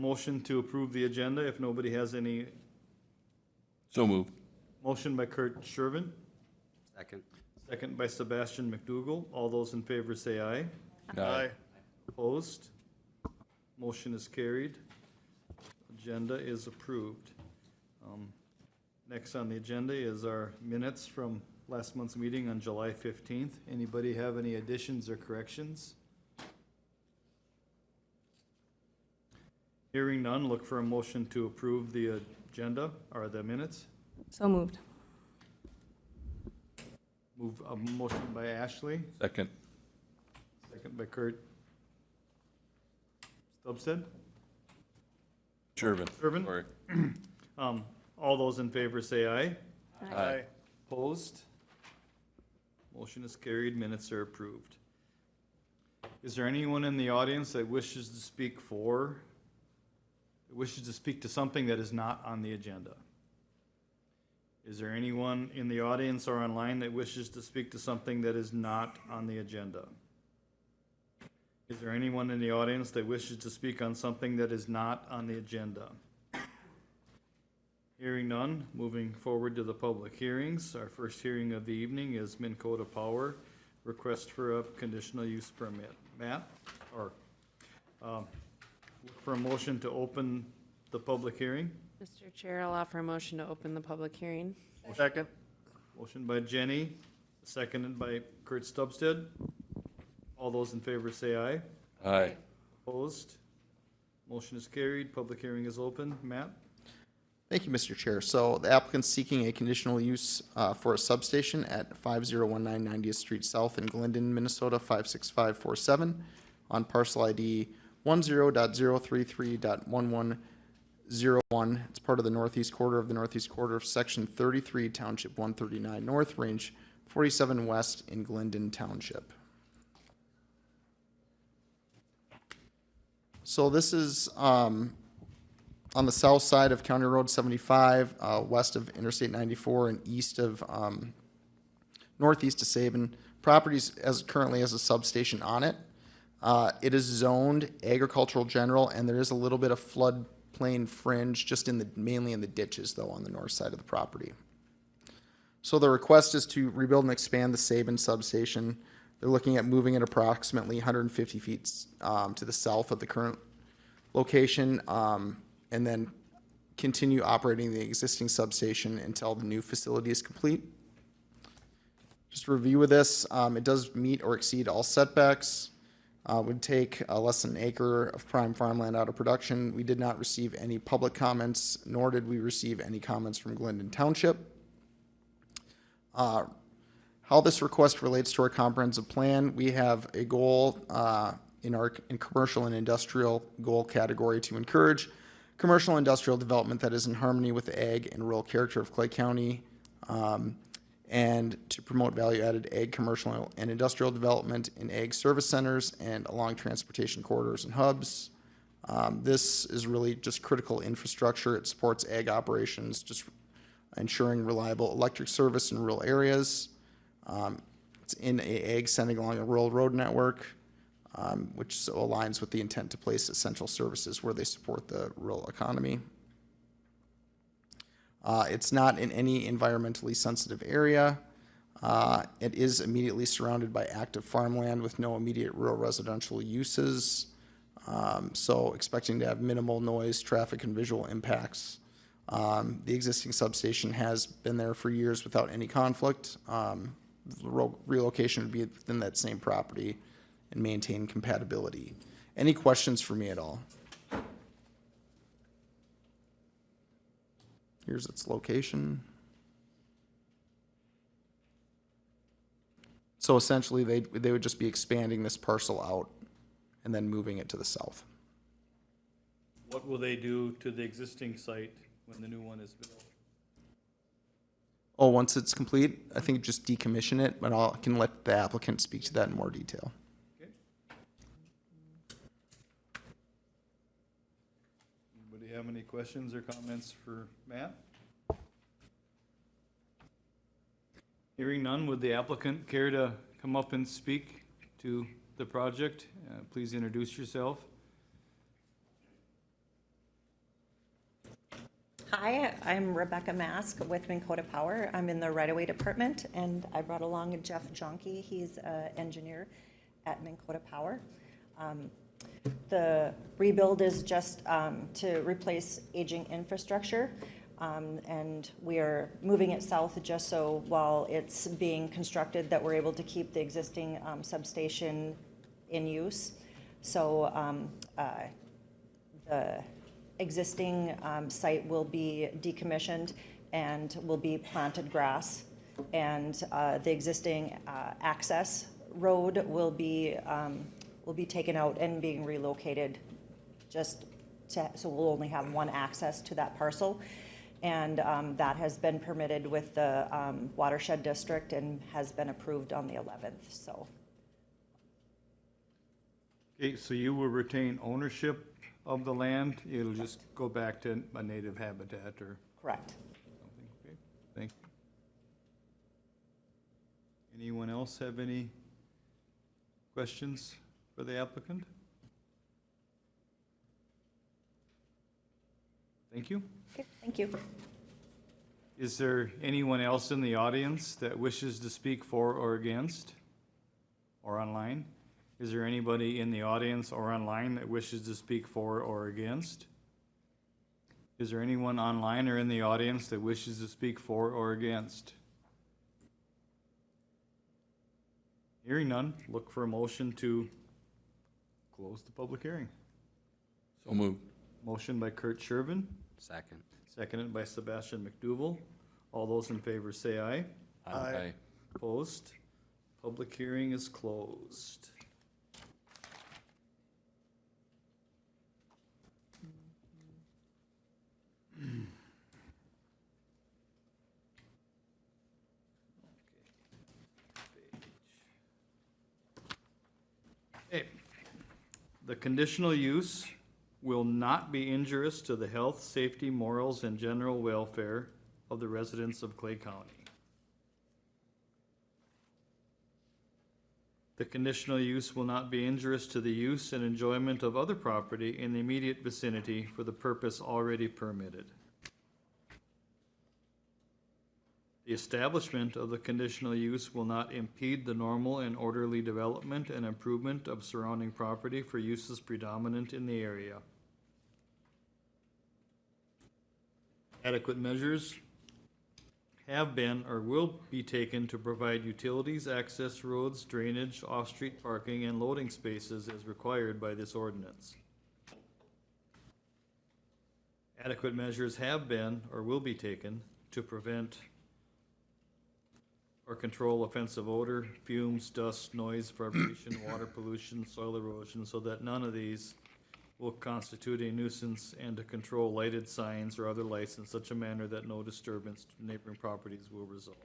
motion to approve the agenda if nobody has any. So moved. Motion by Kurt Shervin, Second. second by Sebastian McDougall. All those in favor say aye. Aye. Opposed? Motion is carried. Agenda is approved. Next on the agenda is our minutes from last month's meeting on July 15th. Anybody have any additions or corrections? Hearing none, look for a motion to approve the agenda or the minutes. So moved. Move a motion by Ashley, Second. second by Kurt Stubsted. Shervin. Shervin? Sorry. All those in favor say aye. Aye. Opposed? Motion is carried, minutes are approved. Is there anyone in the audience that wishes to speak to something that is not on the agenda? Is there anyone in the audience or online that wishes to speak to something that is not on the agenda? Is there anyone in the audience that wishes to speak on something that is not on the agenda? Hearing none, moving forward to the public hearings. Our first hearing of the evening is Minn Kota Power, request for a conditional use permit. Matt, or look for a motion to open the public hearing. Mr. Chair, I'll offer a motion to open the public hearing. Second. Motion by Jenny, seconded by Kurt Stubsted. All those in favor say aye. Aye. Opposed? Motion is carried. Public hearing is open. Matt? Thank you, Mr. Chair. So the applicant's seeking a conditional use for a substation at 5019 90th Street South in Glendon, Minnesota 56547 on parcel ID 10.033.1101. It's part of the northeast quarter of Section 33, Township 139 North, Range 47 West in Glendon Township. So this is on the south side of County Road 75, west of Interstate 94 and east of, northeast of Sabin. Properties currently has a substation on it. It is zoned agricultural general, and there is a little bit of floodplain fringe just mainly in the ditches though on the north side of the property. So the request is to rebuild and expand the Sabin substation. They're looking at moving it approximately 150 feet to the south of the current location, and then continue operating the existing substation until the new facility is complete. Just a review of this, it does meet or exceed all setbacks. Would take less than an acre of prime farmland out of production. We did not receive any public comments, nor did we receive any comments from Glendon Township. How this request relates to our comprehensive plan, we have a goal in commercial and industrial goal category to encourage commercial and industrial development that is in harmony with the ag and rural character of Clay County, and to promote value-added ag, commercial, and industrial development in ag service centers and along transportation corridors and hubs. This is really just critical infrastructure. It supports ag operations, just ensuring reliable electric service in rural areas. It's in a ag setting along a rural road network, which so aligns with the intent to place essential services where they support the rural economy. It's not in any environmentally sensitive area. It is immediately surrounded by active farmland with no immediate rural residential uses. So expecting to have minimal noise, traffic, and visual impacts. The existing substation has been there for years without any conflict. Relocation would be within that same property and maintain compatibility. Any questions for me at all? Here's its location. So essentially they would just be expanding this parcel out and then moving it to the south. What will they do to the existing site when the new one is built? Oh, once it's complete, I think just decommission it, but I can let the applicant speak to that in more detail. Okay. Anybody have any questions or comments for Matt? Hearing none, would the applicant care to come up and speak to the project? Please introduce yourself. Hi, I'm Rebecca Mask with Minn Kota Power. I'm in the right-of-way department, and I brought along Jeff Jonke. He's an engineer at Minn Kota Power. The rebuild is just to replace aging infrastructure, and we are moving it south just so while it's being constructed that we're able to keep the existing substation in use. So the existing site will be decommissioned and will be planted grass. And the existing access road will be taken out and being relocated just to, so we'll only have one access to that parcel. And that has been permitted with the watershed district and has been approved on the 11th, so. Okay, so you will retain ownership of the land, it'll just go back to a native habitat or Correct. something, okay? Thank you. Anyone else have any questions for the applicant? Thank you. Okay, thank you. Is there anyone else in the audience that wishes to speak for or against? Or online? Is there anybody in the audience or online that wishes to speak for or against? Is there anyone online or in the audience that wishes to speak for or against? Hearing none, look for a motion to close the public hearing. So moved. Motion by Kurt Shervin, Second. seconded by Sebastian McDougal. All those in favor say aye. Aye. Opposed? Public hearing is closed. Okay. The conditional use will not be injurious to the health, safety, morals, and general welfare of the residents of Clay County. The conditional use will not be injurious to the use and enjoyment of other property in the immediate vicinity for the purpose already permitted. The establishment of the conditional use will not impede the normal and orderly development and improvement of surrounding property for uses predominant in the area. Adequate measures have been or will be taken to provide utilities, access roads, drainage, off-street parking, and loading spaces as required by this ordinance. Adequate measures have been or will be taken to prevent or control offensive odor, fumes, dust, noise, vibration, water pollution, soil erosion, so that none of these will constitute a nuisance, and to control lighted signs or other lights in such a manner that no disturbance to neighboring properties will result.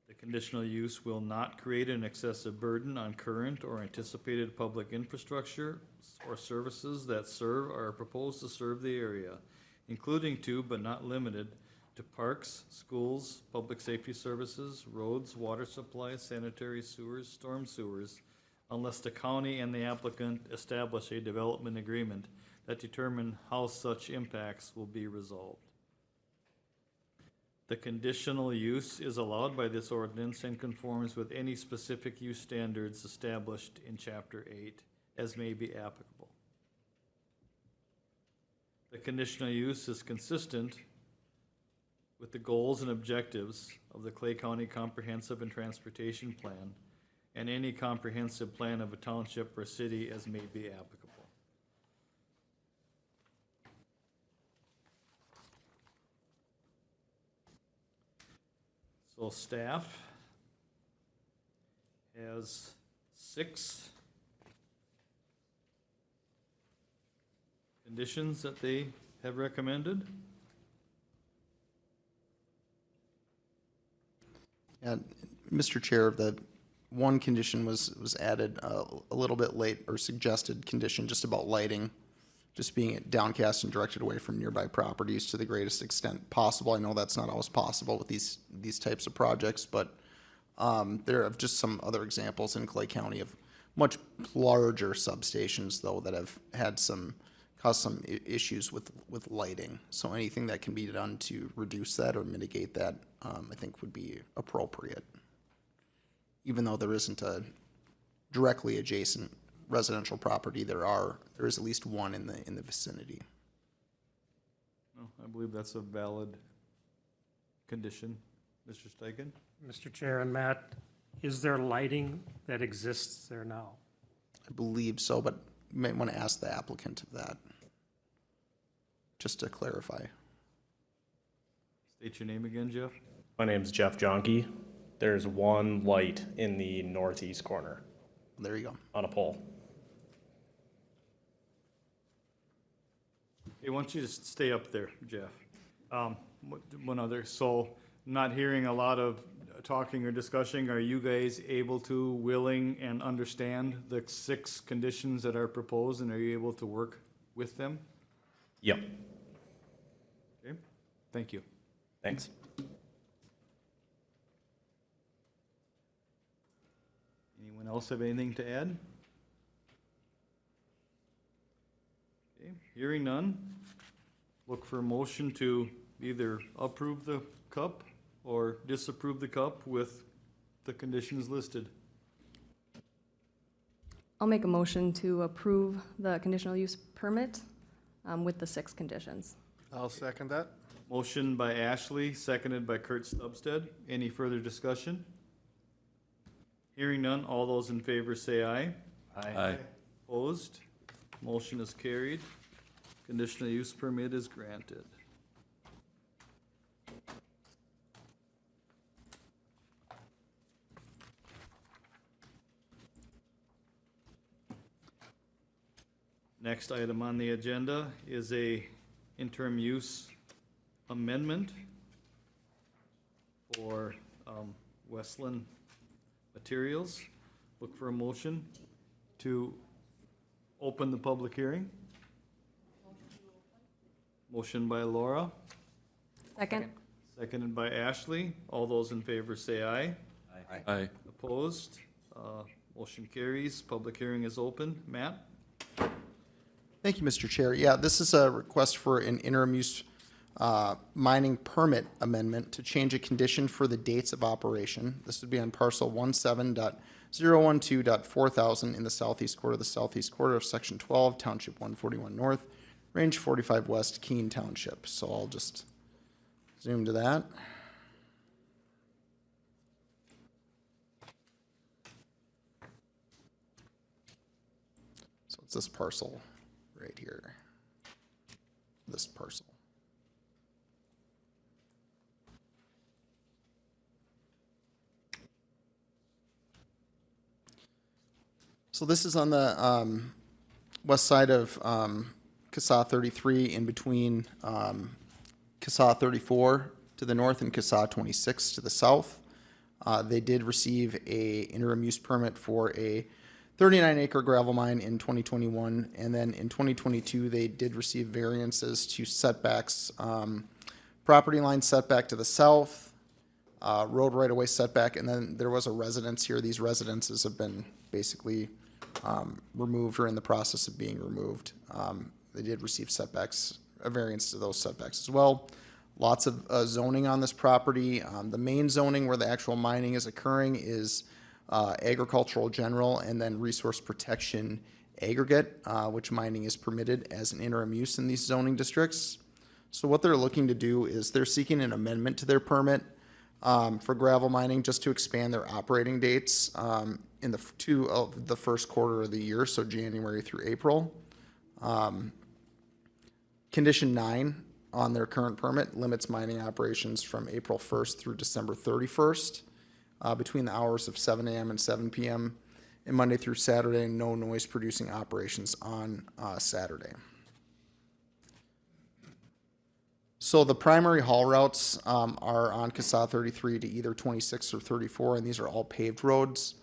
The conditional use will not create an excessive burden on current or anticipated public infrastructure or services that serve or are proposed to serve the area, including to, but not limited to parks, schools, public safety services, roads, water supply, sanitary sewers, storm sewers, unless the county and the applicant establish a development agreement that determine how such impacts will be resolved. The conditional use is allowed by this ordinance and conforms with any specific use standards established in Chapter 8 as may be applicable. The conditional use is consistent with the goals and objectives of the Clay County Comprehensive and Transportation Plan and any comprehensive plan of a township or city as may be applicable. So staff has 6 conditions that they have recommended. And Mr. Chair, the one condition was added a little bit late, or suggested condition just about lighting, just being downcast and directed away from nearby properties to the greatest extent possible. I know that's not always possible with these types of projects, but there are just some other examples in Clay County of much larger substations, though, that have had some caused some issues with lighting. So anything that can be done to reduce that or mitigate that, I think would be appropriate. Even though there isn't a directly adjacent residential property, there is at least one in the vicinity. No, I believe that's a valid condition. Mr. Steichen? Mr. Chair and Matt, is there lighting that exists there now? I believe so, but you might want to ask the applicant of that, just to clarify. State your name again, Jeff. My name's Jeff Jonke. There's one light in the northeast corner There you go. on a pole. Hey, why don't you just stay up there, Jeff? One other, so not hearing a lot of talking or discussing, are you guys able to, willing, and understand the 6 conditions that are proposed, and are you able to work with them? Yep. Okay, thank you. Thanks. Anyone else have anything to add? Okay, hearing none, look for a motion to either approve the CUP or disapprove the CUP with the conditions listed. I'll make a motion to approve the conditional use permit with the 6 conditions. I'll second that. Motion by Ashley, seconded by Kurt Stubsted. Any further discussion? Hearing none, all those in favor say aye. Aye. Opposed? Motion is carried. Conditional use permit is granted. Next item on the agenda is a interim use amendment for Westland Materials. Look for a motion to open the public hearing. Motion by Laura, Second? seconded by Ashley. All those in favor say aye. Aye. Opposed? Motion carries. Public hearing is open. Matt? Thank you, Mr. Chair. Yeah, this is a request for an interim use mining permit amendment to change a condition for the dates of operation. This would be on parcel 17.012.4000 in the southeast quarter of section 12, township 141 north, range 45 west, Keene Township. So I'll just zoom to that. So it's this parcel right here. This parcel. So this is on the west side of CASA 33, in between CASA 34 to the north and CASA 26 to the south. They did receive a interim use permit for a 39-acre gravel mine in 2021, and then in 2022, they did receive variances to setbacks, property line setback to the south, road right-of-way setback, and then there was a residence here. These residences have been basically removed or in the process of being removed. They did receive setbacks, a variance to those setbacks as well. Lots of zoning on this property. The main zoning where the actual mining is occurring is agricultural general, and then resource protection aggregate, which mining is permitted as an interim use in these zoning districts. So what they're looking to do is they're seeking an amendment to their permit for gravel mining just to expand their operating dates in the two of the first quarter of the year, so January through April. Condition 9 on their current permit limits mining operations from April 1st through December 31st. Between the hours of 7 a.m. and 7 p.m. and Monday through Saturday, and no noise producing operations on Saturday. So the primary haul routes are on CASA 33 to either 26 or 34, and these are all paved roads.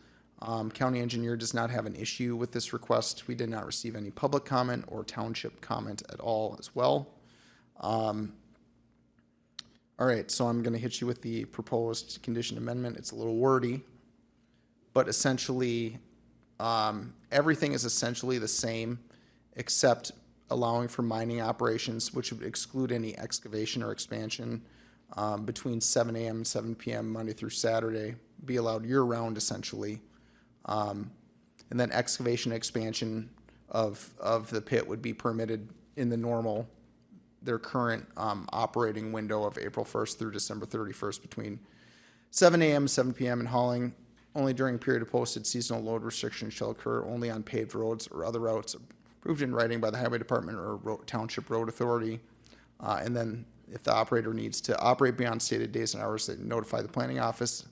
County engineer does not have an issue with this request. We did not receive any public comment or township comment at all as well. All right, so I'm going to hit you with the proposed condition amendment. It's a little wordy, but essentially, everything is essentially the same, except allowing for mining operations, which would exclude any excavation or expansion between 7 a.m. and 7 p.m. Monday through Saturday, be allowed year-round essentially. And then excavation and expansion of the pit would be permitted in their current operating window of April 1st through December 31st between 7 a.m. and 7 p.m. and hauling only during a period of posted seasonal load restrictions shall occur only on paved roads or other routes approved in writing by the Highway Department or Township Road Authority. And then if the operator needs to operate beyond stated days and hours, they notify the planning office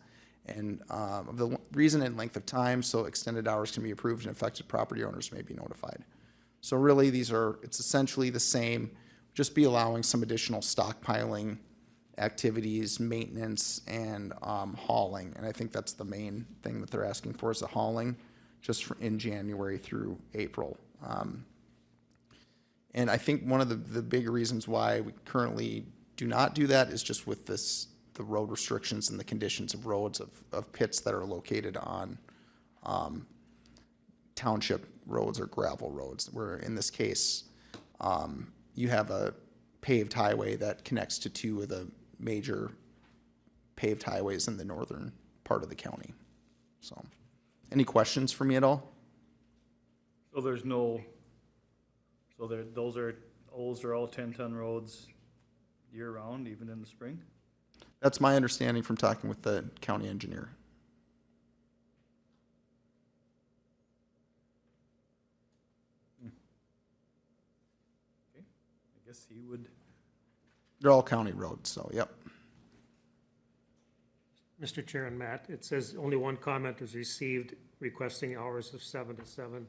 and of the reason and length of time, so extended hours can be approved and affected property owners may be notified. So really, it's essentially the same, just be allowing some additional stockpiling activities, maintenance, and hauling. And I think that's the main thing that they're asking for is the hauling, just in January through April. And I think one of the big reasons why we currently do not do that is just with the road restrictions and the conditions of roads of pits that are located on township roads or gravel roads, where in this case, you have a paved highway that connects to two of the major paved highways in the northern part of the county. So, any questions for me at all? So those are all 10-ton roads year-round, even in the spring? That's my understanding from talking with the county engineer. Okay, I guess he would. They're all county roads, so yep. Mr. Chair and Matt, it says only one comment was received requesting hours of 7 to 7.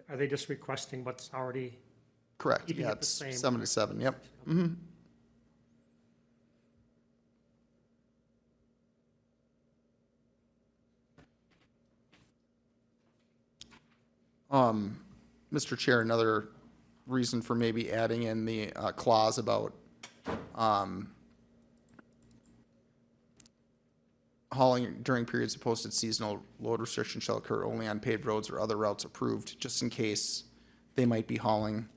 Are they just requesting what's already? Correct, Keeping yeah, it the it's same. 7 to 7, yep. Mm-hmm. Mr. Chair, another reason for maybe adding in the clause about hauling during periods of posted seasonal load restriction shall occur only on paved roads or other routes approved, just in case they might be hauling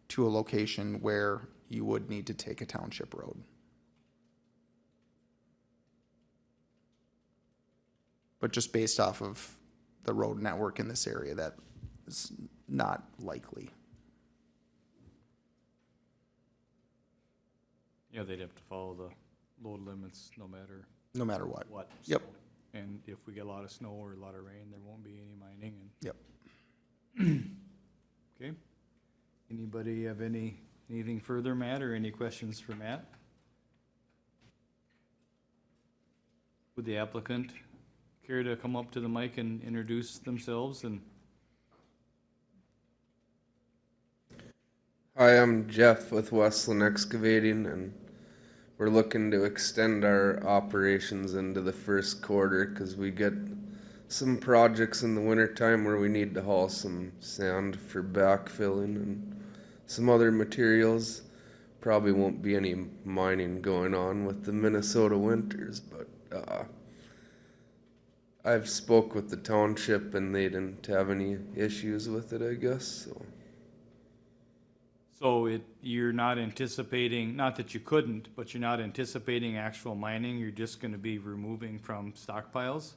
to a location where you would need to take a township road. But just based off of the road network in this area, that is not likely. Yeah, they'd have to follow the load limits no matter No matter what. what. Yep. so- And if we get a lot of snow or a lot of rain, there won't be any mining Yep. and, okay? Anybody have anything further, Matt, or any questions for Matt? Would the applicant care to come up to the mic and introduce themselves and? Hi, I'm Jeff with Westland Excavating, and we're looking to extend our operations into the first quarter because we get some projects in the wintertime where we need to haul some sand for backfilling and some other materials. Probably won't be any mining going on with the Minnesota winters, but I've spoke with the township and they didn't have any issues with it, I guess, so. So you're not anticipating, not that you couldn't, but you're not anticipating actual mining, you're just gonna be removing from stockpiles?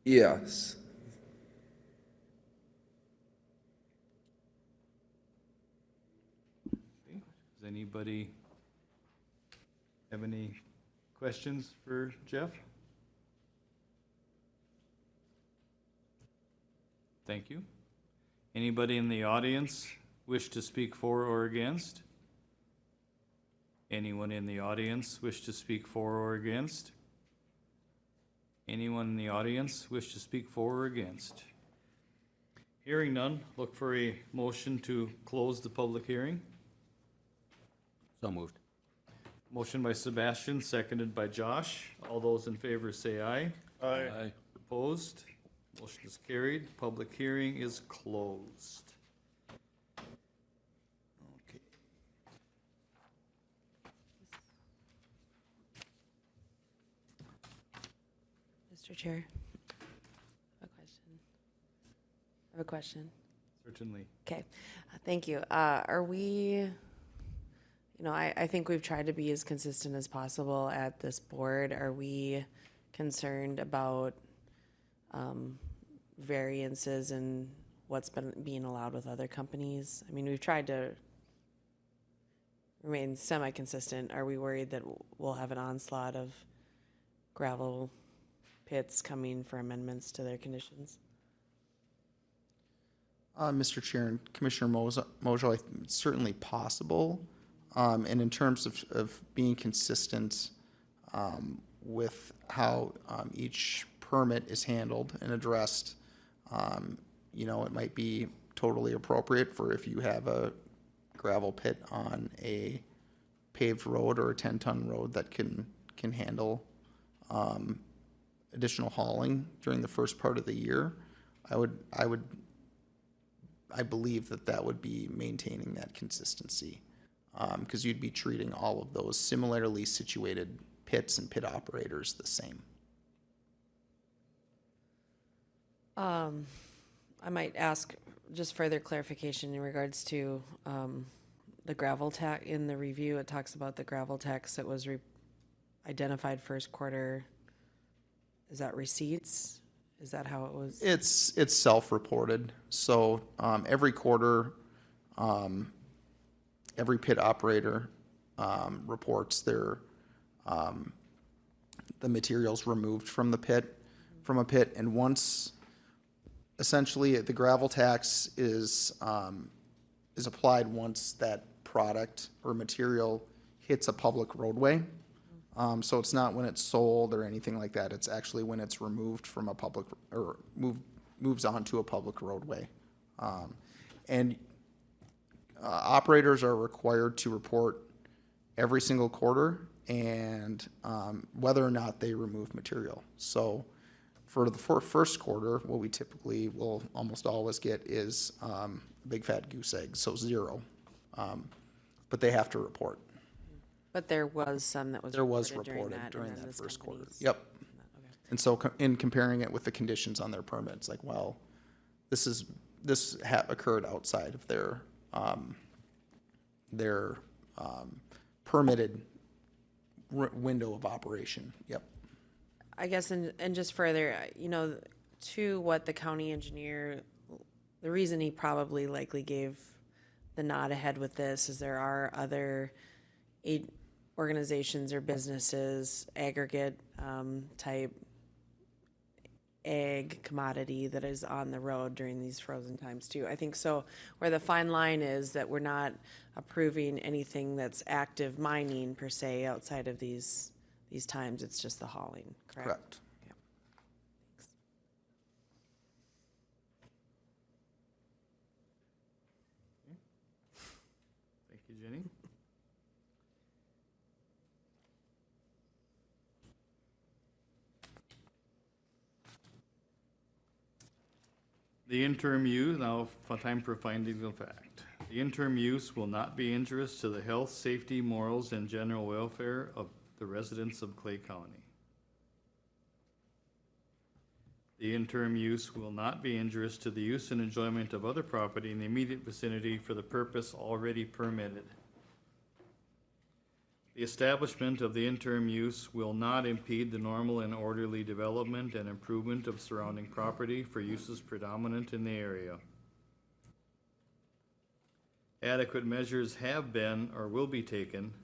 Yes. Does anybody have any questions for Jeff? Thank you. Anybody in the audience wish to speak for or against? Anyone in the audience wish to speak for or against? Anyone in the audience wish to speak for or against? Hearing none, look for a motion to close the public hearing. So moved. Motion by Sebastian, seconded by Josh. All those in favor say aye. Aye. Opposed? Motion is carried. Public hearing is closed. Okay. Mr. Chair, I have a question. Is Certainly. Okay, thank you. Are we, I think we've tried to be as consistent as possible at this board. Are we concerned about variances in what's been being allowed with other companies? I mean, we've tried to remain semi-consistent. Are we worried that we'll have an onslaught of gravel pits coming for amendments to their conditions? Mr. Chair and Commissioner Mojo, it's certainly possible. And in terms of being consistent with how each permit is handled and addressed, it might be totally appropriate for if you have a gravel pit on a paved road or a 10-ton road that can handle additional hauling during the first part of the year. I believe that would be maintaining that consistency, because you'd be treating all of those similarly situated pits and pit operators the same. I might ask just further clarification in regards to the gravel tax. In the review, it talks about the gravel tax that was identified first quarter. Is that receipts? Is that how it was? It's self-reported. So every quarter, every pit operator reports the materials removed from a pit, and once essentially the gravel tax is applied once that product or material hits a public roadway. So it's not when it's sold or anything like that. It's actually when it's removed from a public, or moves onto a public roadway. And operators are required to report every single quarter and whether or not they remove material. So for the first quarter, what we typically will almost always get is big fat goose egg, so 0. But they have to report. But there was some that was reported during and then that this first quarter. company's- Yep. Okay. And so in comparing it with the conditions on their permits, like, well, this occurred outside of their permitted window of operation. Yep. I guess, and just further, to what the county engineer, the reason he probably likely gave the nod ahead with this is there are other organizations or businesses, aggregate type ag commodity that is on the road during these frozen times too. I think so. Where the fine line is that we're not approving anything that's active mining per se outside of these times. It's just the hauling, correct? Correct. Okay. Thanks. Thank you, Jenny. The interim use, now time for findings of fact. The interim use will not be injurious to the health, safety, morals, and general welfare of the residents of Clay County. The interim use will not be injurious to the use and enjoyment of other property in the immediate vicinity for the purpose already permitted. The establishment of the interim use will not impede the normal and orderly development and improvement of surrounding property for uses predominant in the area. Adequate measures have been or will be taken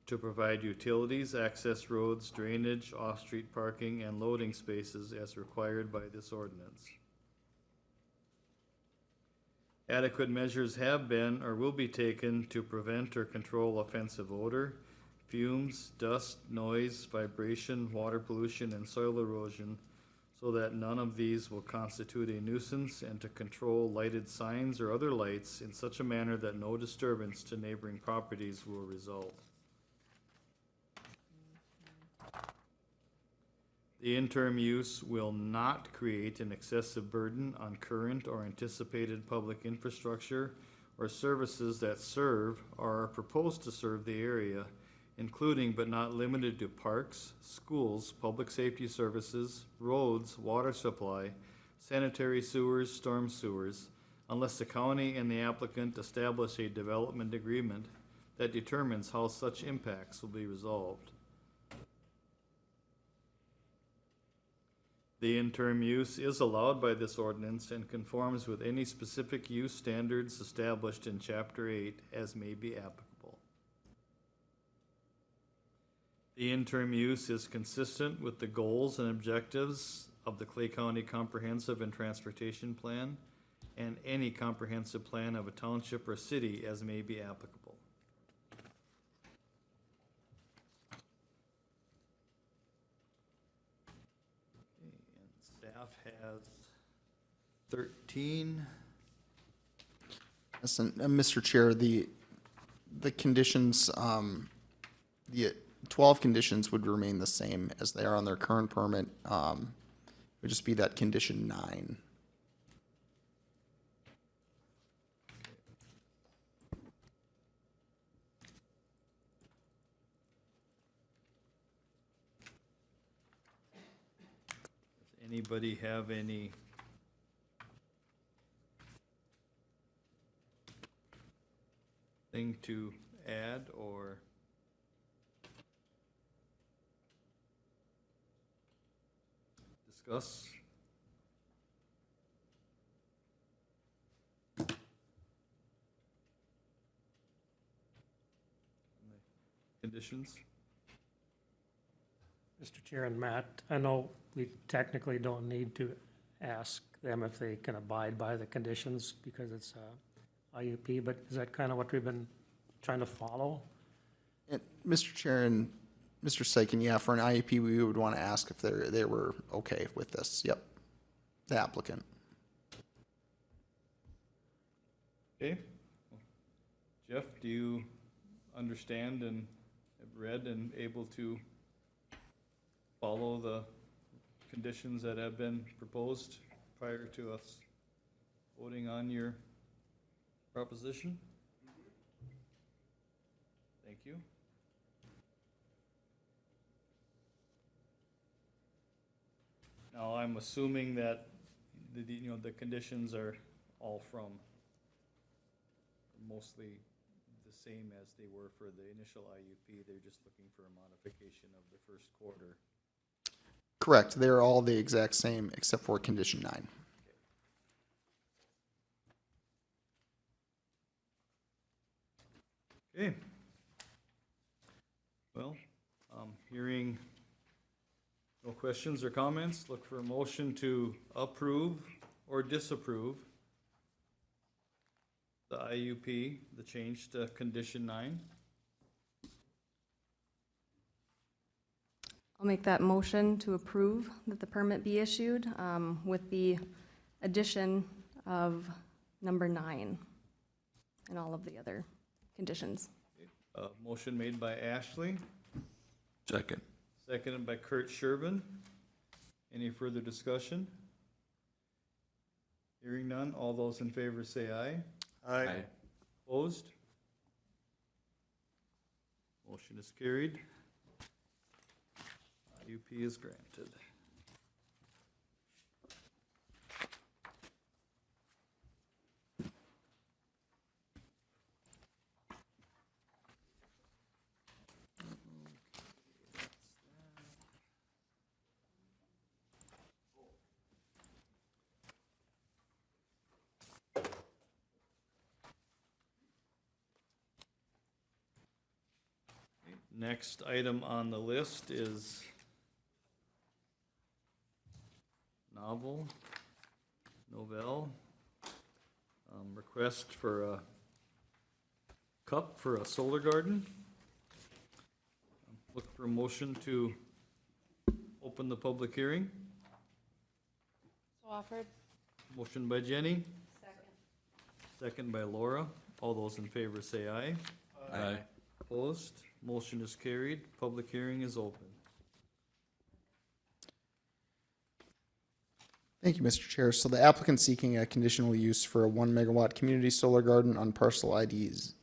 to provide utilities, access roads, drainage, off-street parking, and loading spaces as required by this ordinance. Adequate measures have been or will be taken to prevent or control offensive odor, fumes, dust, noise, vibration, water pollution, and soil erosion, so that none of these will constitute a nuisance, and to control lighted signs or other lights in such a manner that no disturbance to neighboring properties will result. The interim use will not create an excessive burden on current or anticipated public infrastructure or services that serve or are proposed to serve the area, including but not limited to parks, schools, public safety services, roads, water supply, sanitary sewers, storm sewers, unless the county and the applicant establish a development agreement that determines how such impacts will be resolved. The interim use is allowed by this ordinance and conforms with any specific use standards established in Chapter 8 as may be applicable. The interim use is consistent with the goals and objectives of the Clay County Comprehensive and Transportation Plan and any comprehensive plan of a township or city as may be applicable. Staff has 13. Yes, and, Mr. Chair, the conditions, the 12 conditions would remain the same as they are on their current permit. It would just be that condition 9. Does anybody have any thing to add or discuss? Conditions? Mr. Chair and Matt, I know we technically don't need to ask them if they can abide by the conditions because it's IUP, but is that kind of what we've been trying to follow? And Mr. Chair and Mr. Syken, yeah, for an IEP, we would want to ask if they were okay with this. Yep, the applicant. Okay. Jeff, do you understand and have read and able to follow the conditions that have been proposed prior to us voting on your proposition? Thank you. Now, I'm assuming that the conditions are all from mostly the same as they were for the initial IUP. They're just looking for a modification of the first quarter. Correct, they're all the exact same except for condition 9. Okay. Well, hearing no questions or comments, look for a motion to approve or disapprove the IUP, the change to condition 9. I'll make that motion to approve that the permit be issued with the addition of number 9 and all of the other conditions. Motion made by Ashley, Second. seconded by Kurt Shervin. Any further discussion? Hearing none, all those in favor say aye. Aye. Opposed? Motion is carried. IUP is granted. Next item on the list is Novell, request for a cup for a solar garden. Look for a motion to open the public hearing. So offered. Motion by Jenny. Second by Laura. All those in favor say aye. Aye. Opposed? Motion is carried. Public hearing is open. Thank you, Mr. Chair. So the applicant seeking a conditional use for a 1 megawatt community solar garden on parcel IDs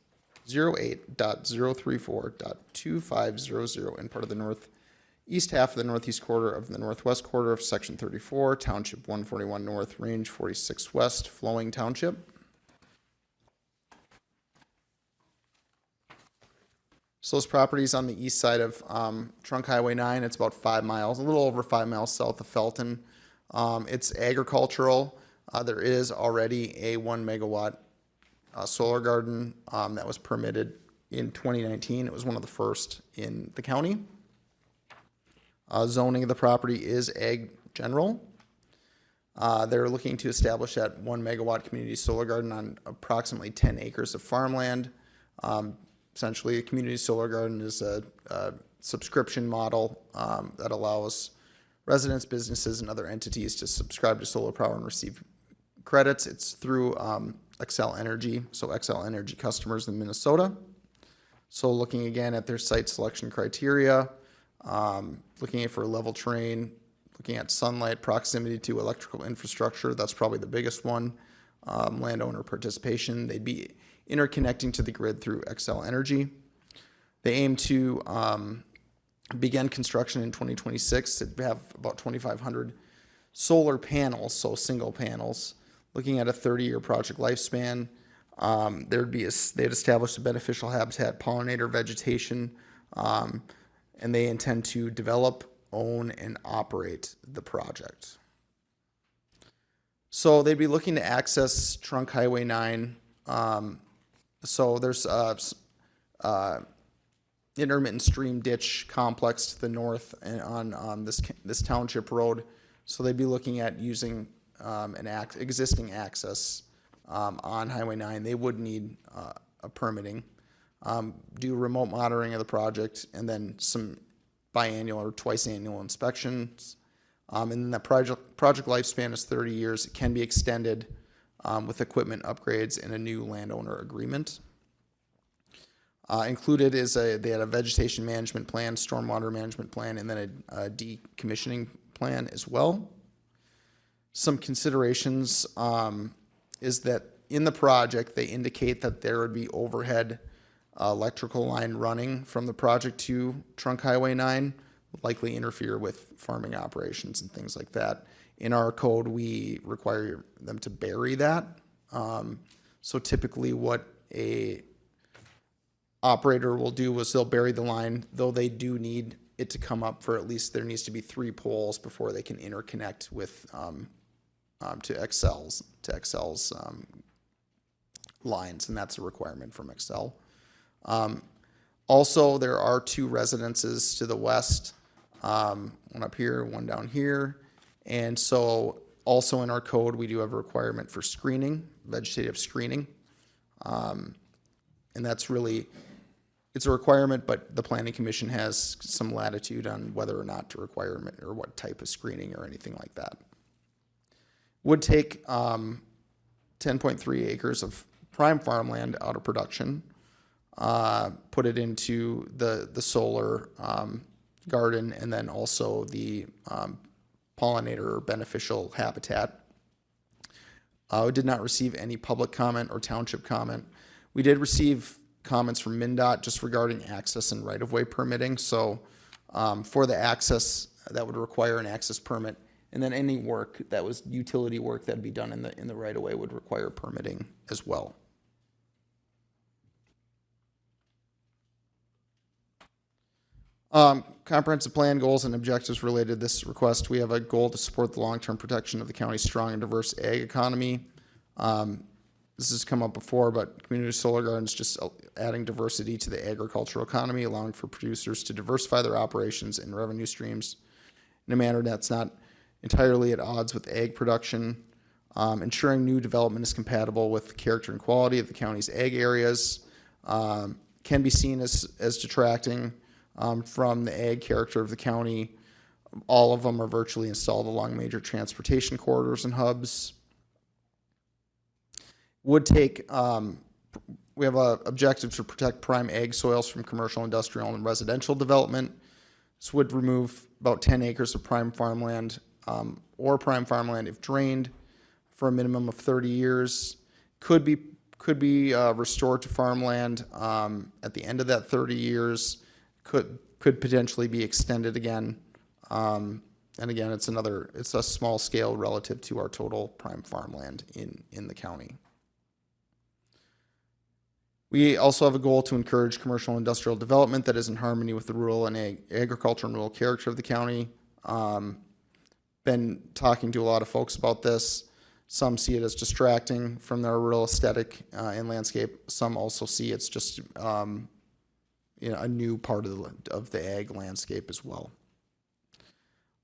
08.034.2500 and part of the northeast half of the northeast quarter of the northwest quarter of section 34, township 141 north, range 46 west, Flowing Township. So this property is on the east side of Trunk Highway 9. It's about 5 miles, a little over 5 miles south of Felton. It's agricultural. There is already a 1 megawatt solar garden that was permitted in 2019. It was one of the first in the county. Zoning of the property is ag general. They're looking to establish that 1 megawatt community solar garden on approximately 10 acres of farmland. Essentially, a community solar garden is a subscription model that allows residents, businesses, and other entities to subscribe to solar power and receive credits. It's through Xcel Energy, so Xcel Energy customers in Minnesota. So looking again at their site selection criteria, looking at for level terrain, looking at sunlight, proximity to electrical infrastructure, that's probably the biggest one. Landowner participation, they'd be interconnecting to the grid through Xcel Energy. They aim to begin construction in 2026. They have about 2,500 solar panels, so single panels. Looking at a 30-year project lifespan, they'd established a beneficial habitat pollinator vegetation, and they intend to develop, own, and operate the project. So they'd be looking to access Trunk Highway 9. So there's intermittent stream ditch complex to the north and on this township road. So they'd be looking at using existing access on Highway 9. They would need a permitting, do remote monitoring of the project, and then some biannual or twice annual inspections. And then the project lifespan is 30 years. It can be extended with equipment upgrades and a new landowner agreement. Included is they had a vegetation management plan, stormwater management plan, and then a decommissioning plan as well. Some considerations is that in the project, they indicate that there would be overhead electrical line running from the project to Trunk Highway 9, likely interfere with farming operations and things like that. In our code, we require them to bury that. So typically what a operator will do is they'll bury the line, though they do need it to come up for at least, there needs to be 3 poles before they can interconnect with to Xcel's lines, and that's a requirement from Xcel. Also, there are 2 residences to the west, one up here, one down here. And so also in our code, we do have a requirement for screening, vegetative screening. And that's really, it's a requirement, but the Planning Commission has some latitude on whether or not to require it or what type of screening or anything like that. Would take 10.3 acres of prime farmland out of production, put it into the solar garden, and then also the pollinator or beneficial habitat. We did not receive any public comment or township comment. We did receive comments from MnDOT just regarding access and right-of-way permitting. So for the access, that would require an access permit, and then any work that was utility work that'd be done in the right-of-way would require permitting as well. Comprehensive plan goals and objectives related to this request. We have a goal to support the long-term protection of the county's strong and diverse ag economy. This has come up before, but community solar gardens just adding diversity to the agricultural economy, allowing for producers to diversify their operations and revenue streams in a manner that's not entirely at odds with ag production. Ensuring new development is compatible with the character and quality of the county's ag areas. Can be seen as detracting from the ag character of the county. All of them are virtually installed along major transportation corridors and hubs. Would take, we have a objective to protect prime ag soils from commercial, industrial, and residential development. This would remove about 10 acres of prime farmland or prime farmland if drained for a minimum of 30 years. Could be restored to farmland at the end of that 30 years. Could potentially be extended again. And again, it's a small scale relative to our total prime farmland in the county. We also have a goal to encourage commercial and industrial development that is in harmony with the rural and agriculture and rural character of the county. Been talking to a lot of folks about this. Some see it as distracting from their rural aesthetic and landscape. Some also see it's just a new part of the ag landscape as well.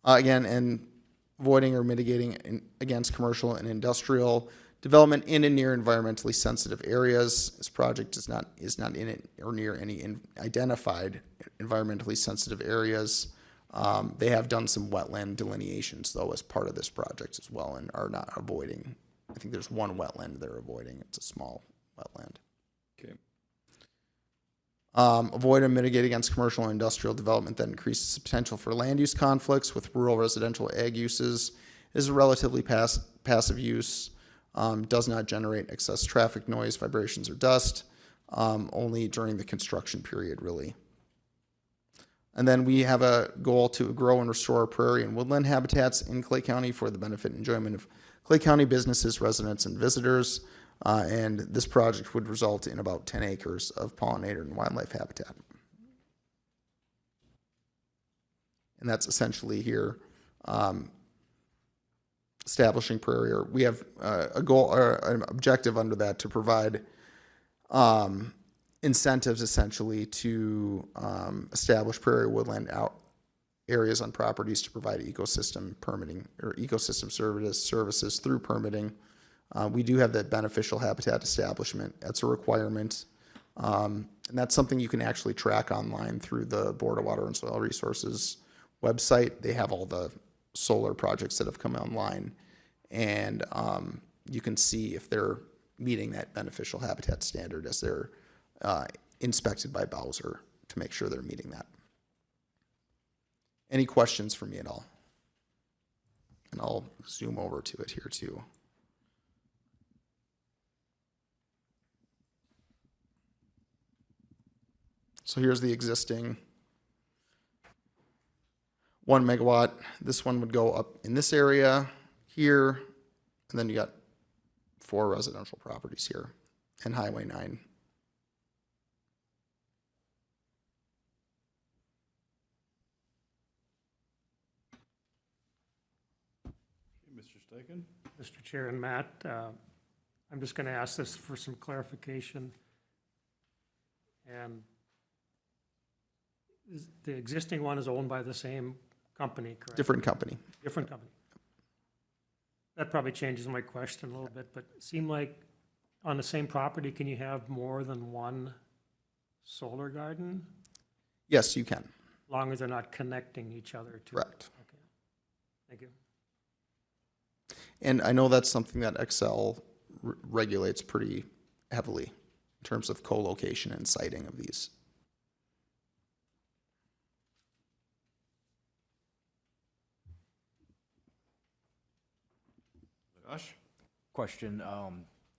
Again, and avoiding or mitigating against commercial and industrial development in and near environmentally sensitive areas. This project is not in it or near any identified environmentally sensitive areas. They have done some wetland delineations though as part of this project as well, and are not avoiding. I think there's one wetland they're avoiding. It's a small wetland. Okay. Avoid and mitigate against commercial and industrial development that increases the potential for land use conflicts with rural residential ag uses. Is a relatively passive use. Does not generate excess traffic noise, vibrations, or dust, only during the construction period, really. And then we have a goal to grow and restore prairie and woodland habitats in Clay County for the benefit and enjoyment of Clay County businesses, residents, and visitors. And this project would result in about 10 acres of pollinator and wildlife habitat. And that's essentially here. Establishing prairie, or we have a goal or an objective under that to provide incentives essentially to establish prairie woodland out areas on properties to provide ecosystem permitting or ecosystem services through permitting. We do have that beneficial habitat establishment. That's a requirement. And that's something you can actually track online through the Board of Water and Soil Resources website. They have all the solar projects that have come online, and you can see if they're meeting that beneficial habitat standard as they're inspected by Bowser to make sure they're meeting that. Any questions for me at all? And I'll zoom over to it here too. So here's the existing 1 megawatt. This one would go up in this area here, and then you got 4 residential properties here and Highway 9. Mr. Steichen? Mr. Chair and Matt, I'm just going to ask this for some clarification. And the existing one is owned by the same company, correct? Different company. Different company. That probably changes my question a little bit, but it seemed like on the same property, can you have more than one solar garden? Yes, you can. As long as they're not connecting each other to. Correct. Okay. Thank you. And I know that's something that Excel regulates pretty heavily in terms of co-location and siting of these. Josh? Question,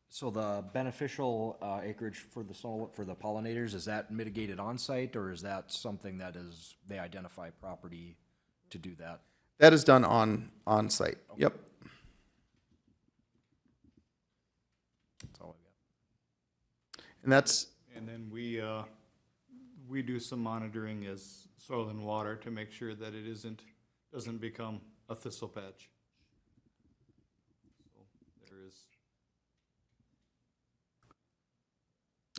so the beneficial acreage for the for the pollinators, is that mitigated on-site, or is that something that is, they identify property to do that? That is done on site. Okay. Yep. That's all I've got. And that's, And then we do some monitoring as soil and water to make sure that it doesn't become a thistle patch. So there is.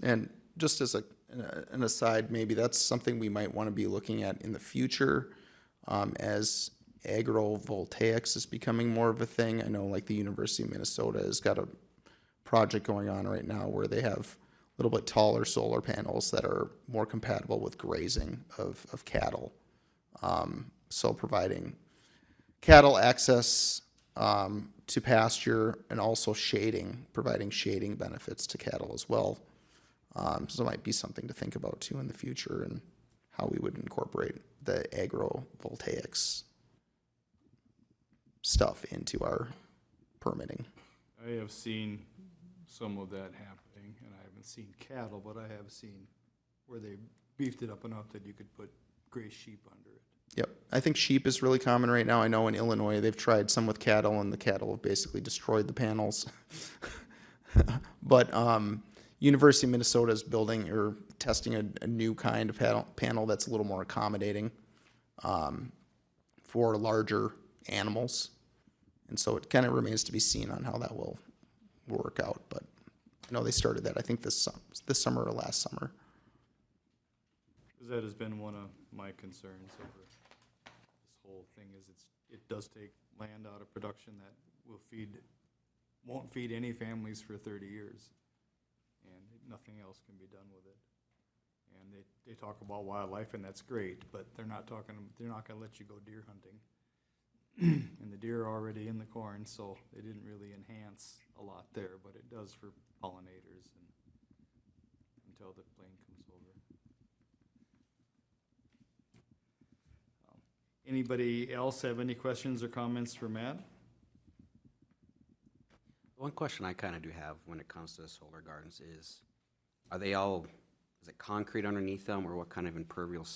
and just as an aside, maybe that's something we might want to be looking at in the future, as agrovoltaics is becoming more of a thing. I know like the University of Minnesota has got a project going on right now where they have a little bit taller solar panels that are more compatible with grazing of cattle. So providing cattle access to pasture and also shading, providing shading benefits to cattle as well. So it might be something to think about too in the future, and how we would incorporate the agrovoltaics stuff into our permitting. I have seen some of that happening, and I haven't seen cattle, but I have seen where they beefed it up enough that you could put gray sheep under it. Yep, I think sheep is really common right now. I know in Illinois they've tried some with cattle, and the cattle have basically destroyed the panels. But University of Minnesota is building or testing a new kind of panel that's a little more accommodating for larger animals. And so it kind of remains to be seen on how that will work out. But I know they started that, I think, this summer or last summer. Because that has been one of my concerns over this whole thing is it does take land out of production that won't feed any families for 30 years. And nothing else can be done with it. And they talk about wildlife, and that's great, but they're not gonna let you go deer hunting. And the deer are already in the corn, so they didn't really enhance a lot there, but it does for pollinators and until the plane comes over. Anybody else have any questions or comments for Matt? One question I kind of do have when it comes to the solar gardens is, are they all, is it concrete underneath them, or what kind of impervious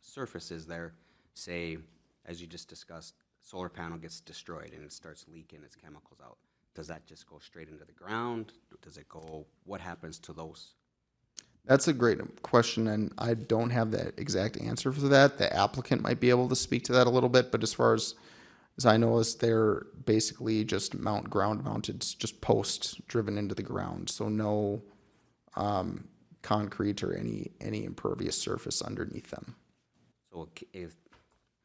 surface is there? Say, as you just discussed, solar panel gets destroyed and it starts leaking its chemicals out. Does that just go straight into the ground? Does it go, what happens to those? That's a great question, and I don't have that exact answer for that. The applicant might be able to speak to that a little bit, but as far as I know, is they're basically just ground mounted, just posts driven into the ground. So no concrete or any impervious surface underneath them. So if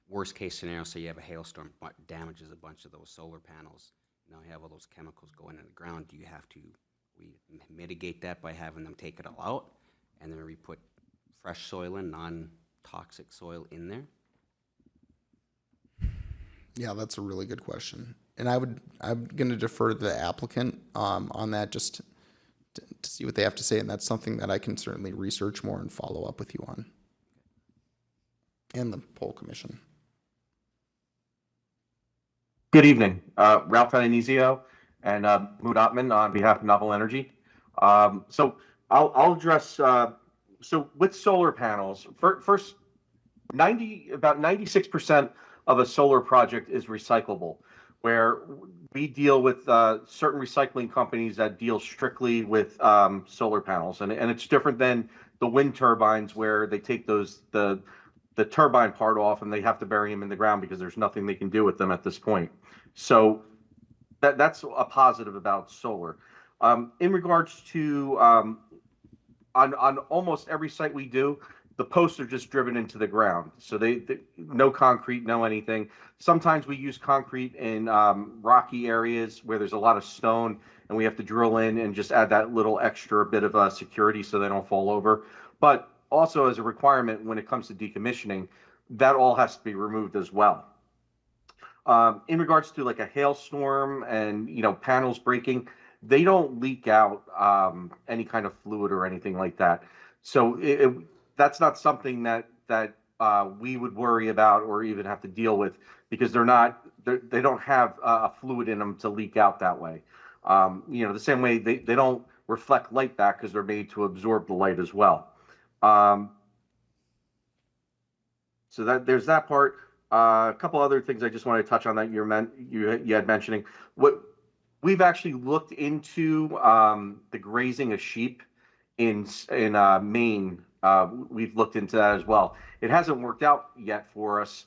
worst case scenario, say you have a hailstorm, damages a bunch of those solar panels, now you have all those chemicals going in the ground, do you have to mitigate that by having them take it all out and then we put fresh soil in, non-toxic soil in there? Yeah, that's a really good question. And I'm going to defer to the applicant on that just to see what they have to say. And that's something that I can certainly research more and follow up with you on. And the poll commission. Good evening, Ralph Anizio and Mood Ottman on behalf of Novel Energy. So I'll address, so with solar panels, first, about 96% of a solar project is recyclable, where we deal with certain recycling companies that deal strictly with solar panels. And it's different than the wind turbines where they take the turbine part off and they have to bury them in the ground because there's nothing they can do with them at this point. So that's a positive about solar. In regards to on almost every site we do, the posts are just driven into the ground. So they no concrete, no anything. Sometimes we use concrete in rocky areas where there's a lot of stone and we have to drill in and just add that little extra bit of security so they don't fall over. But also as a requirement when it comes to decommissioning, that all has to be removed as well. In regards to like a hailstorm and, panels breaking, they don't leak out any kind of fluid or anything like that. So that's not something that we would worry about or even have to deal with because they don't have a fluid in them to leak out that way. The same way they don't reflect light back because they're made to absorb the light as well. So there's that part. A couple other things I just wanted to touch on that you had mentioning. What we've actually looked into the grazing of sheep in Maine. We've looked into that as well. It hasn't worked out yet for us.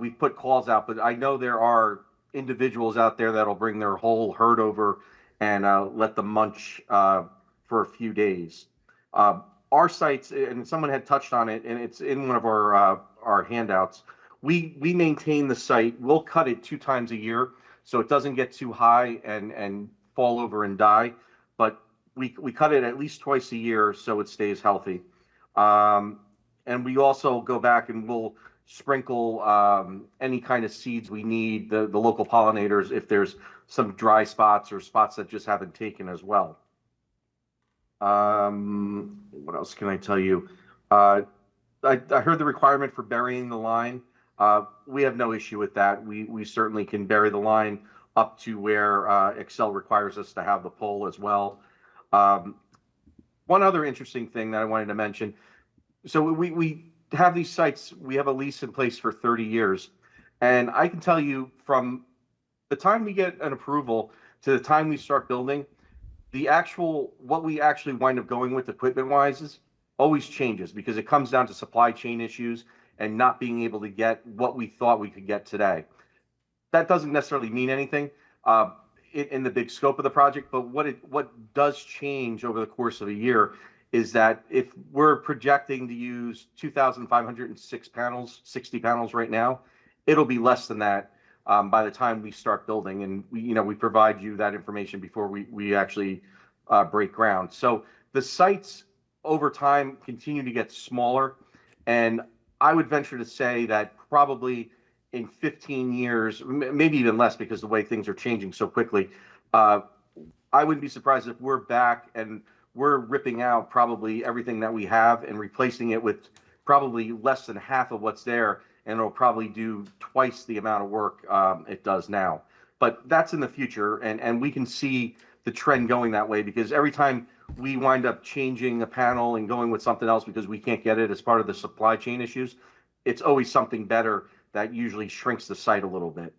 We've put calls out, but I know there are individuals out there that'll bring their whole herd over and let them munch for a few days. Our sites, and someone had touched on it, and it's in one of our handouts. We maintain the site. We'll cut it 2 times a year so it doesn't get too high and fall over and die. But we cut it at least twice a year so it stays healthy. And we also go back and we'll sprinkle any kind of seeds we need, the local pollinators, if there's some dry spots or spots that just haven't taken as well. What else can I tell you? I heard the requirement for burying the line. We have no issue with that. We certainly can bury the line up to where Excel requires us to have the pole as well. One other interesting thing that I wanted to mention. So we have these sites, we have a lease in place for 30 years. And I can tell you from the time we get an approval to the time we start building, what we actually wind up going with equipment wise is always changes because it comes down to supply chain issues and not being able to get what we thought we could get today. That doesn't necessarily mean anything in the big scope of the project, but what does change over the course of a year is that if we're projecting to use 2,506 panels, 60 panels right now, it'll be less than that by the time we start building. And we provide you that information before we actually break ground. So the sites over time continue to get smaller. And I would venture to say that probably in 15 years, maybe even less because the way things are changing so quickly, I wouldn't be surprised if we're back and we're ripping out probably everything that we have and replacing it with probably less than half of what's there, and it'll probably do twice the amount of work it does now. But that's in the future, and we can see the trend going that way because every time we wind up changing a panel and going with something else because we can't get it as part of the supply chain issues, it's always something better that usually shrinks the site a little bit.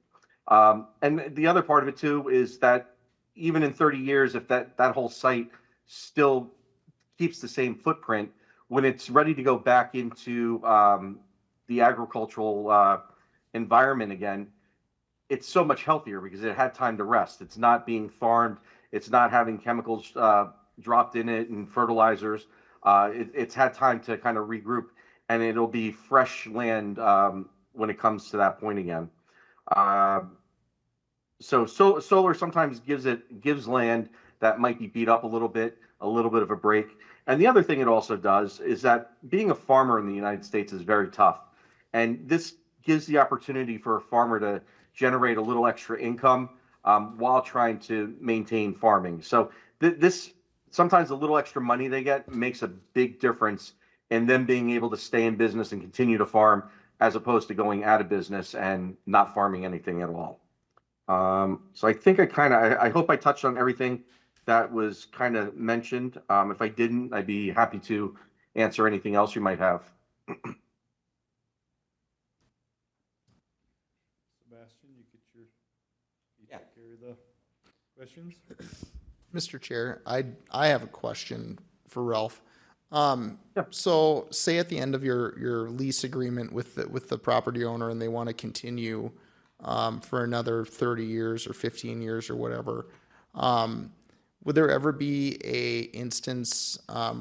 And the other part of it too is that even in 30 years, if that whole site still keeps the same footprint, when it's ready to go back into the agricultural environment again, it's so much healthier because it had time to rest. It's not being farmed. It's not having chemicals dropped in it and fertilizers. It's had time to kind of regroup, and it'll be fresh land when it comes to that point again. So solar sometimes gives land that might be beat up a little bit of a break. And the other thing it also does is that being a farmer in the United States is very tough. And this gives the opportunity for a farmer to generate a little extra income while trying to maintain farming. So this sometimes a little extra money they get makes a big difference in them being able to stay in business and continue to farm as opposed to going out of business and not farming anything at all. So I think I hope I touched on everything that was kind of mentioned. If I didn't, I'd be happy to answer anything else you might have. Sebastian, you take care of the questions? Mr. Chair, I have a question for Ralph. So say at the end of your lease agreement with the property owner and they want to continue for another 30 years or 15 years or whatever, would there ever be a instance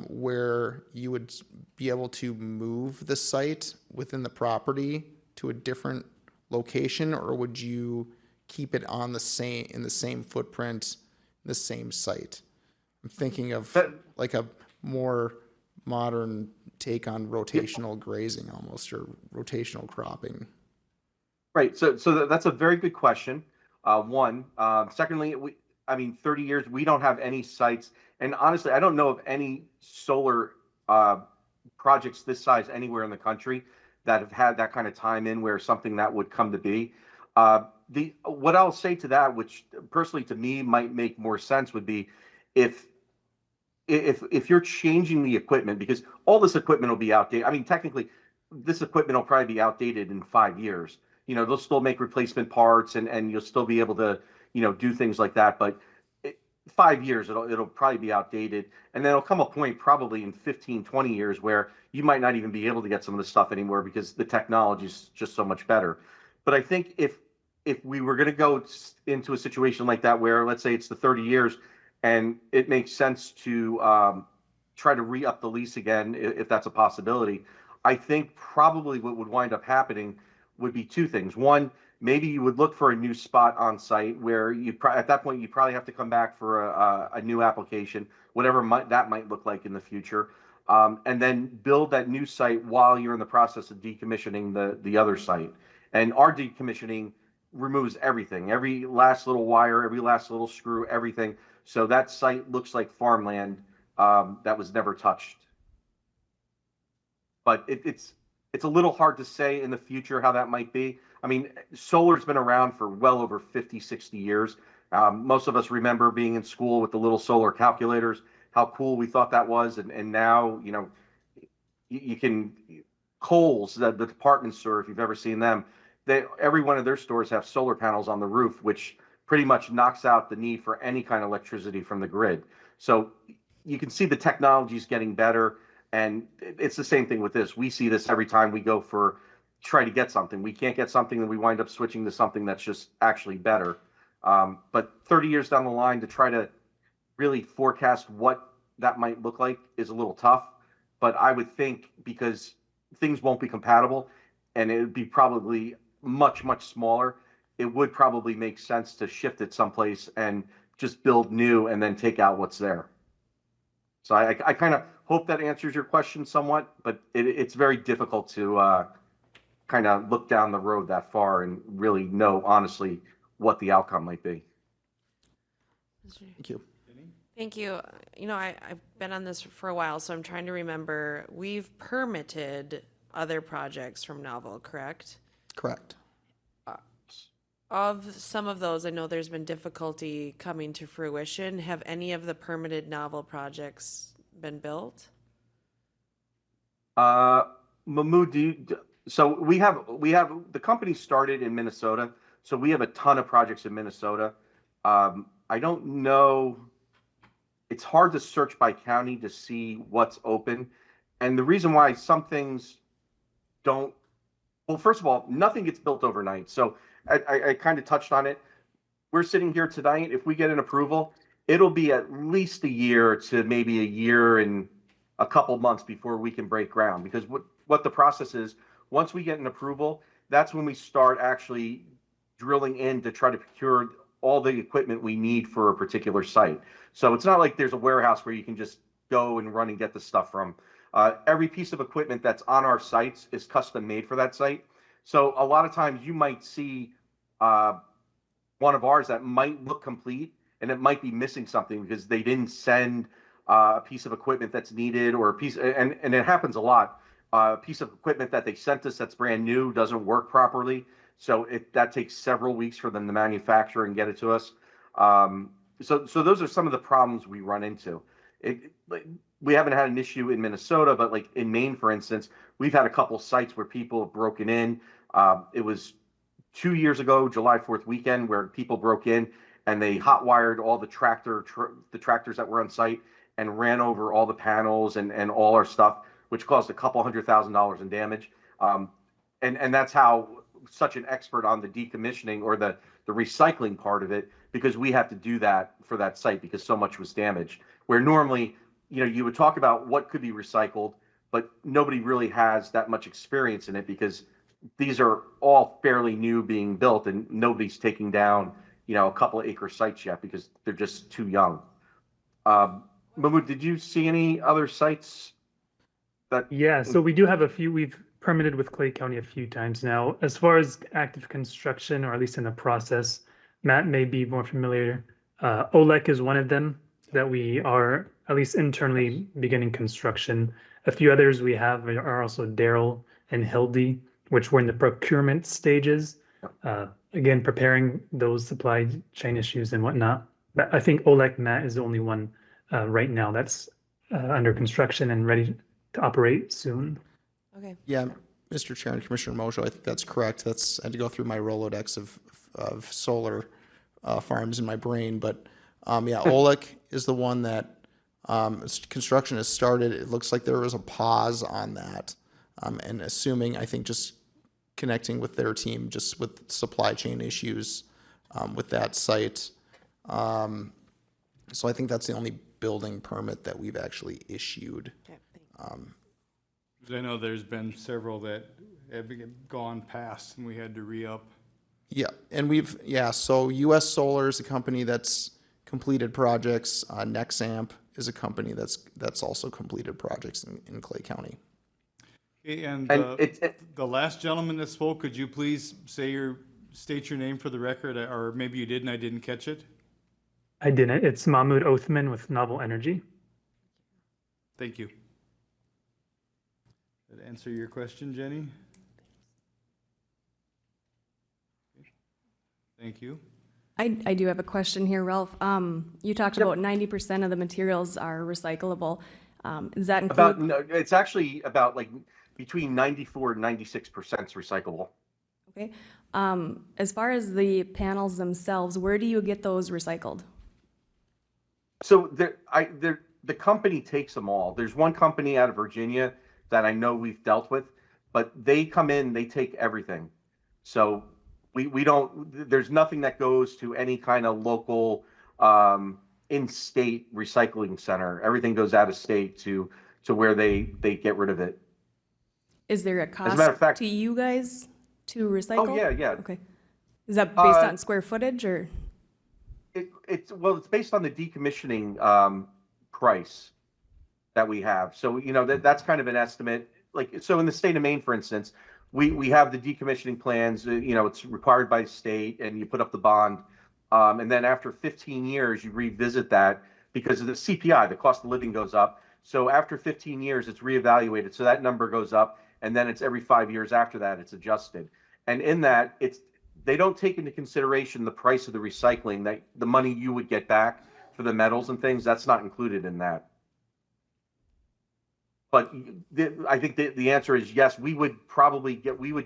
where you would be able to move the site within the property to a different location, or would you keep it on in the same footprint, the same site? I'm thinking of like a more modern take on rotational grazing almost, or rotational cropping. Right. So that's a very good question. One. Secondly, 30 years, we don't have any sites. And honestly, I don't know of any solar projects this size anywhere in the country that have had that kind of time in where something that would come to be. What I'll say to that, which personally to me might make more sense, would be if you're changing the equipment, because all this equipment will be outdated. I mean, technically, this equipment will probably be outdated in 5 years. They'll still make replacement parts and you'll still be able to, do things like that. But 5 years, it'll probably be outdated. And then there'll come a point probably in 15, 20 years where you might not even be able to get some of this stuff anymore because the technology is just so much better. But I think if we were going to go into a situation like that where, let's say it's the 30 years and it makes sense to try to re-up the lease again, if that's a possibility, I think probably what would wind up happening would be two things. One, maybe you would look for a new spot on site where at that point you probably have to come back for a new application, whatever that might look like in the future, and then build that new site while you're in the process of decommissioning the other site. And our decommissioning removes everything, every last little wire, every last little screw, everything. So that site looks like farmland that was never touched. But it's a little hard to say in the future how that might be. I mean, solar's been around for well over 50, 60 years. Most of us remember being in school with the little solar calculators, how cool we thought that was. And now, you can, Kohl's, the department store, if you've ever seen them, every one of their stores have solar panels on the roof, which pretty much knocks out the need for any kind of electricity from the grid. So you can see the technology is getting better, and it's the same thing with this. We see this every time we go for try to get something. We can't get something, and we wind up switching to something that's just actually better. But 30 years down the line, to try to really forecast what that might look like is a little tough. But I would think, because things won't be compatible and it would be probably much, much smaller, it would probably make sense to shift it someplace and just build new and then take out what's there. So I kind of hope that answers your question somewhat, but it's very difficult to kind of look down the road that far and really know honestly what the outcome might be. Thank you. Thank you. You know, I've been on this for a while, so I'm trying to remember. We've permitted other projects from Novel, correct? Correct. Of some of those, I know there's been difficulty coming to fruition. Have any of the permitted Novel projects been built? Mahmood, so we have the company started in Minnesota, so we have a ton of projects in Minnesota. I don't know. It's hard to search by county to see what's open. And the reason why some things don't, well, first of all, nothing gets built overnight. So I kind of touched on it. We're sitting here tonight. If we get an approval, it'll be at least a year to maybe a year and a couple months before we can break ground. Because what the process is, once we get an approval, that's when we start actually drilling in to try to procure all the equipment we need for a particular site. So it's not like there's a warehouse where you can just go and run and get the stuff from. Every piece of equipment that's on our sites is custom made for that site. So a lot of times you might see one of ours that might look complete and it might be missing something because they didn't send a piece of equipment that's needed, or a piece, and it happens a lot. A piece of equipment that they sent us that's brand new doesn't work properly. So that takes several weeks for them to manufacture and get it to us. So those are some of the problems we run into. We haven't had an issue in Minnesota, but like in Maine, for instance, we've had a couple sites where people have broken in. It was 2 years ago, July 4th weekend, where people broke in and they hot wired all the tractors that were on site and ran over all the panels and all our stuff, which caused a couple $100,000 in damage. And that's how such an expert on the decommissioning or the recycling part of it, because we had to do that for that site because so much was damaged. Where normally, you would talk about what could be recycled, but nobody really has that much experience in it because these are all fairly new being built and nobody's taking down, a couple of acre sites yet because they're just too young. Mahmood, did you see any other sites that? Yeah, so we do have a few. We've permitted with Clay County a few times now. As far as active construction, or at least in the process, Matt may be more familiar. Olek is one of them that we are at least internally beginning construction. A few others we have are also Darrell and Hildy, which were in the procurement stages. Again, preparing those supply chain issues and whatnot. But I think Olek, Matt, is the only one right now that's under construction and ready to operate soon. Okay. Yeah, Mr. Chair and Commissioner Mojo, I think that's correct. I had to go through my Rolodex of solar farms in my brain, but yeah, Olek is the one that construction has started. It looks like there was a pause on that, and assuming, I think, just connecting with their team, just with supply chain issues with that site. So I think that's the only building permit that we've actually issued. Okay, I know there's been several that have gone past and we had to re-up. Yeah, and so US Solar is a company that's completed projects. Nexamp is a company that's also completed projects in Clay County. Okay, and it's the last gentleman that spoke, could you please state your name for the record, or maybe you did and I didn't catch it? I didn't. It's Mahmood Othman with Novel Energy. Thank you. Did that answer your question, Jenny? Thank you. I do have a question here, Ralph. You talked about 90% of the materials are recyclable. Does that include? No, it's actually about like between 94 and 96% is recyclable. Okay. As far as the panels themselves, where do you get those recycled? So the company takes them all. There's one company out of Virginia that I know we've dealt with, but they come in, they take everything. So we don't, there's nothing that goes to any kind of local, in-state recycling center. Everything goes out of state to where they get rid of it. Is there a matter of cost fact- to you guys to recycle? Oh, yeah. Okay. Is that based Uh, on square footage or? It's based on the decommissioning price that we have. So, that's kind of an estimate. Like, so in the state of Maine, for instance, we have the decommissioning plans, it's required by state and you put up the bond. And then after 15 years, you revisit that because of the CPI, the cost of living goes up. So after 15 years, it's reevaluated. So that number goes up, and then it's every 5 years after that, it's adjusted. And in that, they don't take into consideration the price of the recycling, that the money you would get back for the metals and things, that's not included in that. But I think the answer is yes, we would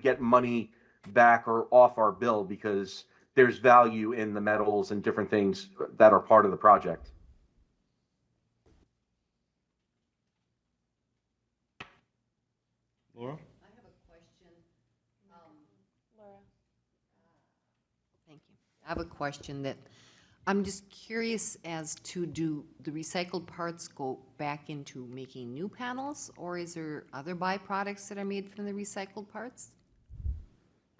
get money back or off our bill because there's value in the metals and different things that are part of the project. Laura? Thank you. I have a question that, I'm just curious as to, do the recycled parts go back into making new panels, or is there other byproducts that are made from the recycled parts?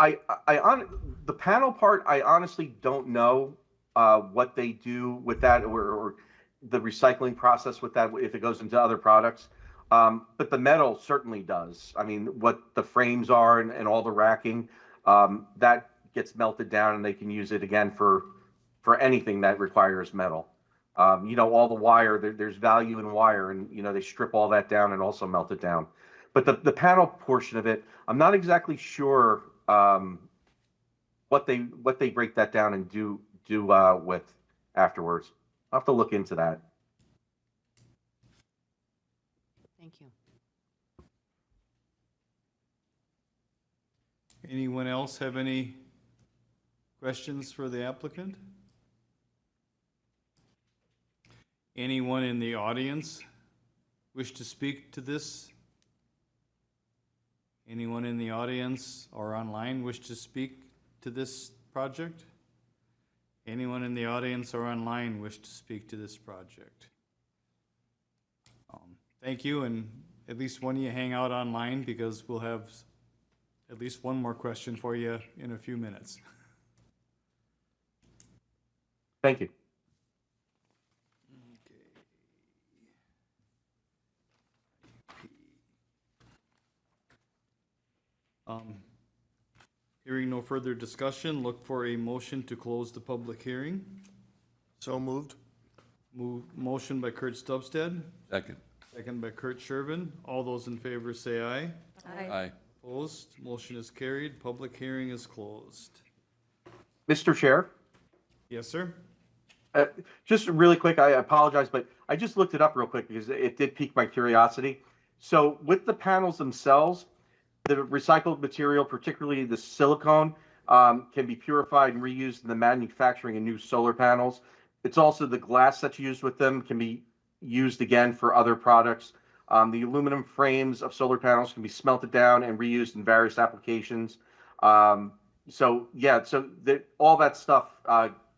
The panel part, I honestly don't know what they do with that or the recycling process with that, if it goes into other products. But the metal certainly does. I mean, what the frames are and all the racking, that gets melted down and they can use it again for anything that requires metal. All the wire, there's value in wire, and, they strip all that down and also melt it down. But the panel portion of it, I'm not exactly sure what they break that down and do with afterwards. I'll have to look into that. Thank you. Anyone else have any questions for the applicant? Anyone in the audience wish to speak to this? Anyone in the audience or online wish to speak to this project? Anyone in the audience or online wish to speak to this project? Thank you, and at least one of you hang out online because we'll have at least one more question for you in a few minutes. Thank you. Hearing no further discussion, look for a motion to close the public hearing. So moved. Motion by Kurt Stubstead, Second. second by Kurt Shervin. All those in favor say aye. Aye. Opposed, motion is carried, public hearing is closed. Mr. Chair? Yes, sir? Just really quick, I apologize, but I just looked it up real quick because it did pique my curiosity. So with the panels themselves, the recycled material, particularly the silicone, can be purified and reused in the manufacturing of new solar panels. It's also the glass that's used with them can be used again for other products. The aluminum frames of solar panels can be smelted down and reused in various applications. All that stuff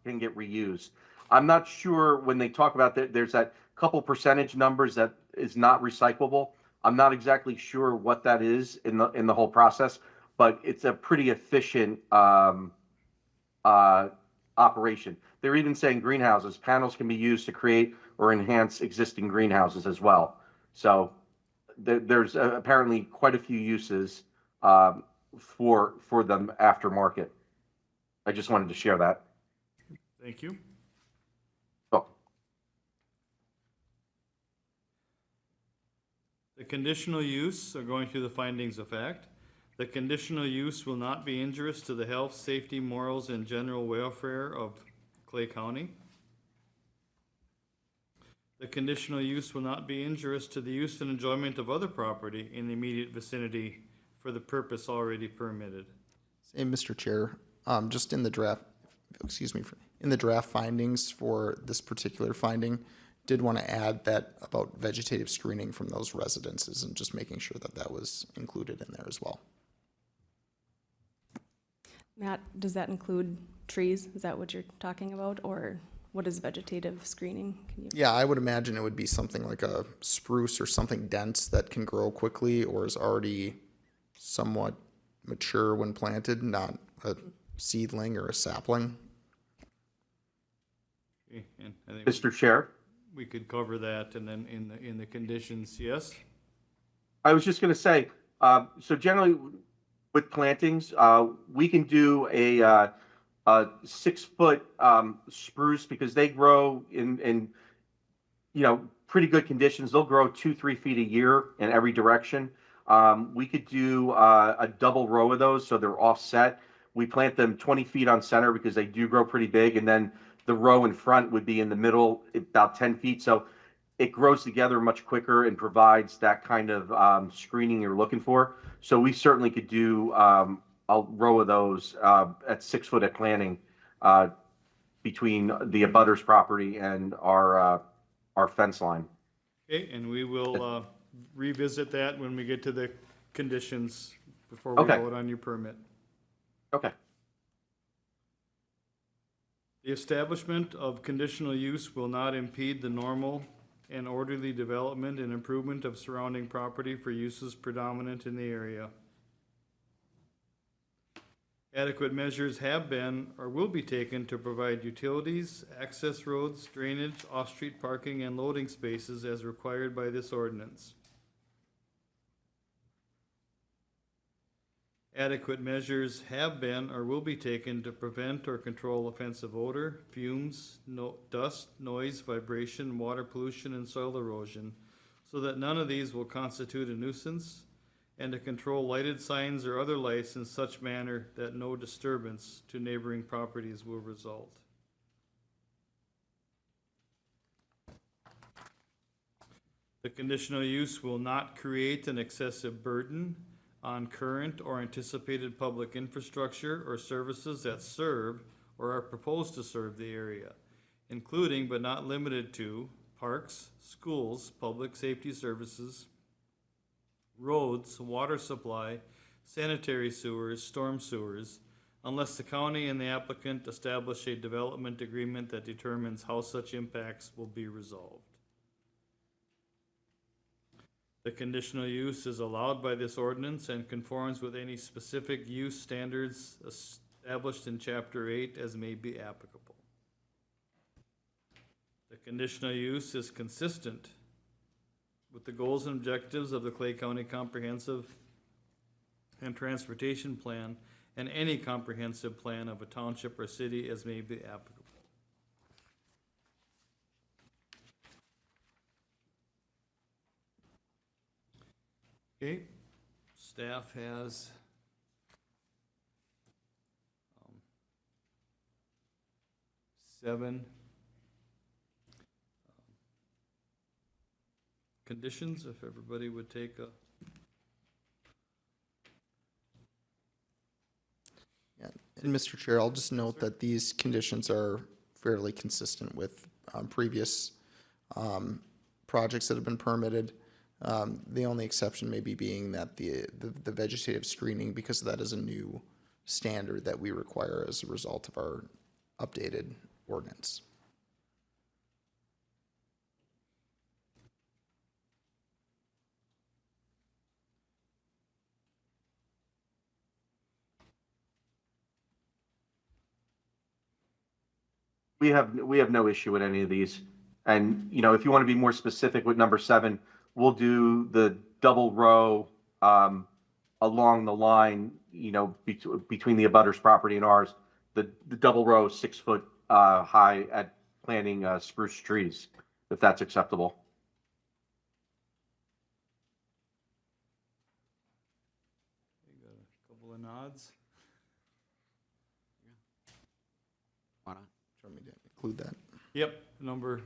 can get reused. I'm not sure when they talk about that, there's that couple percentage numbers that is not recyclable. I'm not exactly sure what that is in the whole process, but it's a pretty efficient operation. They're even saying greenhouses, panels can be used to create or enhance existing greenhouses as well. So there's apparently quite a few uses for them aftermarket. I just wanted to share that. Thank you. Oh. The conditional use, are going through the findings of fact. The conditional use will not be injurious to the health, safety, morals, and general welfare of Clay County. The conditional use will not be injurious to the use and enjoyment of other property in the immediate vicinity for the purpose already permitted. Hey, Mr. Chair, just in the draft, in the draft findings for this particular finding, did want to add that about vegetative screening from those residences and just making sure that that was included in there as well. Matt, does that include trees? Is that what you're talking about? Or what is vegetative screening? Can you? Yeah, I would imagine it would be something like a spruce or something dense that can grow quickly or is already somewhat mature when planted, not a seedling or a sapling. Okay, and I think Mr. Chair, we could cover that, and then in the conditions, yes? I was just going to say, so generally with plantings, we can do a 6-foot spruce because they grow in pretty good conditions. They'll grow 2-3 feet a year in every direction. We could do a double row of those so they're offset. We plant them 20 feet on center because they do grow pretty big, and then the row in front would be in the middle about 10 feet. So it grows together much quicker and provides that kind of screening you're looking for. So we certainly could do a row of those at 6 foot at planting between the abutters property and our fence line. Okay, and we will revisit that when we get to the conditions before we Okay. vote on your permit. Okay. The establishment of conditional use will not impede the normal and orderly development and improvement of surrounding property for uses predominant in the area. Adequate measures have been or will be taken to provide utilities, access roads, drainage, off-street parking, and loading spaces as required by this ordinance. Adequate measures have been or will be taken to prevent or control offensive odor, fumes, dust, noise, vibration, water pollution, and soil erosion, so that none of these will constitute a nuisance, and to control lighted signs or other lights in such manner that no disturbance to neighboring properties will result. The conditional use will not create an excessive burden on current or anticipated public infrastructure or services that serve or are proposed to serve the area, including but not limited to parks, schools, public safety services, roads, water supply, sanitary sewers, storm sewers, unless the county and the applicant establish a development agreement that determines how such impacts will be resolved. The conditional use is allowed by this ordinance and conforms with any specific use standards established in Chapter 8 as may be applicable. The conditional use is consistent with the goals and objectives of the Clay County Comprehensive and Transportation Plan and any comprehensive plan of a township or city as may be applicable. Okay, staff has seven conditions, if everybody would take a. Yeah, and Mr. Chair, I'll just note that these conditions are fairly consistent with previous projects that have been permitted. The only exception maybe being that the vegetative screening, because that is a new standard that we require as a result of our updated ordinance. We have no issue with any of these. And, if you want to be more specific with number 7, we'll do the double row along the line, between the abutters property and ours, the double row 6 foot high at planting spruce trees, if that's acceptable. Got a couple of nods. Why not? Do you want me to include that? Yep, number.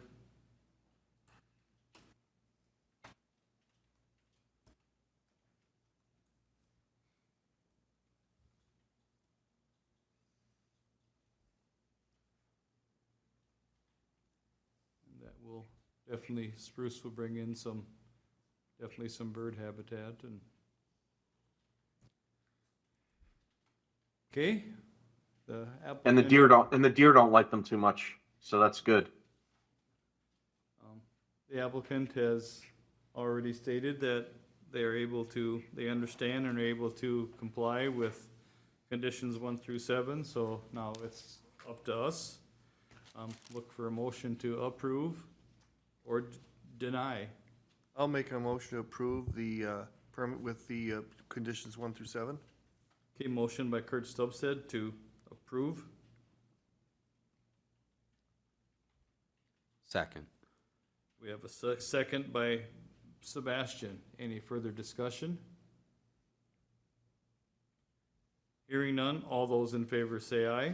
That will definitely spruce will bring in definitely some bird habitat and. Okay, the applicant. And the deer don't like them too much, so that's good. The applicant has already stated that they understand and are able to comply with conditions 1 through 7, so now it's up to us. Look for a motion to approve or deny. I'll make a motion to approve the permit with the conditions 1 through 7. Okay, motion by Kurt Stubstead to approve, Second. we have a second by Sebastian. Any further discussion? Hearing none, all those in favor say aye.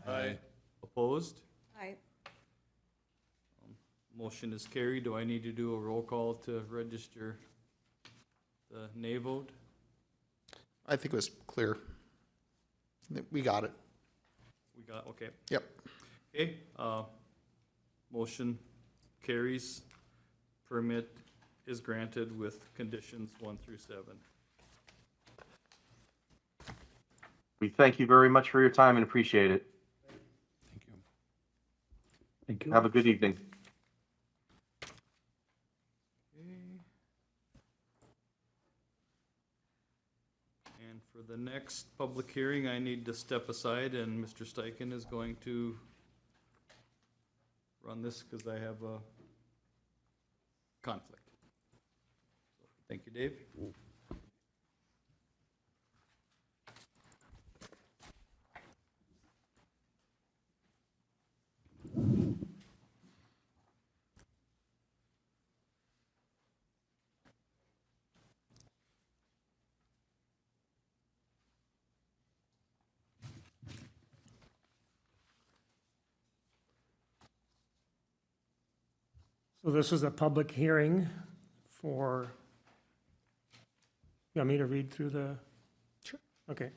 Aye. Opposed? Aye. Motion is carried. Do I need to do a roll call to register the nay vote? I think it was clear. We got it. We got, okay. Yep. Okay, motion carries. Permit is granted with conditions 1 through 7. We thank you very much for your time and appreciate it. Thank you. Have a good evening. And for the next public hearing, I need to step aside and Mr. Steichen is going to run this because I have a conflict. Thank you, Dave. So this is a public hearing for, you want me to read through the? Sure. Okay.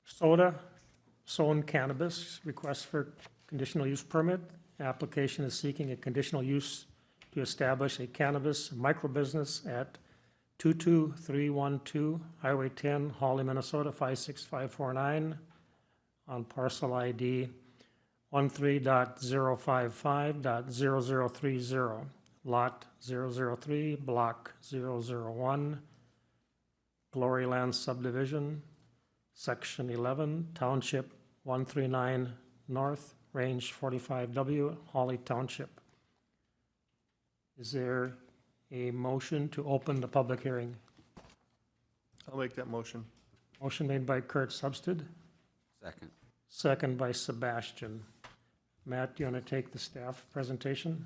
Sown Cannabis, request for conditional use permit. Application is seeking a conditional use to establish a cannabis microbusiness at 22312 Highway 10, Hawley, Minnesota 56549 on parcel ID 13.055.0030, lot 003, block 001, Gloryland subdivision, section 11, township 139 north, range 45W, Hawley Township. Is there a motion to open the public hearing? I'll make that motion. Motion made by Kurt Substead, Second. second by Sebastian. Matt, do you want to take the staff presentation?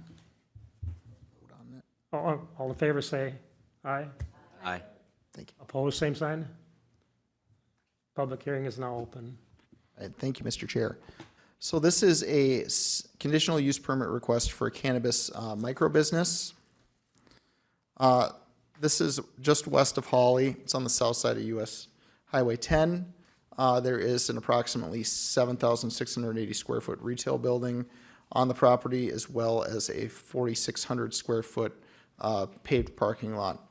Vote on that. All in favor, say aye. Aye. Thank you. Opposed, same sign. Public hearing is now open. All right, thank you, Mr. Chair. So this is a conditional use permit request for a cannabis microbusiness. This is just west of Hawley. It's on the south side of US Highway 10. There is an approximately 7,680 square foot retail building on the property, as well as a 4,600 square foot paved parking lot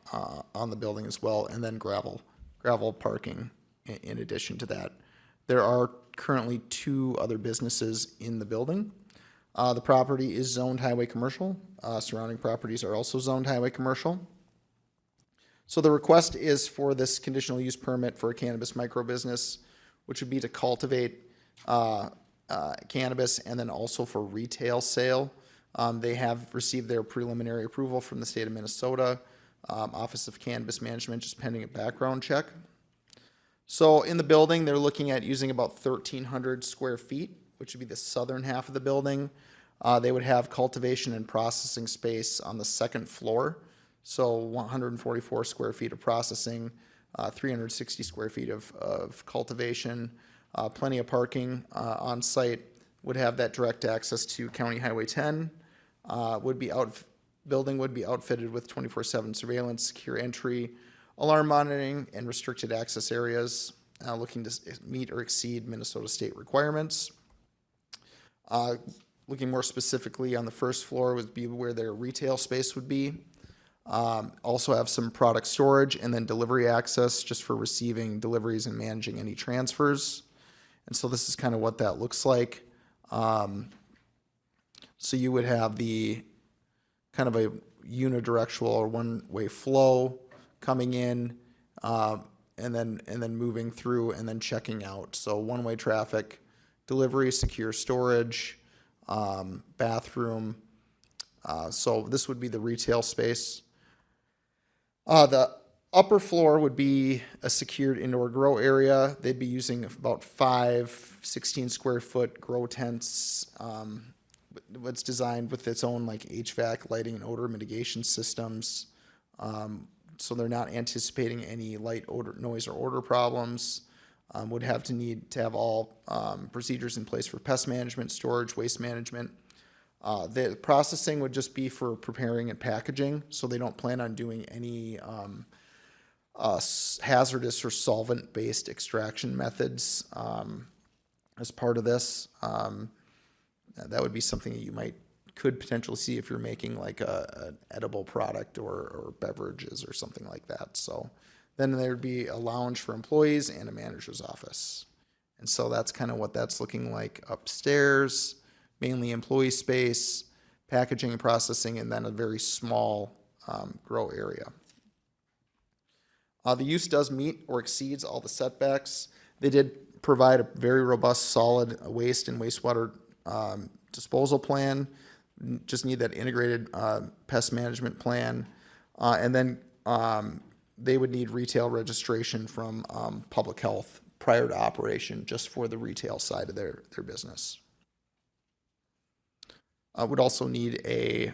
on the building as well, and then gravel parking in addition to that. There are currently 2 other businesses in the building. The property is zoned highway commercial. Surrounding properties are also zoned highway commercial. So the request is for this conditional use permit for a cannabis microbusiness, which would be to cultivate cannabis and then also for retail sale. They have received their preliminary approval from the state of Minnesota, Office of Cannabis Management, just pending a background check. So in the building, they're looking at using about 1,300 square feet, which would be the southern half of the building. They would have cultivation and processing space on the second floor. So 144 square feet of processing, 360 square feet of cultivation, plenty of parking on site, would have that direct access to County Highway 10, building would be outfitted with 24/7 surveillance, secure entry, alarm monitoring, and restricted access areas, looking to meet or exceed Minnesota state requirements. looking more specifically on the first floor would be where their retail space would be. Also have some product storage and then delivery access just for receiving deliveries and managing any transfers. And so this is kind of what that looks like. So you would have the kind of a unidirectional or one-way flow coming in, and then moving through and then checking out. So one-way traffic, delivery, secure storage, bathroom. So this would be the retail space. The upper floor would be a secured indoor grow area. They'd be using about 5 16 square foot grow tents. It's designed with its own like HVAC, lighting, and odor mitigation systems. So they're not anticipating any light, odor, noise, or odor problems. Would have to need to have all procedures in place for pest management, storage, waste management. The processing would just be for preparing and packaging, so they don't plan on doing any hazardous or solvent-based extraction methods as part of this. That would be something that you could potentially see if you're making like an edible product or beverages or something like that. So then there'd be a lounge for employees and a manager's office. And so that's kind of what that's looking like upstairs, mainly employee space, packaging and processing, and then a very small grow area. The use does meet or exceeds all the setbacks. They did provide a very robust solid waste and wastewater disposal plan. Just need that integrated pest management plan. And then they would need retail registration from public health prior to operation, just for the retail side of their business. Would also need a,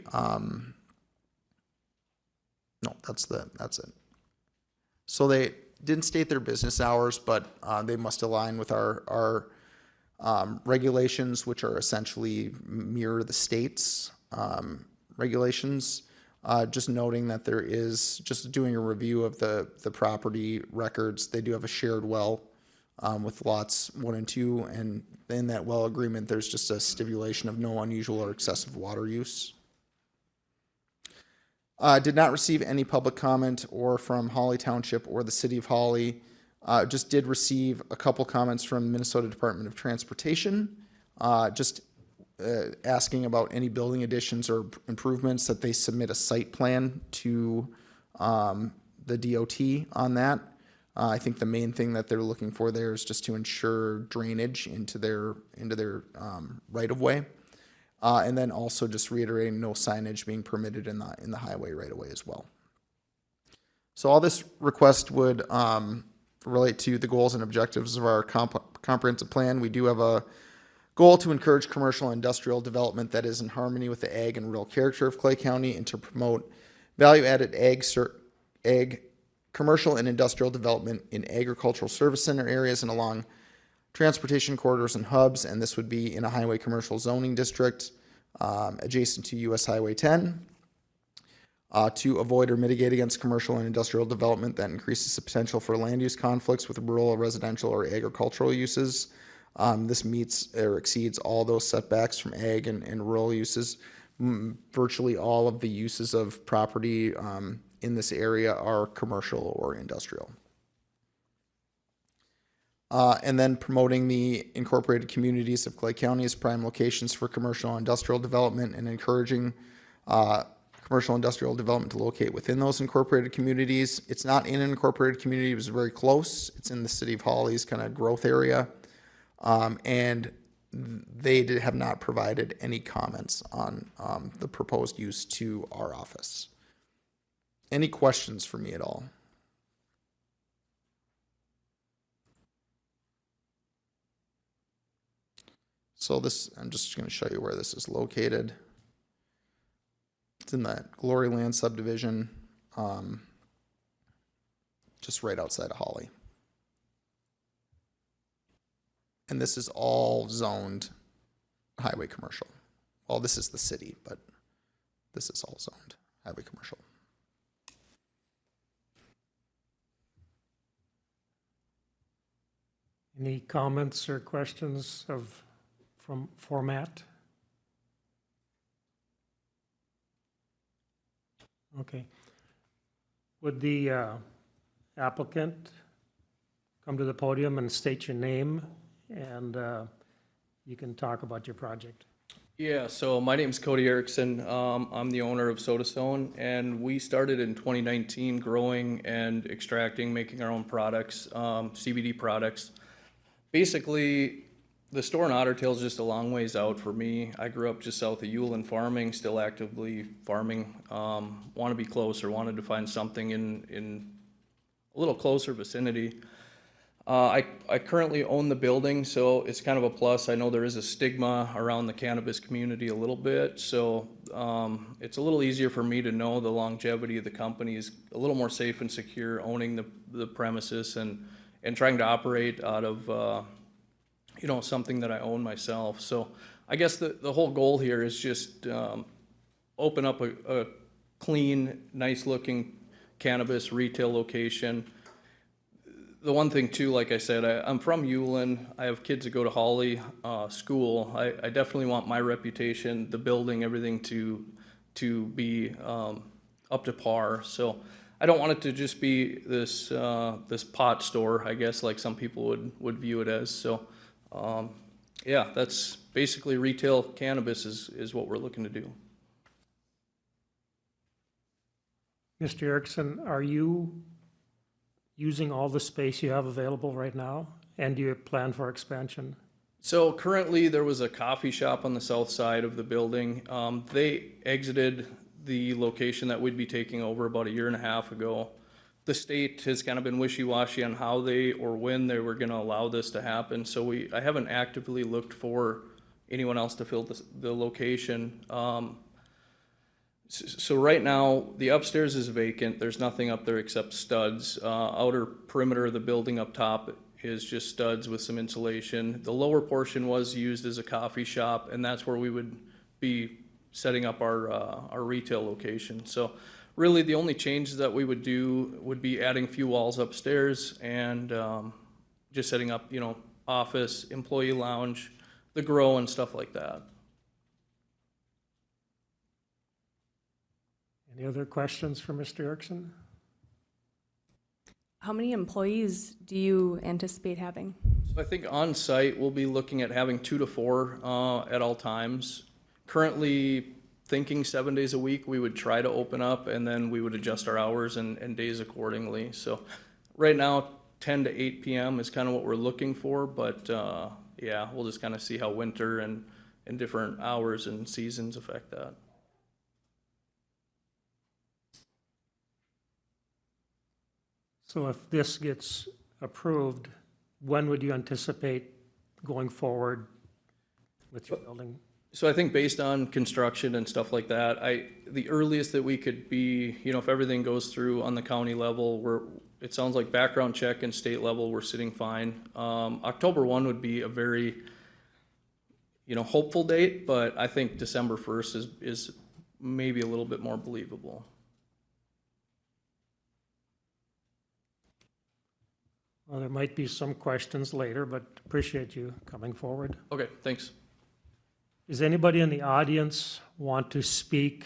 no, that's it. So they didn't state their business hours, but they must align with our regulations, which are essentially mirror the state's regulations. Just noting that there is, just doing a review of the property records, they do have a shared well with lots 1 and 2, and in that well agreement, there's just a stipulation of no unusual or excessive water use. Did not receive any public comment or from Holly Township or the City of Holly. Just did receive a couple comments from Minnesota Department of Transportation, just asking about any building additions or improvements, that they submit a site plan to the DOT on that. I think the main thing that they're looking for there is just to ensure drainage into their right of way, and then also just reiterating no signage being permitted in the highway right of way as well. So all this request would relate to the goals and objectives of our comprehensive plan. We do have a goal to encourage commercial and industrial development that is in harmony with the ag and rural character of Clay County, and to promote value-added ag, commercial and industrial development in agricultural service center areas and along transportation corridors and hubs. And this would be in a highway commercial zoning district adjacent to US Highway 10. To avoid or mitigate against commercial and industrial development that increases the potential for land use conflicts with rural, residential, or agricultural uses. This meets or exceeds all those setbacks from ag and rural uses. Virtually all of the uses of property in this area are commercial or industrial. And then promoting the incorporated communities of Clay County as prime locations for commercial and industrial development, and encouraging commercial industrial development to locate within those incorporated communities. It's not in an incorporated community, it was very close. It's in the City of Holly's kind of growth area. And they have not provided any comments on the proposed use to our office. Any questions for me at all? So this, I'm just going to show you where this is located. It's in that Glory Land subdivision, just right outside of Holly. And this is all zoned highway commercial. Well, this is the city, but this is all zoned highway commercial. Any comments or questions from Matt? Okay. Would the applicant come to the podium and state your name, and you can talk about your project? Yeah, so my name's Cody Erickson. I'm the owner of Soda Stone, and we started in 2019 growing and extracting, making our own products, CBD products. Basically, the store in Otter Tail is just a long ways out for me. I grew up just south of Ulen farming, still actively farming. Want to be closer, wanted to find something in a little closer vicinity. I currently own the building, so it's kind of a plus. I know there is a stigma around the cannabis community a little bit, so it's a little easier for me to know the longevity of the company is a little more safe and secure owning the premises and trying to operate out of something that I own myself. So I guess the whole goal here is just open up a clean, nice looking cannabis retail location. The one thing too, like I said, I'm from Ulen. I have kids that go to Holly school. I definitely want my reputation, the building, everything to be up to par. So I don't want it to just be this this pot store, I guess, like some people would view it as. So yeah, that's basically retail cannabis is what we're looking to do. Mr. Erickson, are you using all the space you have available right now? And do you plan for expansion? So currently, there was a coffee shop on the south side of the building. They exited the location that we'd be taking over about 1.5 years ago. The state has kind of been wishy-washy on how they or when they were going to allow this to happen. So I haven't actively looked for anyone else to fill the location. So right now, the upstairs is vacant. There's nothing up there except studs. Outer perimeter of the building up top is just studs with some insulation. The lower portion was used as a coffee shop, and that's where we would be setting up our retail location. So really, the only changes that we would do would be adding a few walls upstairs and just setting up, office, employee lounge, the grow, and stuff like that. Any other questions for Mr. Erickson? How many employees do you anticipate having? So I think on site, we'll be looking at having 2 to 4 at all times. Currently thinking 7 days a week, we would try to open up and then we would adjust our hours and days accordingly. So right now, 10 to 8 p.m. is kind of what we're looking for, but yeah, we'll just kind of see how winter and different hours and seasons affect that. So if this gets approved, when would you anticipate going forward with your building? So I think based on construction and stuff like that, the earliest that we could be, if everything goes through on the county level, it sounds like background check and state level, we're sitting fine. October 1 would be a very, hopeful date, but I think December 1st is maybe a little bit more believable. Well, there might be some questions later, but appreciate you coming forward. Okay, thanks. Does anybody in the audience want to speak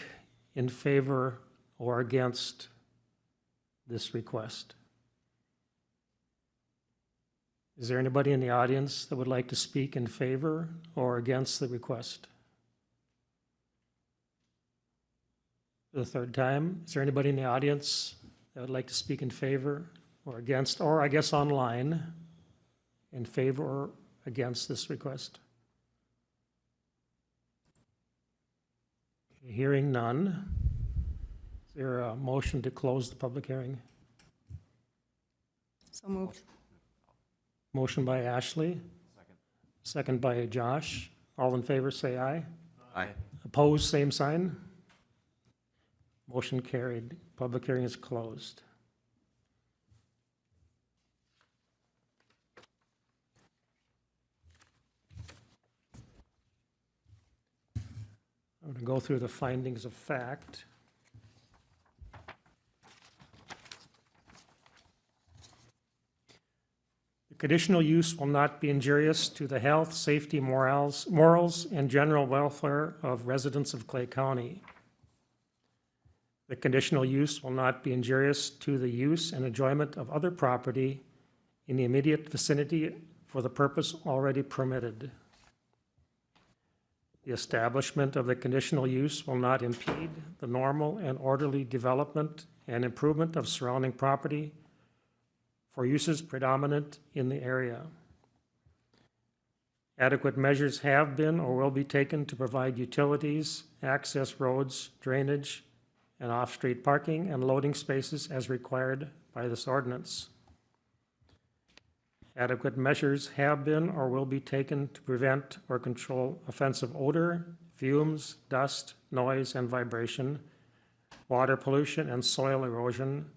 in favor or against this request? Is there anybody in the audience that would like to speak in favor or against the request? For the third time, is there anybody in the audience that would like to speak in favor or against, or I guess online, in favor or against this request? Hearing none. Is there a motion to close the public hearing? So moved. Motion by Ashley. Second by Josh. All in favor, say aye. Aye. Opposed, same sign. Motion carried. Public hearing is closed. I'm going to go through the findings of fact. The conditional use will not be injurious to the health, safety, morals, and general welfare of residents of Clay County. The conditional use will not be injurious to the use and enjoyment of other property in the immediate vicinity for the purpose already permitted. The establishment of the conditional use will not impede the normal and orderly development and improvement of surrounding property for uses predominant in the area. Adequate measures have been or will be taken to provide utilities, access roads, drainage, and off-street parking and loading spaces as required by this ordinance. Adequate measures have been or will be taken to prevent or control offensive odor, fumes, dust, noise, and vibration, water pollution, and soil erosion,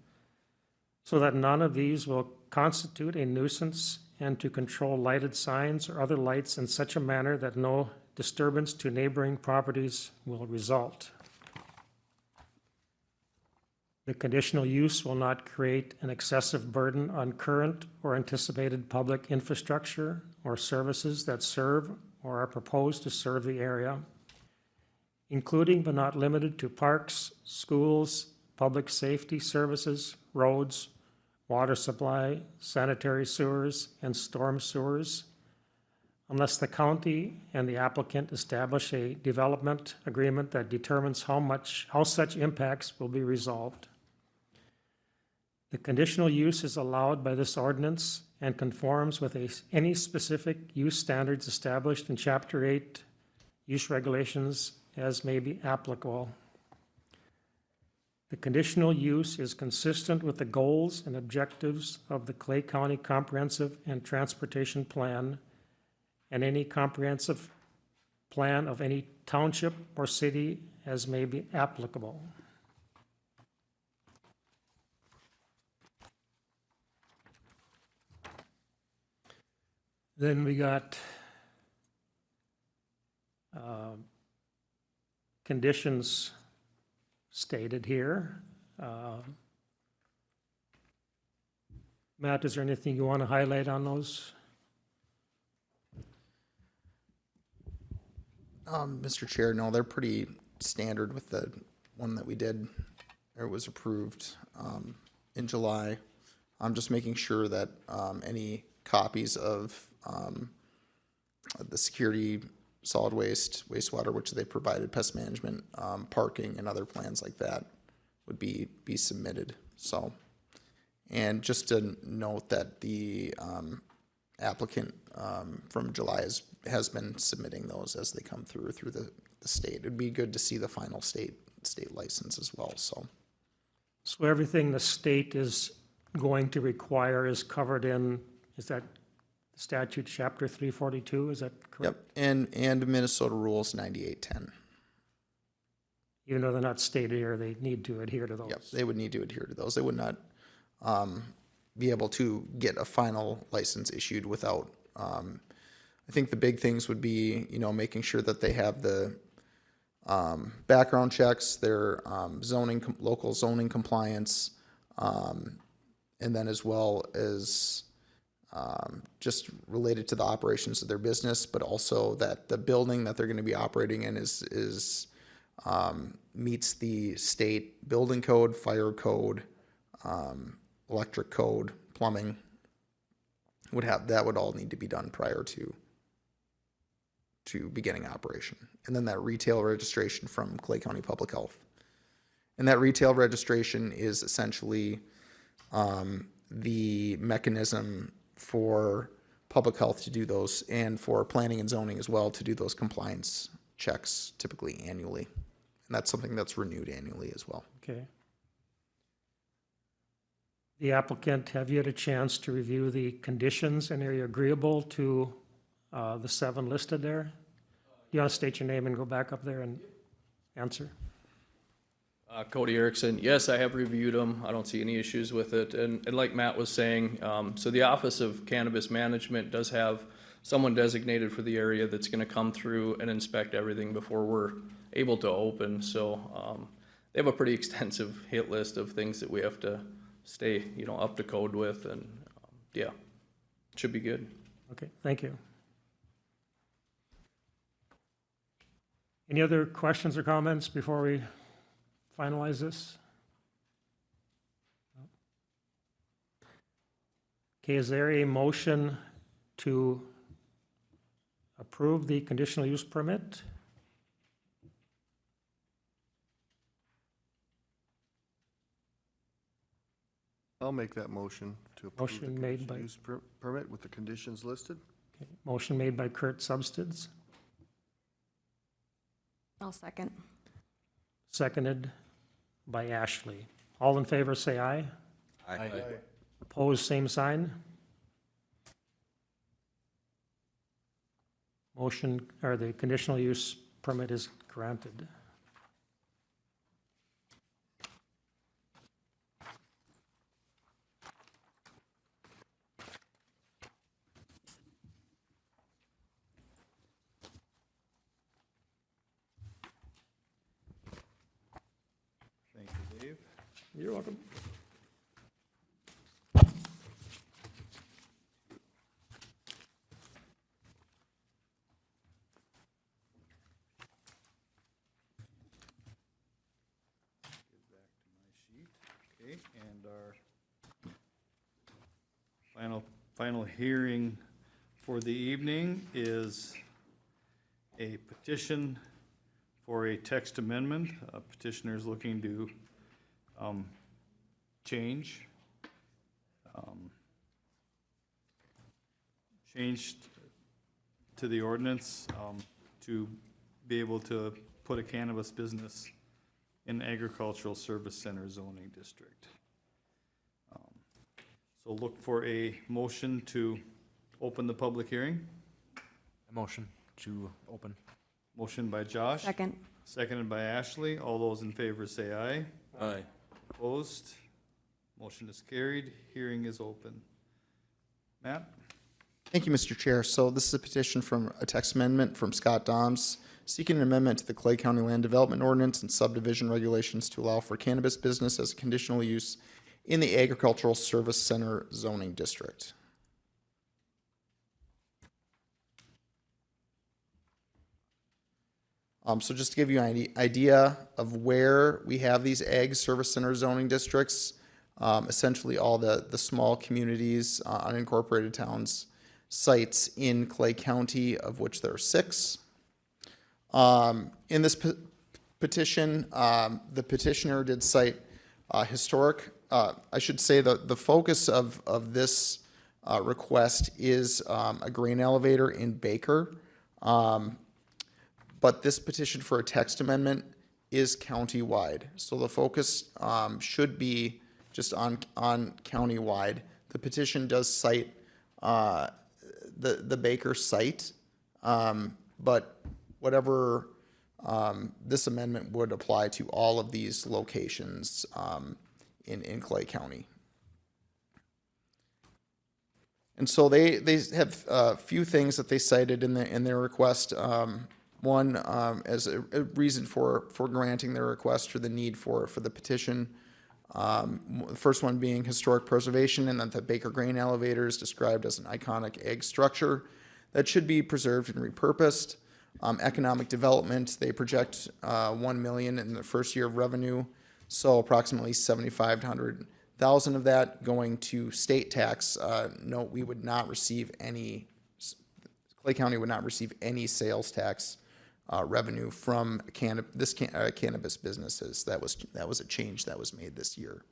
so that none of these will constitute a nuisance, and to control lighted signs or other lights in such a manner that no disturbance to neighboring properties will result. The conditional use will not create an excessive burden on current or anticipated public infrastructure or services that serve or are proposed to serve the area, including but not limited to parks, schools, public safety services, roads, water supply, sanitary sewers, and storm sewers, unless the county and the applicant establish a development agreement that determines how such impacts will be resolved. The conditional use is allowed by this ordinance and conforms with any specific use standards established in Chapter 8 use regulations as may be applicable. The conditional use is consistent with the goals and objectives of the Clay County Comprehensive and Transportation Plan and any comprehensive plan of any township or city as may be applicable. Then we got conditions stated here. Matt, is there anything you want to highlight on those? Mr. Chair, no, they're pretty standard with the one that we did, or was approved in July. I'm just making sure that any copies of the security, solid waste, wastewater, which they provided, pest management, parking, and other plans like that would be submitted. So, and just to note that the applicant from July has been submitting those as they come through the state. It'd be good to see the final state license as well. So everything the state is going to require is covered in, is that statute chapter 342, is that correct? Yep, and Minnesota Rules 9810. Even though they're not stated here, they need to adhere to those. Yep, they would need to adhere to those. They would not be able to get a final license issued without, I think the big things would be, making sure that they have the background checks, their local zoning compliance, and then as well as just related to the operations of their business, but also that the building that they're going to be operating in is meets the state building code, fire code, electric code, plumbing. That would all need to be done prior to beginning operation. And then that retail registration from Clay County Public Health. And that retail registration is essentially the mechanism for public health to do those, and for planning and zoning as well to do those compliance checks typically annually. And that's something that's renewed annually as well. Okay. The applicant, have you had a chance to review the conditions, and are you agreeable to the 7 listed there? Do you want to state your name and go back up there and answer? Cody Erickson. Yes, I have reviewed them. I don't see any issues with it. And like Matt was saying, so the Office of Cannabis Management does have someone designated for the area that's going to come through and inspect everything before we're able to open. So they have a pretty extensive hit list of things that we have to stay, up to code with, and yeah, it should be good. Okay, thank you. Any other questions or comments before we finalize this? Okay, is there a motion to approve the conditional use permit? I'll make that motion to approve the Motion made by- conditional use permit with the conditions listed. Okay, motion made by Kurt Substance, I'll second. seconded by Ashley. All in favor, say aye. Aye. Opposed, same sign. Motion, or the conditional use permit is granted. Thank you, Dave. You're welcome. Okay, and our final hearing for the evening is a petition for a text amendment. Petitioner is looking to change to the ordinance to be able to put a cannabis business in agricultural service center zoning district. So look for a motion to open the public hearing. A motion to open. Motion by Josh. Second. Seconded by Ashley. All those in favor say aye. Aye. Opposed? Motion is carried. Hearing is open. Matt? Thank you, Mr. Chair. So this is a petition from a text amendment from Scott Doms seeking an amendment to the Clay County Land Development Ordinance and subdivision regulations to allow for cannabis business as a conditional use in the Agricultural Service Center zoning district. So just to give you an idea of where we have these ag service center zoning districts, essentially all the small communities, unincorporated towns, sites in Clay County, of which there are 6. In this petition, the petitioner did cite historic, I should say the focus of this request is a grain elevator in Baker. But this petition for a text amendment is county-wide. So the focus should be just on county-wide. The petition does cite the Baker site, but whatever, this amendment would apply to all of these locations in Clay County. And so they have a few things that they cited in their request. One, as a reason for granting their request or the need for the petition. The first one being historic preservation, and that the Baker Grain Elevator is described as an iconic ag structure that should be preserved and repurposed. Economic development, they project $1 million in the first year of revenue, so approximately $7,500,000 of that going to state tax. Note, we would not receive any, Clay County would not receive any sales tax revenue from cannabis businesses. That was a change that was made this year.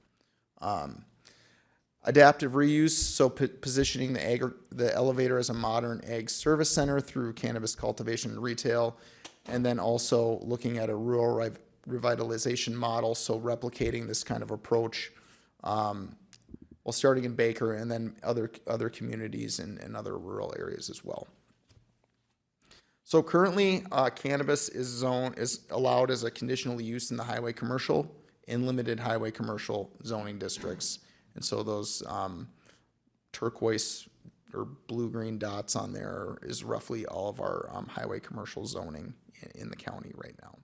Adaptive reuse, so positioning the elevator as a modern ag service center through cannabis cultivation and retail, and then also looking at a rural revitalization model, so replicating this kind of approach, well, starting in Baker and then other communities and other rural areas as well. So currently, cannabis is allowed as a conditional use in the highway commercial and limited highway commercial zoning districts. And so those turquoise or blue-green dots on there is roughly all of our highway commercial zoning in the county right now.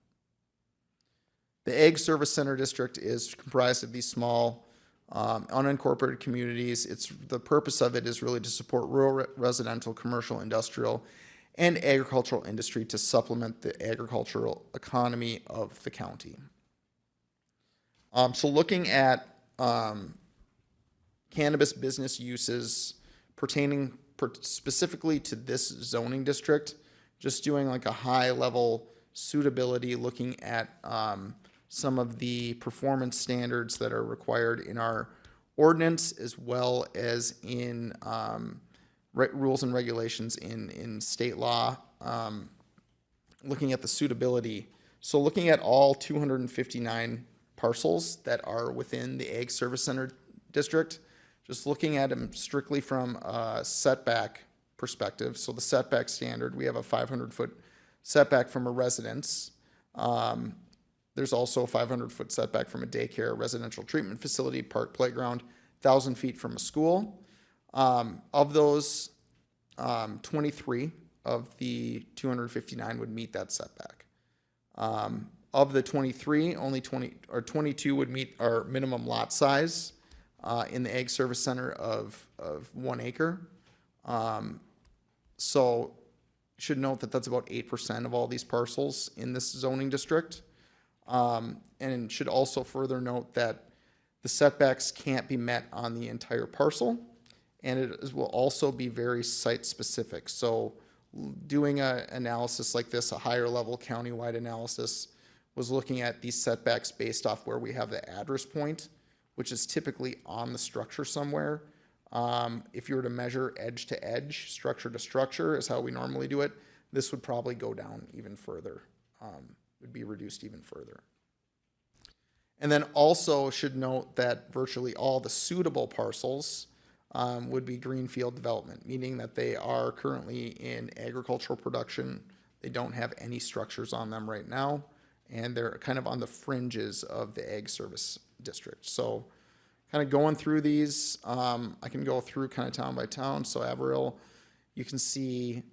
The Ag Service Center District is comprised of these small unincorporated communities. The purpose of it is really to support rural, residential, commercial, industrial, and agricultural industry to supplement the agricultural economy of the county. So looking at cannabis business uses pertaining specifically to this zoning district, just doing like a high level suitability, looking at some of the performance standards that are required in our ordinance, as well as in rules and regulations in state law, looking at the suitability. So looking at all 259 parcels that are within the Ag Service Center district, just looking at them strictly from a setback perspective. So the setback standard, we have a 500-foot setback from a residence. There's also a 500-foot setback from a daycare, residential treatment facility, park, playground, 1,000 feet from a school. Of those, 23 of the 259 would meet that setback. Of the 23, only 22 would meet our minimum lot size in the Ag Service Center of 1 acre. So should note that that's about 8% of all these parcels in this zoning district. And should also further note that the setbacks can't be met on the entire parcel, and it will also be very site specific. So doing an analysis like this, a higher level countywide analysis, was looking at these setbacks based off where we have the address point, which is typically on the structure somewhere. If you were to measure edge to edge, structure to structure is how we normally do it, this would probably go down even further, would be reduced even further. And then also should note that virtually all the suitable parcels would be greenfield development, meaning that they are currently in agricultural production. They don't have any structures on them right now, and they're kind of on the fringes of the Ag Service District. So kind of going through these, I can go through kind of town by town. So Averill, you can see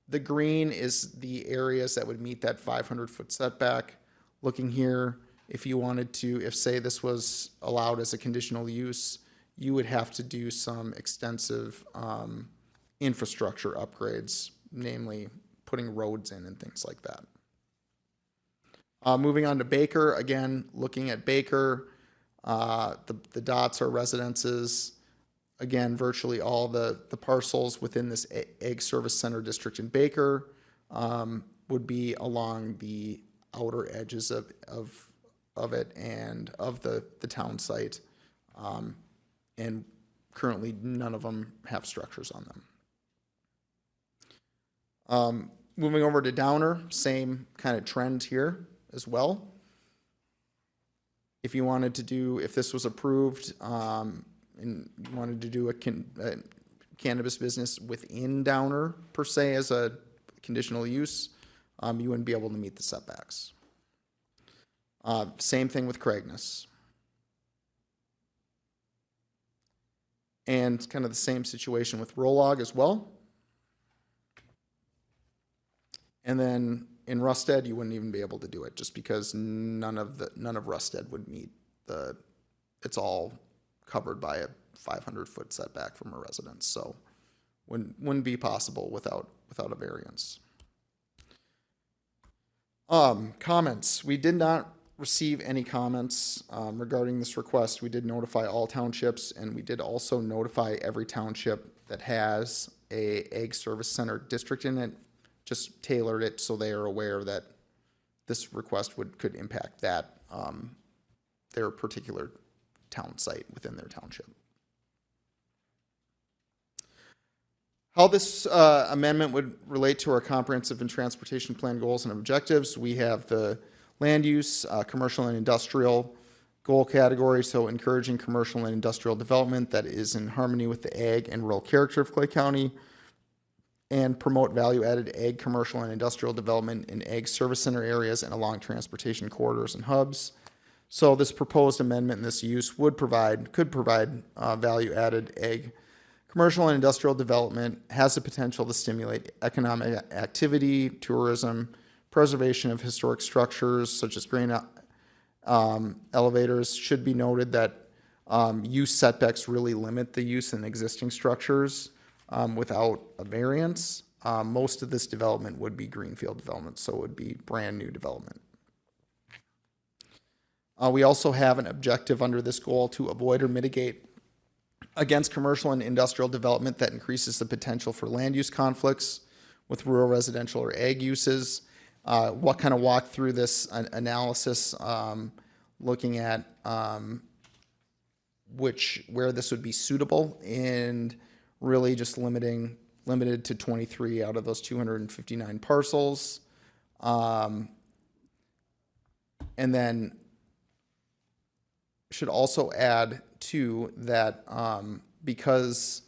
the green is the areas that would meet that 500-foot setback. Looking here, if you wanted to, if say this was allowed as a conditional use, you would have to do some extensive infrastructure upgrades, namely putting roads in and things like that. Moving on to Baker, again, looking at Baker, the dots are residences. Again, virtually all the parcels within this Ag Service Center district in Baker would be along the outer edges of it and of the town site. And currently none of them have structures on them. Moving over to Downer, same kind of trend here as well. If you wanted to do, if this was approved, and you wanted to do a cannabis business within Downer per se as a conditional use, you wouldn't be able to meet the setbacks. Same thing with Craigness. And kind of the same situation with Rolog as well. And then in Rusted, you wouldn't even be able to do it just because none of Rusted would meet it's all covered by a 500-foot setback from a residence. So wouldn't be possible without a variance. Comments. We did not receive any comments regarding this request. We did notify all townships, and we did also notify every township that has a Ag Service Center district in it, just tailored it so they are aware that this request could impact that their particular town site within their township. How this amendment would relate to our comprehensive and transportation plan goals and objectives, we have the land use, commercial and industrial goal category, so encouraging commercial and industrial development that is in harmony with the ag and rural character of Clay County, and promote value-added ag, commercial, and industrial development in ag service center areas and along transportation corridors and hubs. So this proposed amendment in this use could provide value-added ag, commercial, and industrial development, has the potential to stimulate economic activity, tourism, preservation of historic structures such as grain elevators. Should be noted that use setbacks really limit the use in existing structures without a variance. Most of this development would be greenfield development, so it would be brand new development. We also have an objective under this goal to avoid or mitigate against commercial and industrial development that increases the potential for land use conflicts with rural residential or ag uses. What kind of walk through this analysis, looking at where this would be suitable, and really just limited to 23 out of those 259 parcels. And then should also add too that because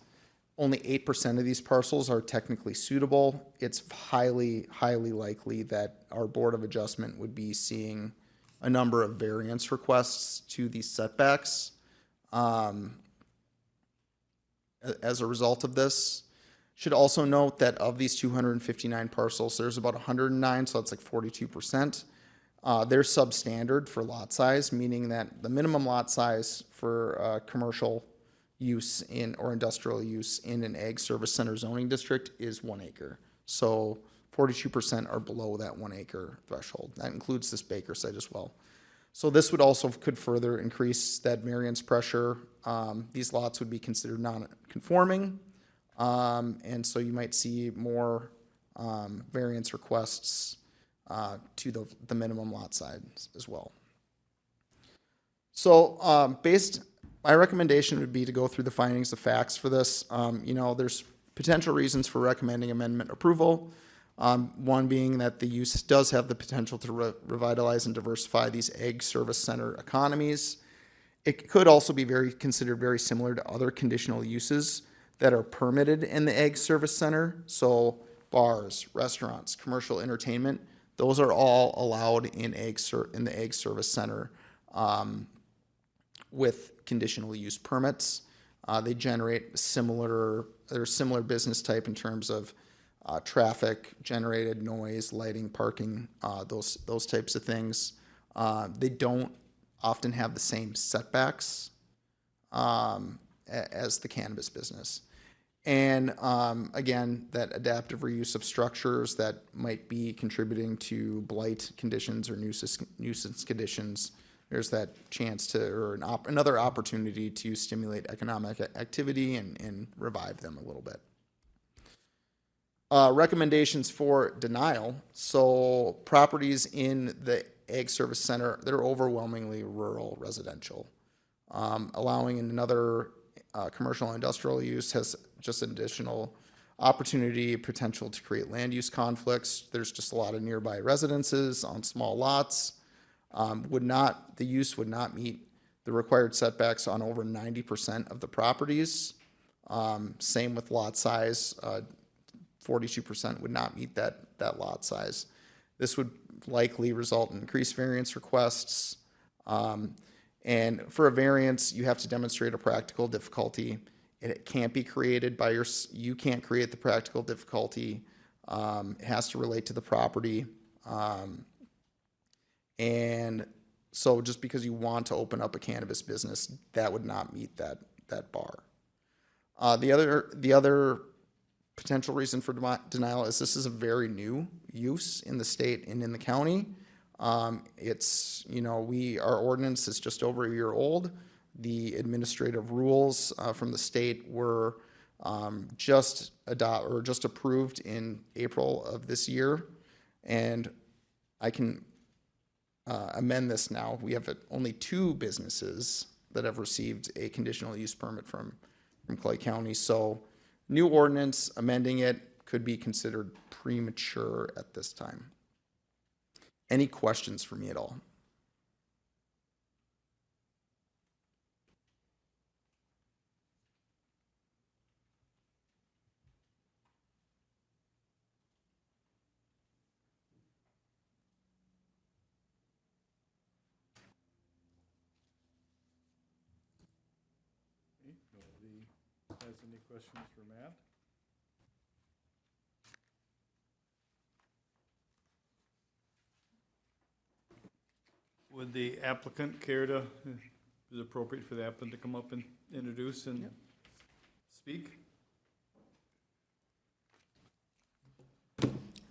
only 8% of these parcels are technically suitable, it's highly likely that our Board of Adjustment would be seeing a number of variance requests to these setbacks as a result of this. Should also note that of these 259 parcels, there's about 109, so that's like 42%. They're substandard for lot size, meaning that the minimum lot size for commercial use or industrial use in an ag service center zoning district is 1 acre. So 42% are below that 1 acre threshold. That includes this Baker site as well. So this would also could further increase that variance pressure. These lots would be considered non-conforming. And so you might see more variance requests to the minimum lot size as well. So my recommendation would be to go through the findings of facts for this. There's potential reasons for recommending amendment approval. One being that the use does have the potential to revitalize and diversify these ag service center economies. It could also be considered very similar to other conditional uses that are permitted in the ag service center. So bars, restaurants, commercial entertainment, those are all allowed in the ag service center with conditional use permits. They generate similar business type in terms of traffic generated, noise, lighting, parking, those types of things. They don't often have the same setbacks as the cannabis business. And again, that adaptive reuse of structures that might be contributing to blight conditions or nuisance conditions, there's that chance or another opportunity to stimulate economic activity and revive them a little bit. Recommendations for denial. So properties in the ag service center, they're overwhelmingly rural residential. Allowing another commercial and industrial use has just additional opportunity, potential to create land use conflicts. There's just a lot of nearby residences on small lots. The use would not meet the required setbacks on over 90% of the properties. Same with lot size. 42% would not meet that lot size. This would likely result in increased variance requests. And for a variance, you have to demonstrate a practical difficulty. It can't be created you can't create the practical difficulty. It has to relate to the property. And so just because you want to open up a cannabis business, that would not meet that bar. The other potential reason for denial is this is a very new use in the state and in the county. Our ordinance is just over a year old. The administrative rules from the state were just approved in April of this year, and I can amend this now. We have only 2 businesses that have received a conditional use permit from Clay County. So new ordinance, amending it could be considered premature at this time. Any questions for me at all? Nobody has any questions for Matt? Would the applicant care to, is it appropriate for the applicant to come up and introduce and speak?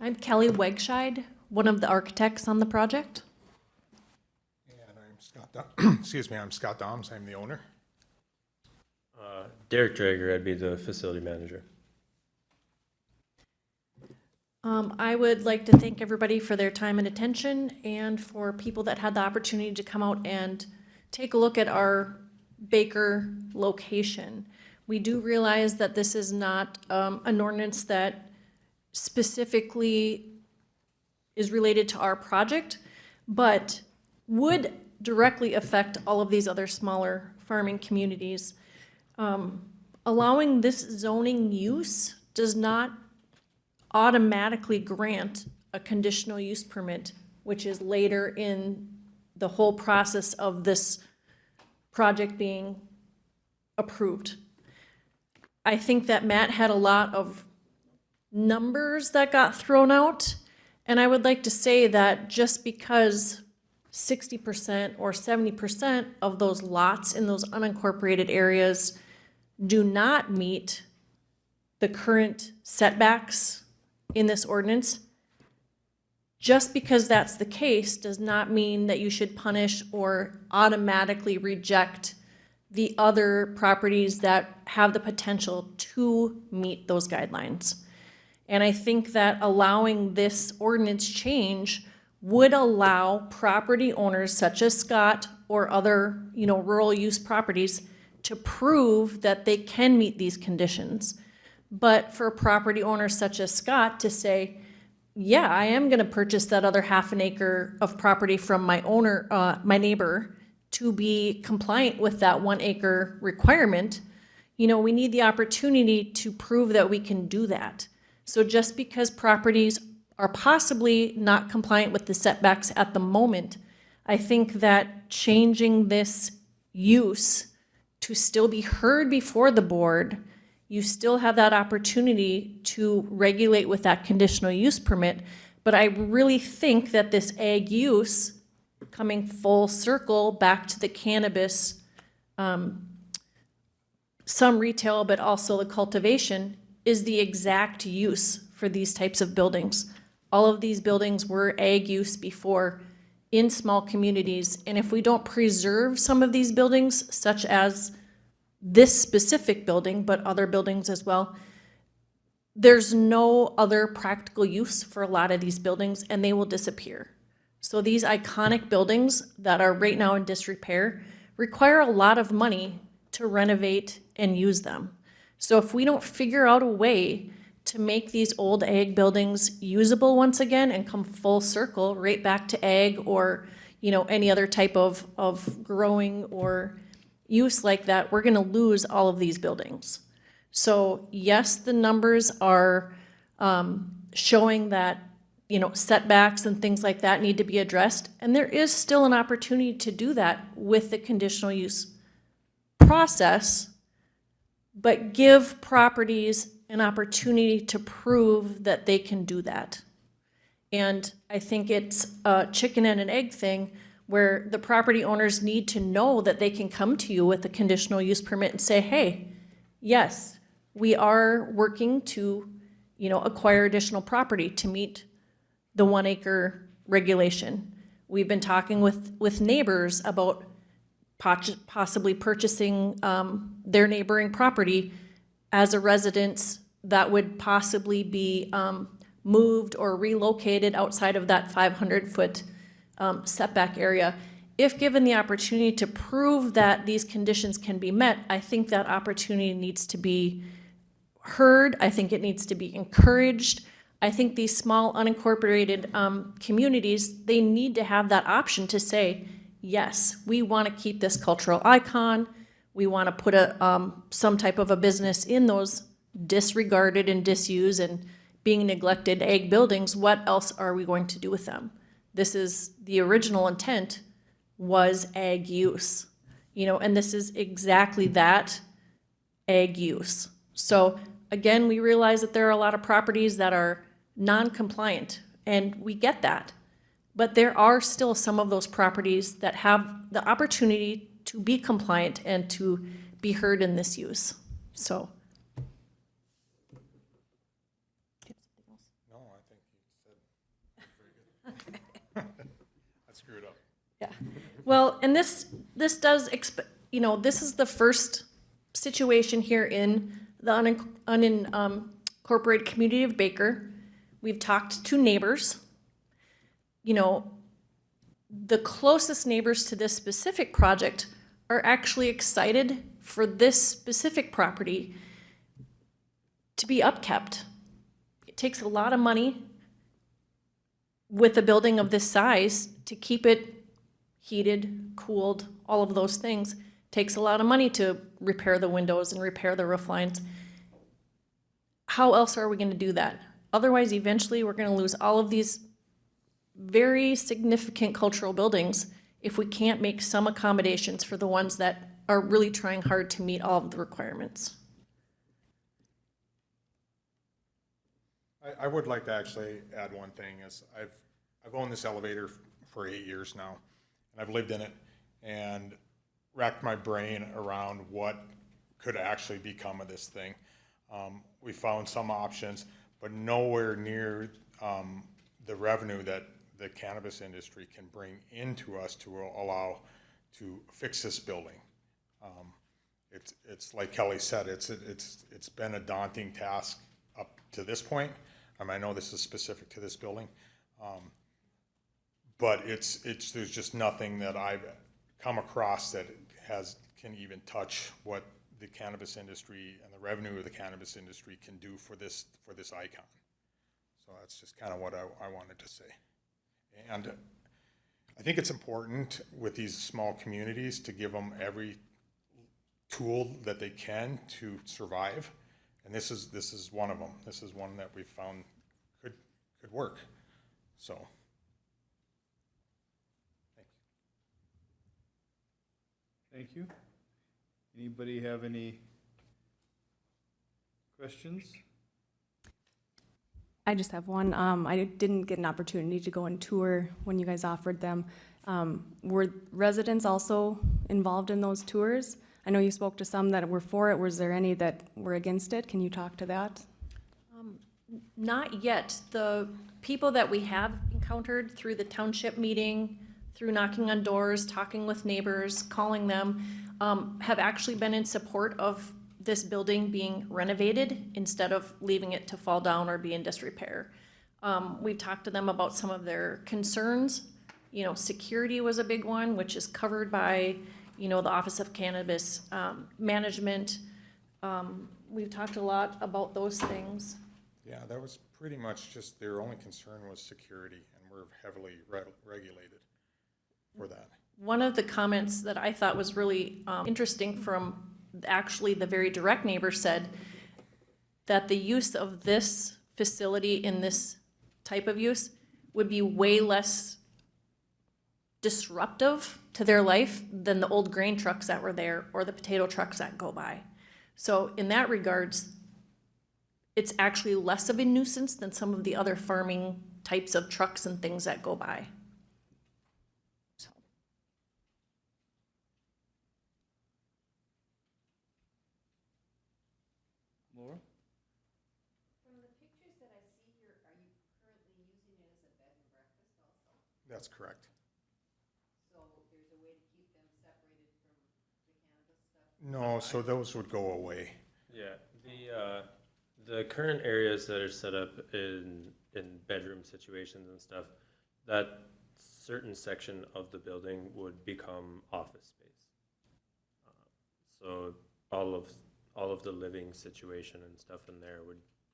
I'm Kelly Wegscheid, one of the architects on the project. And I'm Scott, excuse me, I'm Scott Doms, I'm the owner. Derek Drager, I'd be the facility manager. I would like to thank everybody for their time and attention, and for people that had the opportunity to come out and take a look at our Baker location. We do realize that this is not an ordinance that specifically is related to our project, but would directly affect all of these other smaller farming communities. Allowing this zoning use does not automatically grant a conditional use permit, which is later in the whole process of this project being approved. I think that Matt had a lot of numbers that got thrown out, and I would like to say that just because 60% or 70% of those lots in those unincorporated areas do not meet the current setbacks in this ordinance, just because that's the case does not mean that you should punish or automatically reject the other properties that have the potential to meet those guidelines. And I think that allowing this ordinance change would allow property owners such as Scott or other, rural use properties to prove that they can meet these conditions. But for a property owner such as Scott to say, yeah, I am gonna purchase that other half an acre of property from my owner, my neighbor, to be compliant with that 1 acre requirement, we need the opportunity to prove that we can do that. So just because properties are possibly not compliant with the setbacks at the moment, I think that changing this use to still be heard before the board, you still have that opportunity to regulate with that conditional use permit. But I really think that this ag use, coming full circle back to the cannabis, some retail, but also the cultivation, is the exact use for these types of buildings. All of these buildings were ag use before in small communities. And if we don't preserve some of these buildings, such as this specific building, but other buildings as well, there's no other practical use for a lot of these buildings, and they will disappear. So these iconic buildings that are right now in disrepair require a lot of money to renovate and use them. So if we don't figure out a way to make these old ag buildings usable once again and come full circle right back to ag or, any other type of growing or use like that, we're gonna lose all of these buildings. So yes, the numbers are showing that, setbacks and things like that need to be addressed. And there is still an opportunity to do that with the conditional use process, but give properties an opportunity to prove that they can do that. And I think it's a chicken and an egg thing where the property owners need to know that they can come to you with a conditional use permit and say, hey, yes, we are working to, acquire additional property to meet the 1 acre regulation. We've been talking with neighbors about possibly purchasing their neighboring property as a residence that would possibly be moved or relocated outside of that 500-foot setback area. If given the opportunity to prove that these conditions can be met, I think that opportunity needs to be heard. I think it needs to be encouraged. I think these small unincorporated communities, they need to have that option to say, yes, we want to keep this cultural icon. We want to put some type of a business in those disregarded and disused and being neglected ag buildings. What else are we going to do with them? This is the original intent was ag use, and this is exactly that, ag use. So again, we realize that there are a lot of properties that are non-compliant, and we get that. But there are still some of those properties that have the opportunity to be compliant and to be heard in this use. So. No, I think you said very good. I screwed up. Yeah. Well, and this does, this is the first situation here in the unincorporated community of Baker. We've talked to neighbors. You know, the closest neighbors to this specific project are actually excited for this specific property to be upkept. It takes a lot of money with a building of this size to keep it heated, cooled, all of those things. Takes a lot of money to repair the windows and repair the roof lines. How else are we going to do that? Otherwise, eventually, we're going to lose all of these very significant cultural buildings if we can't make some accommodations for the ones that are really trying hard to meet all of the requirements. I would like to actually add one thing is I've owned this elevator for 8 years now, and I've lived in it and racked my brain around what could actually become of this thing. We found some options, but nowhere near the revenue that the cannabis industry can bring into us to allow to fix this building. It's like Kelly said, it's been a daunting task up to this point. I know this is specific to this building, but there's just nothing that I've come across that can even touch what the cannabis industry and the revenue of the cannabis industry can do for this icon. So that's just kind of what I wanted to say. And I think it's important with these small communities to give them every tool that they can to survive. And this is one of them. This is one that we've found could work. So, Thank you. Anybody have any questions? I just have one. I didn't get an opportunity to go and tour when you guys offered them. Were residents also involved in those tours? I know you spoke to some that were for it. Was there any that were against it? Can you talk to that? Not yet. The people that we have encountered through the township meeting, through knocking on doors, talking with neighbors, calling them, have actually been in support of this building being renovated instead of leaving it to fall down or be in disrepair. We've talked to them about some of their concerns. You know, security was a big one, which is covered by, you know, the Office of Cannabis Management. We've talked a lot about those things. yeah, that was pretty much just their only concern was security, and we're heavily regulated for that. One of the comments that I thought was really interesting from actually the very direct neighbor said that the use of this facility in this type of use would be way less disruptive to their life than the old grain trucks that were there or the potato trucks that go by. So in that regards, it's actually less of a nuisance than some of the other farming types of trucks and things that go by. So. Laura? From the pictures that I see here, are you currently using it as a bed and breakfast also? That's correct. So there's a way to keep them separated from the cannabis stuff? No, so those would go away. Yeah, the current areas that are set up in bedroom situations and stuff, that certain section of the building would become office space. So all of the living situation and stuff in there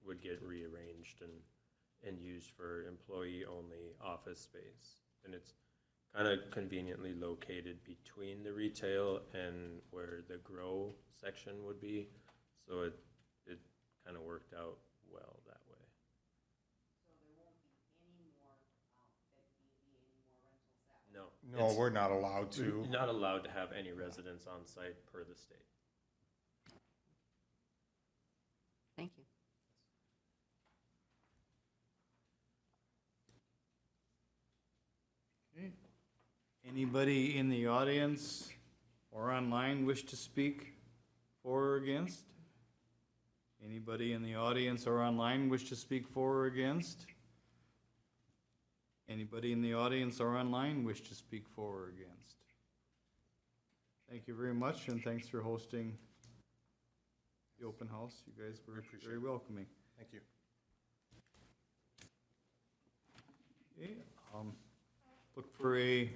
would get rearranged and used for employee-only office space. And it's kind of conveniently located between the retail and where the grow section would be. So it kind of worked out well that way. So there won't be any more Airbnb, any more rentals that way? No, we're not allowed to. You're not allowed to have any residents on site per the state. Thank you. Okay. Anybody in the audience or online wish to speak for or against? Anybody in the audience or online wish to speak for or against? Anybody in the audience or online wish to speak for or against? Thank you very much, and thanks for hosting the open house. You guys were very welcoming. Thank you. Okay, look for a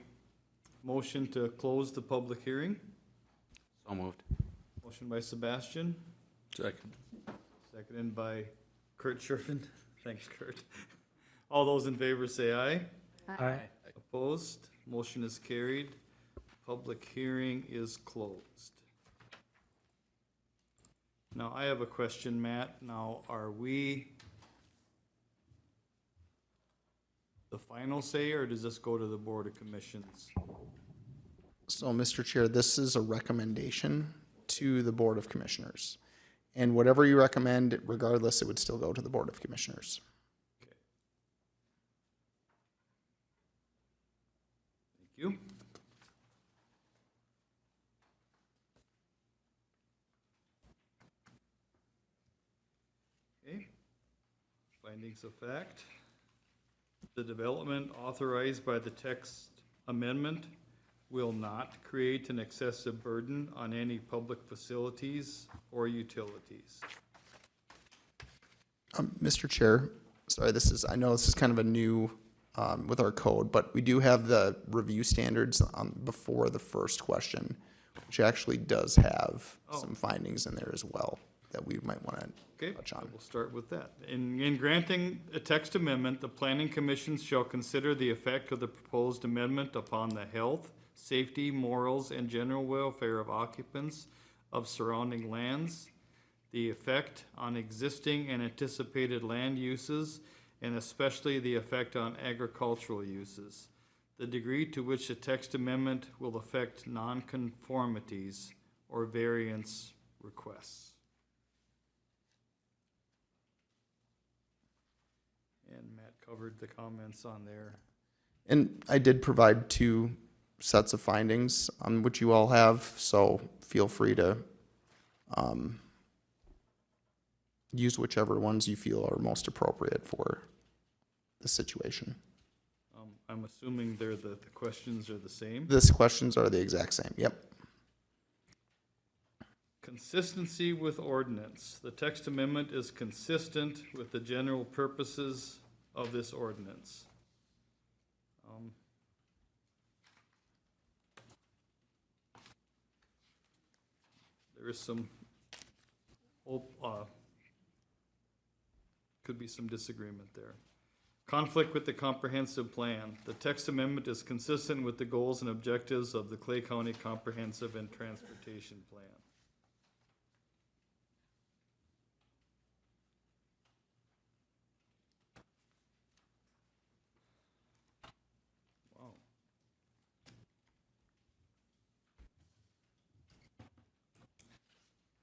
motion to close the public hearing. So moved. Motion by Sebastian, Second. seconded by Kurt Scherfen. Thanks, Kurt. All those in favor say aye. Aye. Opposed? Motion is carried. Public hearing is closed. Now, I have a question, Matt. Now, are we the final say, or does this go to the Board of Commissions? So, Mr. Chair, this is a recommendation to the Board of Commissioners. And whatever you recommend, regardless, it would still go to the Board of Commissioners. Thank you. Okay. Findings of fact. The development authorized by the text amendment will not create an excessive burden on any public facilities or utilities. Mr. Chair, sorry, I know this is kind of a new, with our code, but we do have the review standards before the first question, which actually does have some findings in there as well that we might want to touch on. We'll start with that. In granting a text amendment, the planning commission shall consider the effect of the proposed amendment upon the health, safety, morals, and general welfare of occupants of surrounding lands, the effect on existing and anticipated land uses, and especially the effect on agricultural uses, the degree to which the text amendment will affect nonconformities or variance requests. And Matt covered the comments on there. And I did provide 2 sets of findings on which you all have, so feel free to use whichever ones you feel are most appropriate for the situation. I'm assuming the questions are the same? These questions are the exact same, yep. Consistency with ordinance. The text amendment is consistent with the general purposes of this ordinance. There is some, could be some disagreement there. Conflict with the comprehensive plan. The text amendment is consistent with the goals and objectives of the Clay County Comprehensive and Transportation Plan.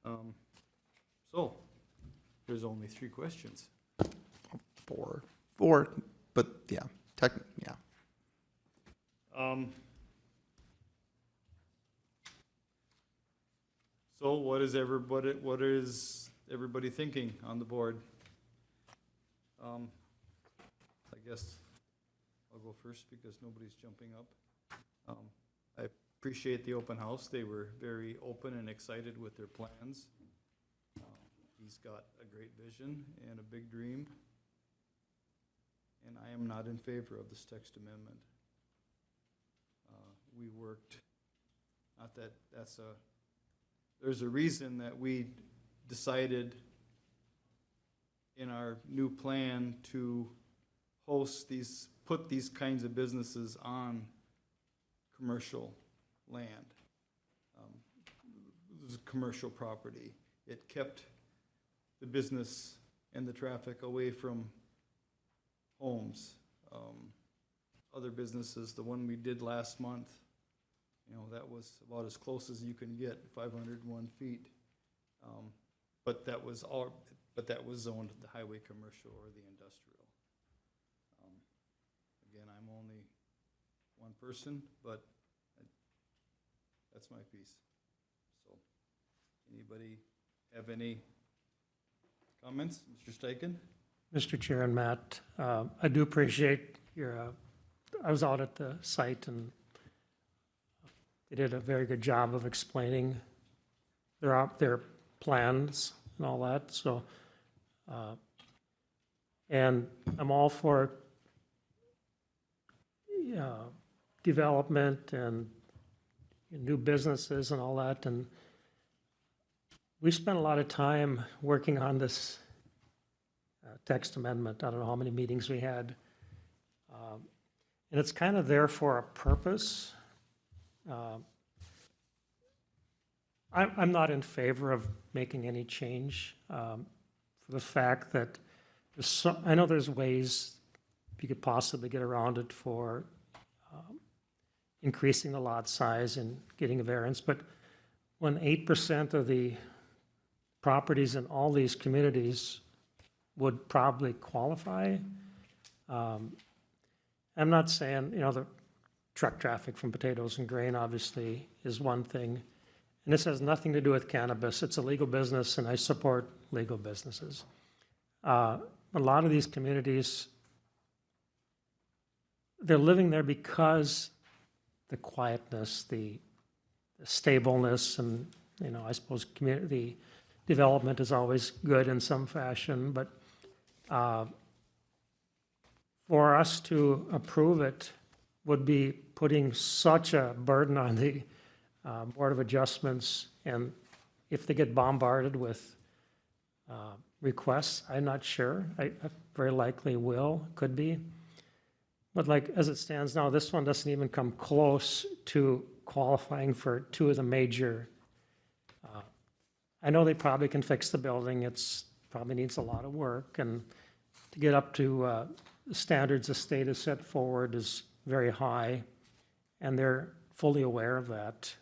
Wow. So, there's only 3 questions. 4, but yeah, yeah. So what is everybody thinking on the board? I guess I'll go first because nobody's jumping up. I appreciate the open house. They were very open and excited with their plans. He's got a great vision and a big dream. And I am not in favor of this text amendment. We worked, not that there's a reason that we decided in our new plan to put these kinds of businesses on commercial land. This is commercial property. It kept the business and the traffic away from homes. Other businesses, the one we did last month, that was about as close as you can get, 501 feet. But that was zoned the highway commercial or the industrial. Again, I'm only one person, but that's my piece. So, anybody have any comments? Mr. Steichen? Mr. Chair and Matt, I do appreciate I was out at the site and they did a very good job of explaining their plans and all that, so. And I'm all for development and new businesses and all that, and we spent a lot of time working on this text amendment. I don't know how many meetings we had. And it's kind of there for a purpose. I'm not in favor of making any change for the fact that I know there's ways you could possibly get around it for increasing the lot size and getting a variance, but when 8% of the properties in all these communities would probably qualify, I'm not saying, the truck traffic from potatoes and grain obviously is one thing. And this has nothing to do with cannabis. It's a legal business, and I support legal businesses. A lot of these communities, they're living there because the quietness, the stableness, and, I suppose community development is always good in some fashion, but for us to approve it would be putting such a burden on the Board of Adjustments, and if they get bombarded with requests, I'm not sure. I very likely will, could be. But like, as it stands now, this one doesn't even come close to qualifying for two of the major. I know they probably can fix the building. It's probably needs a lot of work, and to get up to the standards the state has set forward is very high, and they're fully aware of that.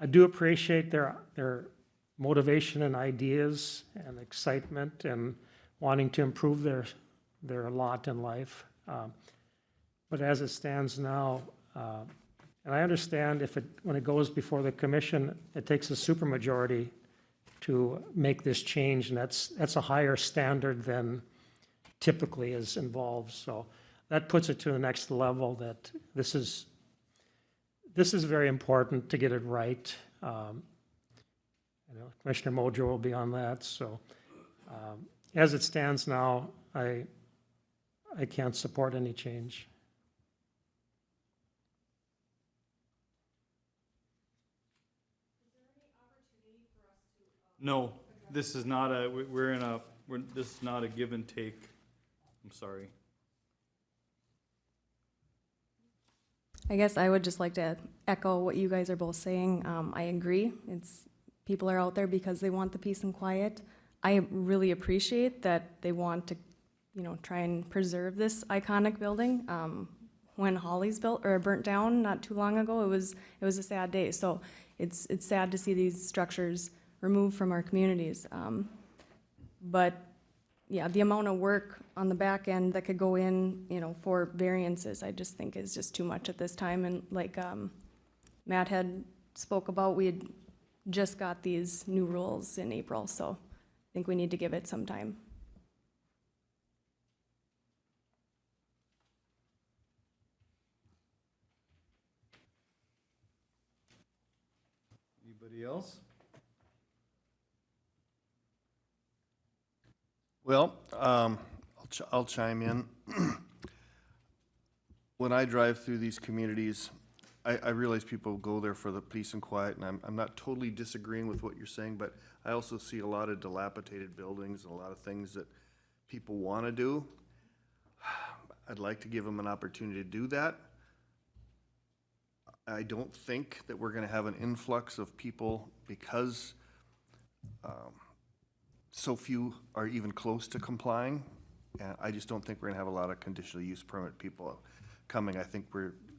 I do appreciate their motivation and ideas and excitement and wanting to improve their lot in life. But as it stands now, and I understand when it goes before the commission, it takes a supermajority to make this change, and that's a higher standard than typically is involved. So that puts it to the next level, that this is very important to get it right. Commissioner Mojo will be on that. So as it stands now, I can't support any change. No, this is not this is not a give and take. I'm sorry. I guess I would just like to echo what you guys are both saying. I agree. People are out there because they want the peace and quiet. I really appreciate that they want to, try and preserve this iconic building. When Holly's burnt down not too long ago, it was a sad day. So it's sad to see these structures removed from our communities. But yeah, the amount of work on the back end that could go in, for variances, I just think is just too much at this time. And like Matt had spoke about, we had just got these new rules in April, so I think we need to give it some time. Anybody else? Well, I'll chime in. When I drive through these communities, I realize people go there for the peace and quiet, and I'm not totally disagreeing with what you're saying, but I also see a lot of dilapidated buildings and a lot of things that people want to do. I'd like to give them an opportunity to do that. I don't think that we're going to have an influx of people because so few are even close to complying. And I just don't think we're going to have a lot of conditional use permit people coming. I think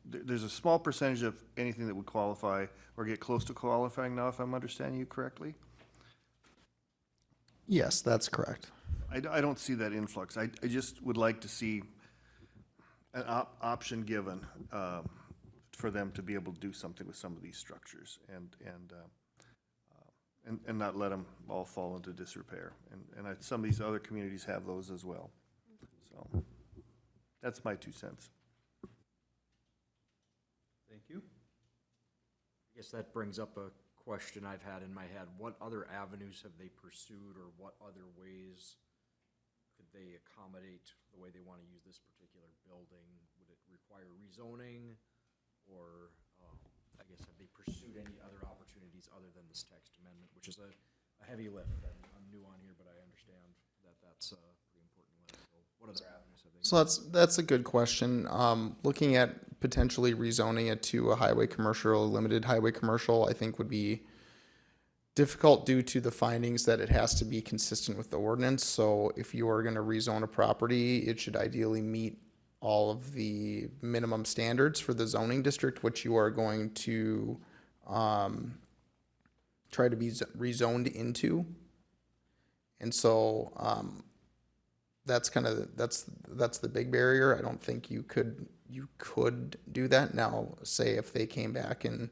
there's a small percentage of anything that would qualify or get close to qualifying now, if I'm understanding you correctly. Yes, that's correct. I don't see that influx. I just would like to see an option given for them to be able to do something with some of these structures and not let them all fall into disrepair. And some of these other communities have those as well. So that's my 2 cents. Thank you. I guess that brings up a question I've had in my head. What other avenues have they pursued, or what other ways could they accommodate the way they want to use this particular building? Would it require rezoning, or, I guess, have they pursued any other opportunities other than this text amendment, which is a heavy lift? I'm new on here, but I understand that that's a pretty important lift. So what other avenues have they? So that's a good question. Looking at potentially rezoning it to a highway commercial, a limited highway commercial, I think would be difficult due to the findings that it has to be consistent with the ordinance. So if you are going to rezone a property, it should ideally meet all of the minimum standards for the zoning district, which you are going to try to be rezoned into. And so that's kind of that's the big barrier. I don't think you could do that. Now, say if they came back and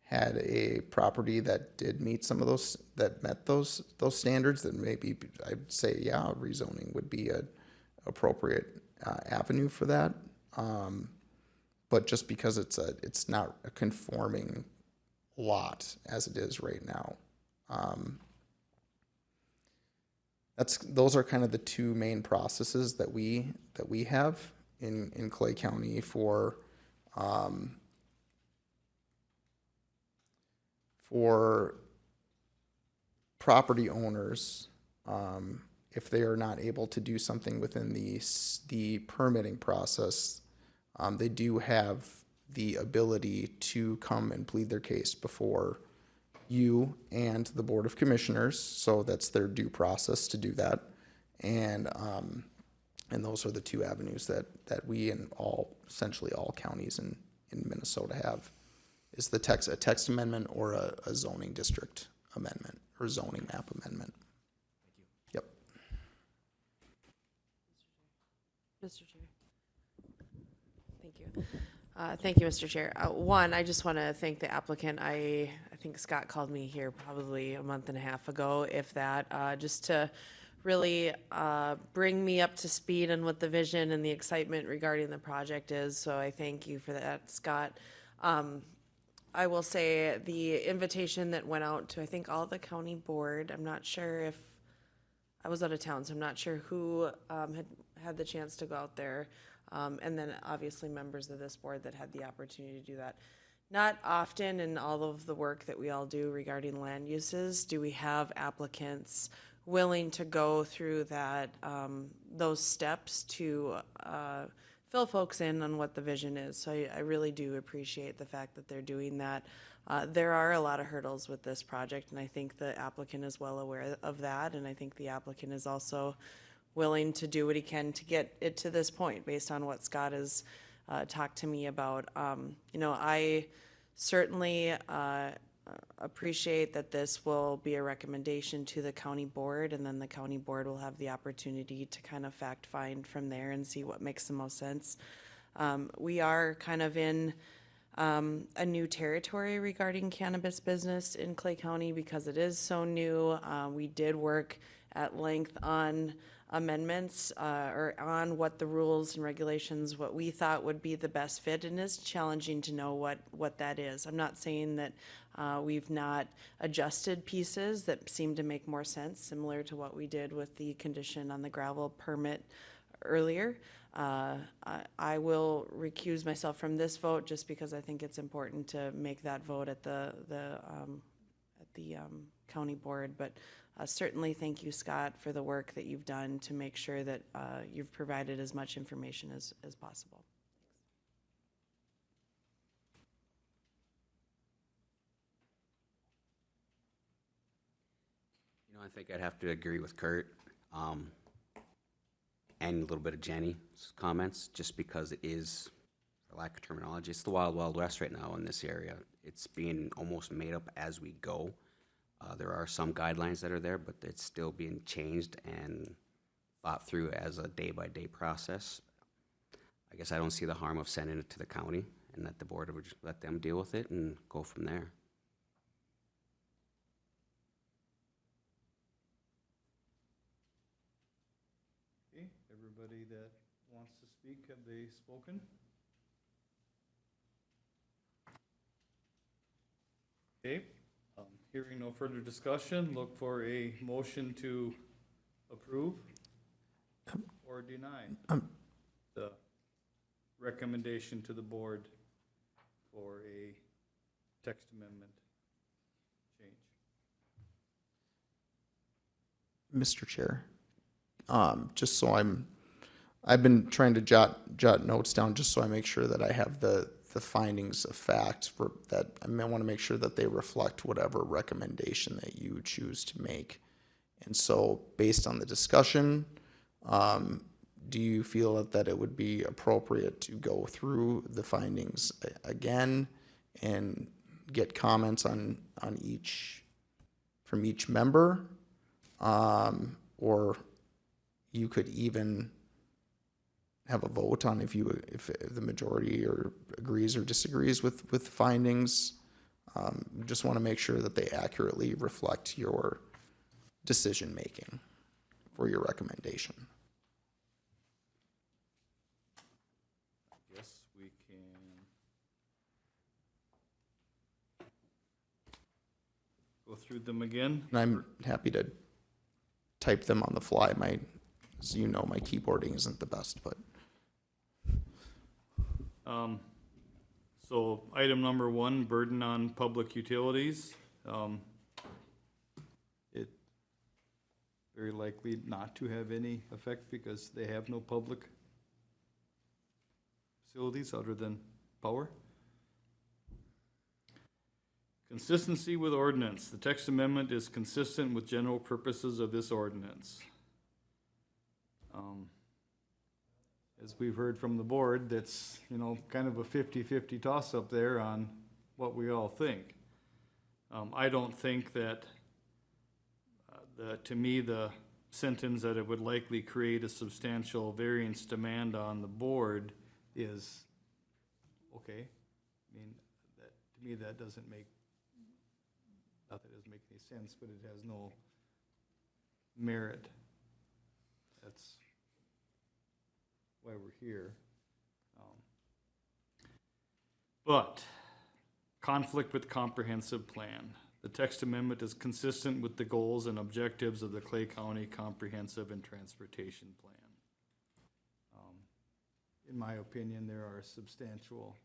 had a property that did meet some of those, that met those standards, then maybe I'd say, yeah, rezoning would be a appropriate avenue for that. But just because it's not a conforming lot as it is right now. Those are kind of the two main processes that we have in Clay County for property owners, if they are not able to do something within the permitting process, they do have the ability to come and plead their case before you and the Board of Commissioners. So that's their due process to do that. And those are the two avenues that we and essentially all counties in Minnesota have, is a text amendment or a zoning district amendment or zoning map amendment. Yep. Mr. Chair. Thank you. Thank you, Mr. Chair. One, I just want to thank the applicant. I think Scott called me here probably a month and a half ago, if that, just to really bring me up to speed on what the vision and the excitement regarding the project is. So I thank you for that, Scott. I will say the invitation that went out to, I think, all the county board, I'm not sure if, I was out of town, so I'm not sure who had the chance to go out there. And then obviously members of this board that had the opportunity to do that. Not often in all of the work that we all do regarding land uses do we have applicants willing to go through that, those steps to fill folks in on what the vision is. So I really do appreciate the fact that they're doing that. There are a lot of hurdles with this project, and I think the applicant is well aware of that, and I think the applicant is also willing to do what he can to get it to this point based on what Scott has talked to me about. I certainly appreciate that this will be a recommendation to the county board, and then the county board will have the opportunity to kind of fact find from there and see what makes the most sense. We are kind of in a new territory regarding cannabis business in Clay County because it is so new. We did work at length on amendments or on what the rules and regulations, what we thought would be the best fit, and it's challenging to know what that is. I'm not saying that we've not adjusted pieces that seem to make more sense, similar to what we did with the condition on the gravel permit earlier. I will recuse myself from this vote just because I think it's important to make that vote at the county board, but certainly thank you, Scott, for the work that you've done to make sure that you've provided as much information as possible. I think I'd have to agree with Kurt and a little bit of Jenny's comments, just because it is, for lack of terminology, it's the wild, wild west right now in this area. It's being almost made up as we go. There are some guidelines that are there, but it's still being changed and thought through as a day-by-day process. I guess I don't see the harm of sending it to the county and that the board would just let them deal with it and go from there. Okay, everybody that wants to speak, have they spoken? Okay, Hearing no further discussion, look for a motion to approve or deny the recommendation to the board for a text amendment change. Mr. Chair, just so I've been trying to jot notes down just so I make sure that I have the findings of fact for that. I want to make sure that they reflect whatever recommendation that you choose to make. And so based on the discussion, do you feel that it would be appropriate to go through the findings again and get comments on each, from each member? Or you could even have a vote on if the majority or agrees or disagrees with the findings. Just want to make sure that they accurately reflect your decision making for your recommendation. I guess we can go through them again. And I'm happy to type them on the fly. As you know, my keyboarding isn't the best, but. So item number 1, burden on public utilities. It very likely not to have any effect because they have no public facilities other than power. Consistency with ordinance. The text amendment is consistent with general purposes of this ordinance. As we've heard from the board, that's, kind of a 50-50 toss-up there on what we all think. I don't think that, to me, the sentence that it would likely create a substantial variance demand on the board is okay. I mean, to me, that doesn't make, not that it doesn't make any sense, but it has no merit. That's why we're here. But conflict with comprehensive plan. The text amendment is consistent with the goals and objectives of the Clay County Comprehensive and Transportation Plan. In my opinion, there are substantial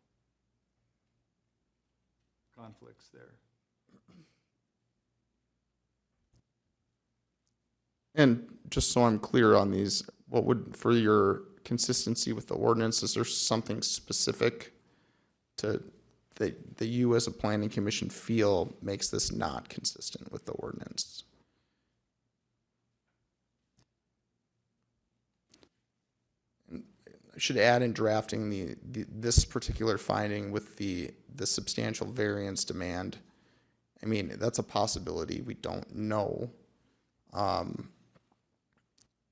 conflicts there. And just so I'm clear on these, what would, for your consistency with the ordinance, is there something specific that you as a planning commission feel makes this not consistent with the ordinance? And I should add in drafting this particular finding with the substantial variance demand. I mean, that's a possibility. We don't know.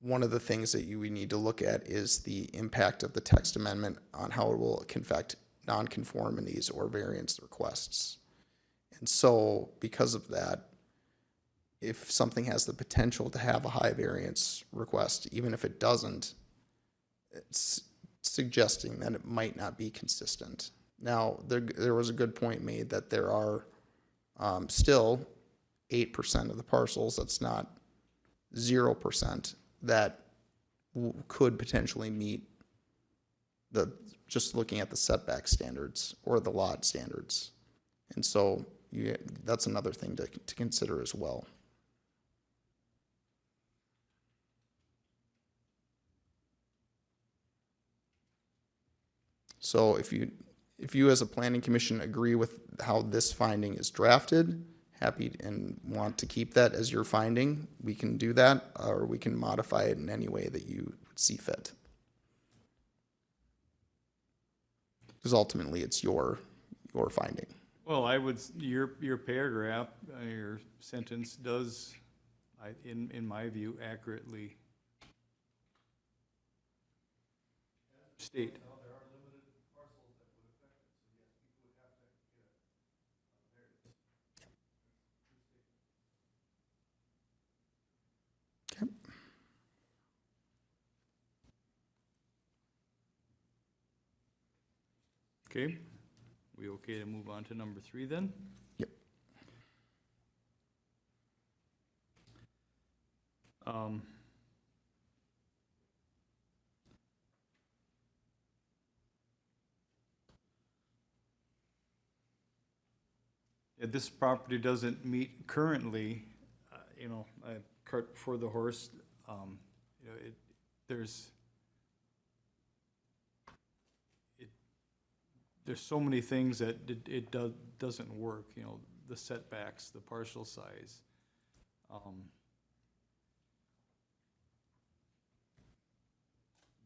One of the things that we need to look at is the impact of the text amendment on how it will affect nonconformities or variance requests. And so because of that, if something has the potential to have a high variance request, even if it doesn't, it's suggesting that it might not be consistent. Now, there was a good point made that there are still 8% of the parcels, that's not 0%, that could potentially meet just looking at the setback standards or the lot standards. And so that's another thing to consider as well. So if you as a planning commission agree with how this finding is drafted, happy and want to keep that as your finding, we can do that, or we can modify it in any way that you see fit. Because ultimately it's your finding. Well, your paragraph, your sentence does, in my view, accurately state. Okay, we okay to move on to number 3 then? Yep. Um, yeah, this property doesn't meet currently, you know, cart before the horse. You know, there's so many things that it doesn't work, you know, the setbacks, the parcel size.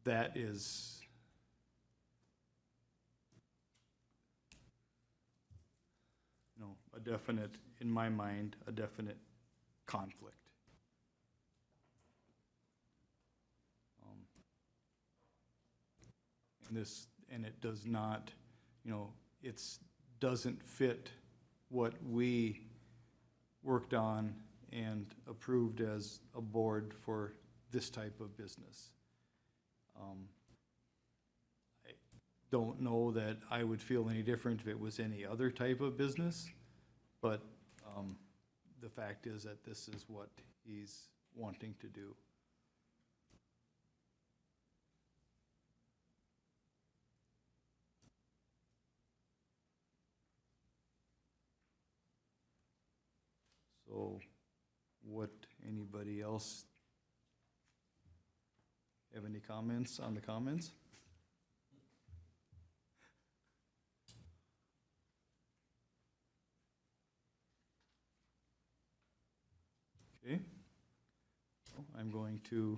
That is, you know, a definite, in my mind, a definite conflict. And it does not, you know, doesn't fit what we worked on and approved as a board for this type of business. I don't know that I would feel any different if it was any other type of business, but the fact is that this is what he's wanting to do. So, anybody else have any comments on the comments? Okay. So I'm going to,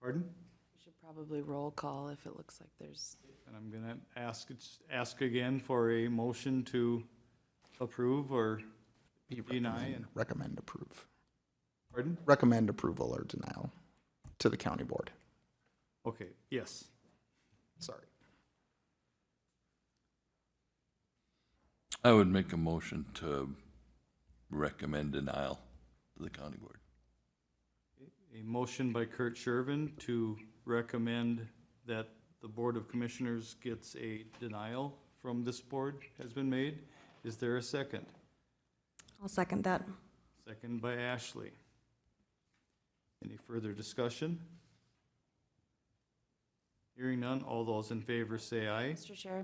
pardon? We should probably roll call if it looks like there's. And I'm gonna ask again for a motion to approve or deny and, Recommend approve. pardon? Recommend approval or denial to the county board. Okay, yes. Sorry. I would make a motion to recommend denial to the county board. A motion by Kurt Shervin to recommend that the Board of Commissioners gets a denial from this board has been made. Is there a second? I'll second that. Second by Ashley. Any further discussion? Hearing none, all those in favor say aye. Mr. Chair,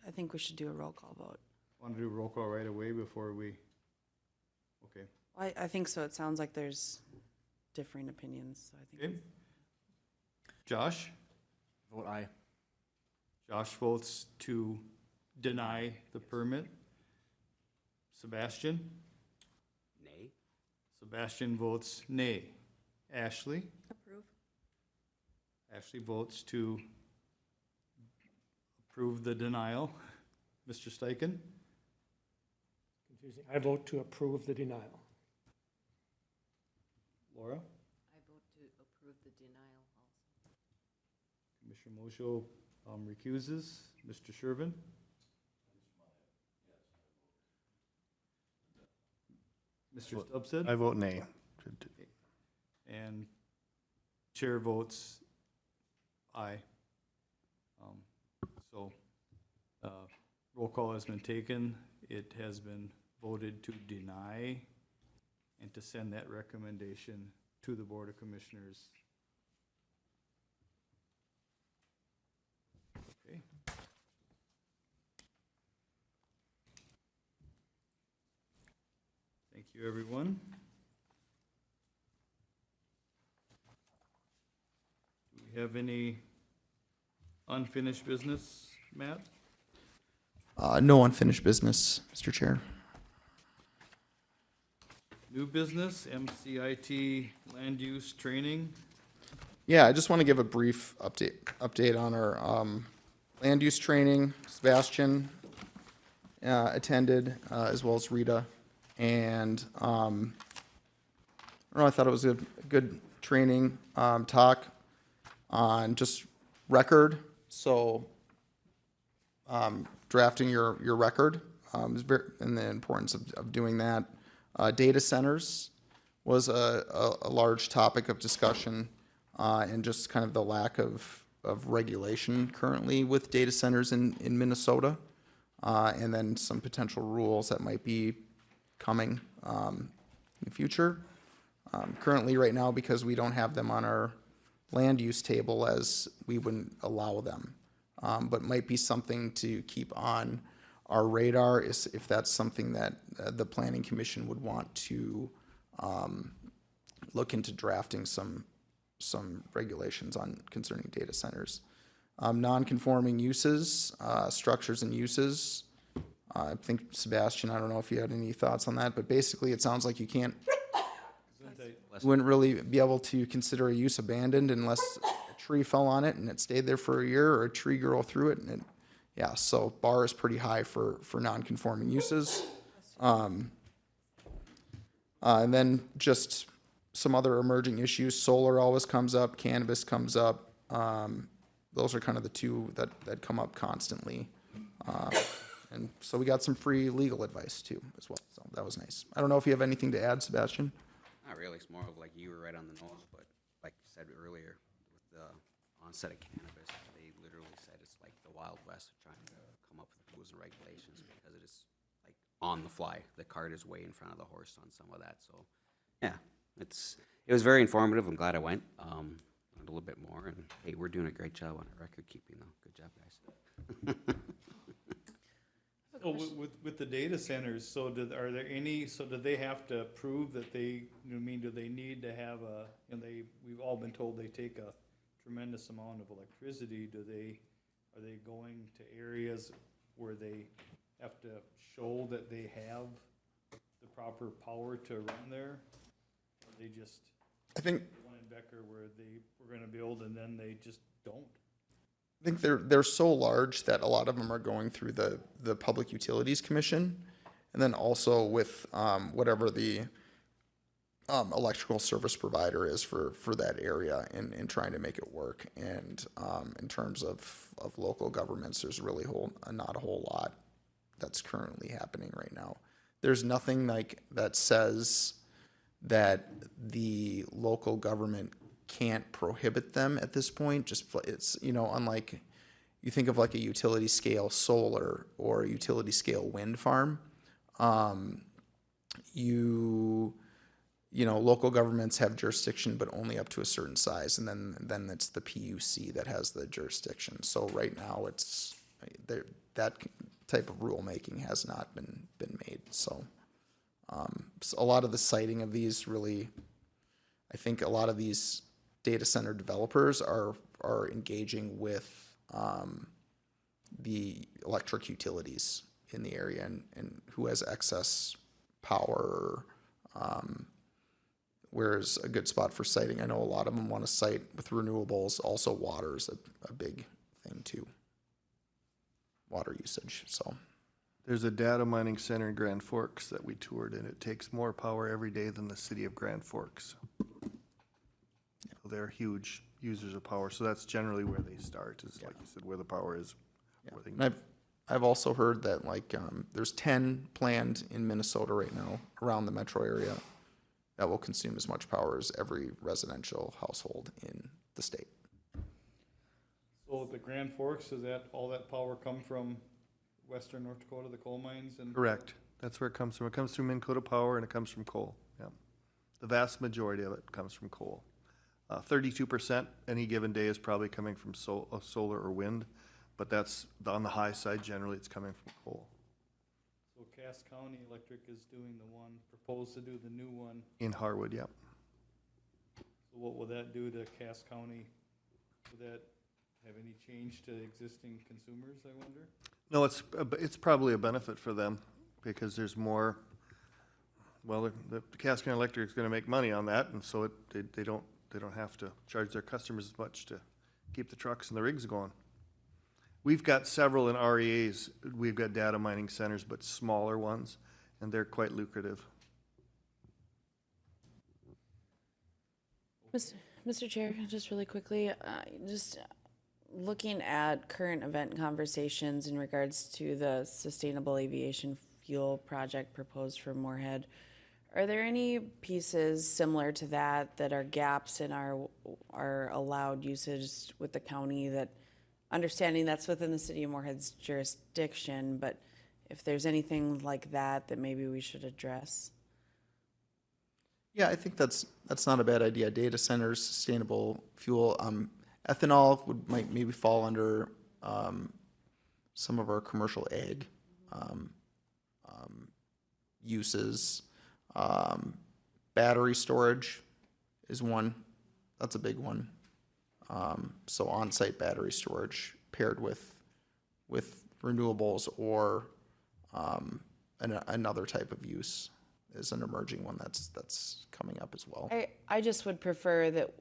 I think we should do a roll call vote. Want to do a roll call right away before we, okay. I think so. It sounds like there's differing opinions, so I think. Okay. Josh? Vote aye. Josh votes to deny the permit. Sebastian? Nay. Sebastian votes nay. Ashley? Approve. Ashley votes to approve the denial. Mr. Steichen? Confusing. I vote to approve the denial. Laura? I vote to approve the denial also. Commissioner Mosho recuses. Mr. Shervin? Mr. Stubbs? I vote nay. And chair votes aye. So, roll call has been taken. It has been voted to deny and to send that recommendation to the Board of Commissioners. Okay. Thank you, everyone. Do we have any unfinished business, Matt? No unfinished business, Mr. Chair. New business, MCIT land use training. Yeah, I just want to give a brief update on our land use training. Sebastian attended, as well as Rita. And I don't know, I thought it was a good training talk on just record. So drafting your record is very, and the importance of doing that. Data centers was a large topic of discussion, and just kind of the lack of regulation currently with data centers in Minnesota, and then some potential rules that might be coming in the future. Currently, right now, because we don't have them on our land use table, as we wouldn't allow them. But might be something to keep on our radar is if that's something that the planning commission would want to look into drafting some regulations on concerning data centers. Non-conforming uses, structures and uses. I think Sebastian, I don't know if you had any thoughts on that, but basically it sounds like you wouldn't really be able to consider a use abandoned unless a tree fell on it and it stayed there for a year, or a tree grew through it and it, yeah, so bar is pretty high for non-conforming uses. And then just some other emerging issues. Solar always comes up, cannabis comes up. Those are kind of the two that come up constantly. And so we got some free legal advice too as well. So that was nice. I don't know if you have anything to add, Sebastian? Not really, it's more of like you were right on the nose, but like you said earlier, with the onset of cannabis, they literally said it's like the Wild West trying to come up with rules and regulations because it is like on the fly. The cart is way in front of the horse on some of that, so yeah, it was very informative. I'm glad I went. Learned a little bit more, and hey, we're doing a great job on our record keeping though. Good job, guys. So with the data centers, so do they have to prove that they, do they need to have we've all been told they take a tremendous amount of electricity. Are they going to areas where they have to show that they have the proper power to run there? Or they just, I think, one in Becker where they were gonna build and then they just don't? I think they're so large that a lot of them are going through the Public Utilities Commission, and then also with whatever the electrical service provider is for that area in trying to make it work. And in terms of local governments, there's really not a whole lot that's currently happening right now. There's nothing like that says that the local government can't prohibit them at this point. Just it's, unlike you think of like a utility scale solar or a utility scale wind farm, local governments have jurisdiction, but only up to a certain size, and then it's the PUC that has the jurisdiction. So right now that type of rulemaking has not been made. So a lot of the siting of these really, I think a lot of these data center developers are engaging with the electric utilities in the area and who has excess power, where's a good spot for siting. I know a lot of them want to site with renewables. Also water is a big thing too, water usage. So there's a data mining center in Grand Forks that we toured, and it takes more power every day than the city of Grand Forks. They're huge users of power, so that's generally where they start, is like you said, where the power is. And I've also heard that there's 10 planned in Minnesota right now around the metro area that will consume as much power as every residential household in the state. So the Grand Forks, does all that power come from western North Dakota, the coal mines? And Correct. That's where it comes from. It comes through Minn Kota Power, and it comes from coal. Yeah, the vast majority of it comes from coal. 32% any given day is probably coming from solar or wind, but that's on the high side. Generally, it's coming from coal. So Cass County Electric is doing proposed to do the new one. In Harwood, yeah. So what will that do to Cass County? Will that have any change to existing consumers, I wonder? No, it's probably a benefit for them because there's more. Well, the Cass County Electric is going to make money on that, and so they don't have to charge their customers as much to keep the trucks and the rigs going. We've got several in REAs. We've got data mining centers, but smaller ones, and they're quite lucrative. Mr. Chair, just really quickly, just looking at current event conversations in regards to the sustainable aviation fuel project proposed for Moorhead, are there any pieces similar to that are gaps in our allowed usage with the county, that understanding that's within the city of Moorhead's jurisdiction, but if there's anything like that maybe we should address? Yeah, I think that's not a bad idea. Data centers, sustainable fuel. Ethanol might maybe fall under some of our commercial ag uses. Battery storage is one. That's a big one. So on-site battery storage paired with renewables or another type of use is an emerging one that's coming up as well. I just would prefer that,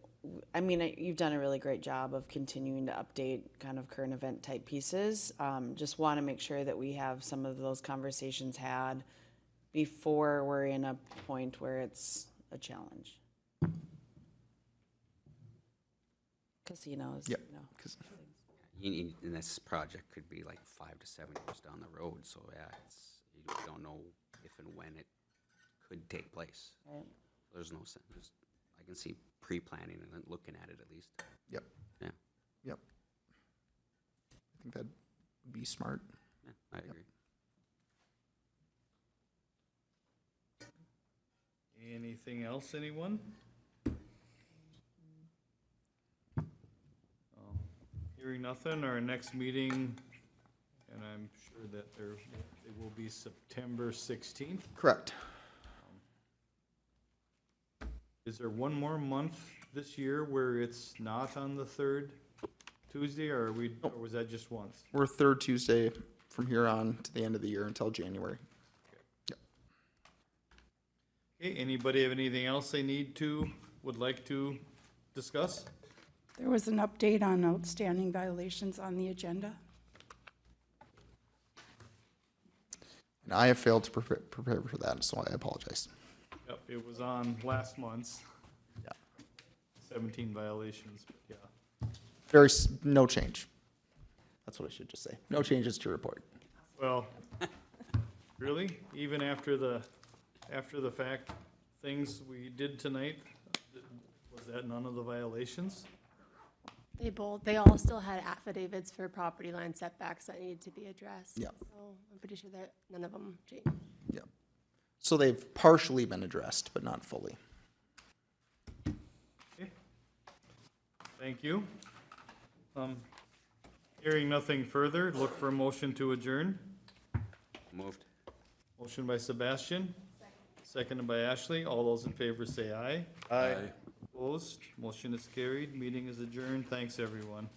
I mean, you've done a really great job of continuing to update kind of current event type pieces. Just want to make sure that we have some of those conversations had before we're in a point where it's a challenge. Casinos, Yep. you know. And this project could be like 5 to 7 years down the road, so yeah, you don't know if and when it could take place. Right. There's no sense. I can see pre-planning and then looking at it at least. Yep. Yeah. Yep. I think that'd be smart. Yeah, I agree. Anything else, anyone? Hearing nothing, our next meeting, and I'm sure that it will be September 16th. Correct. Is there one more month this year where it's not on the third Tuesday, or was that just once? We're third Tuesday from here on to the end of the year until January. Okay, anybody have anything else they would like to discuss? There was an update on outstanding violations on the agenda. And I have failed to prepare for that, so I apologize. Yep, it was on last month's. Yeah. 17 violations, but yeah. No change. That's what I should just say. No changes to report. Well, really? Even after the fact things we did tonight, was that none of the violations? They all still had affidavits for property line setbacks that needed to be addressed. Yeah. So I'm pretty sure that none of them changed. Yeah. So they've partially been addressed, but not fully. Okay. Thank you. Hearing nothing further, look for a motion to adjourn. Moved. Motion by Sebastian. Seconded by Ashley. All those in favor say aye. Aye. Opposed? Motion is carried. Meeting is adjourned. Thanks, everyone.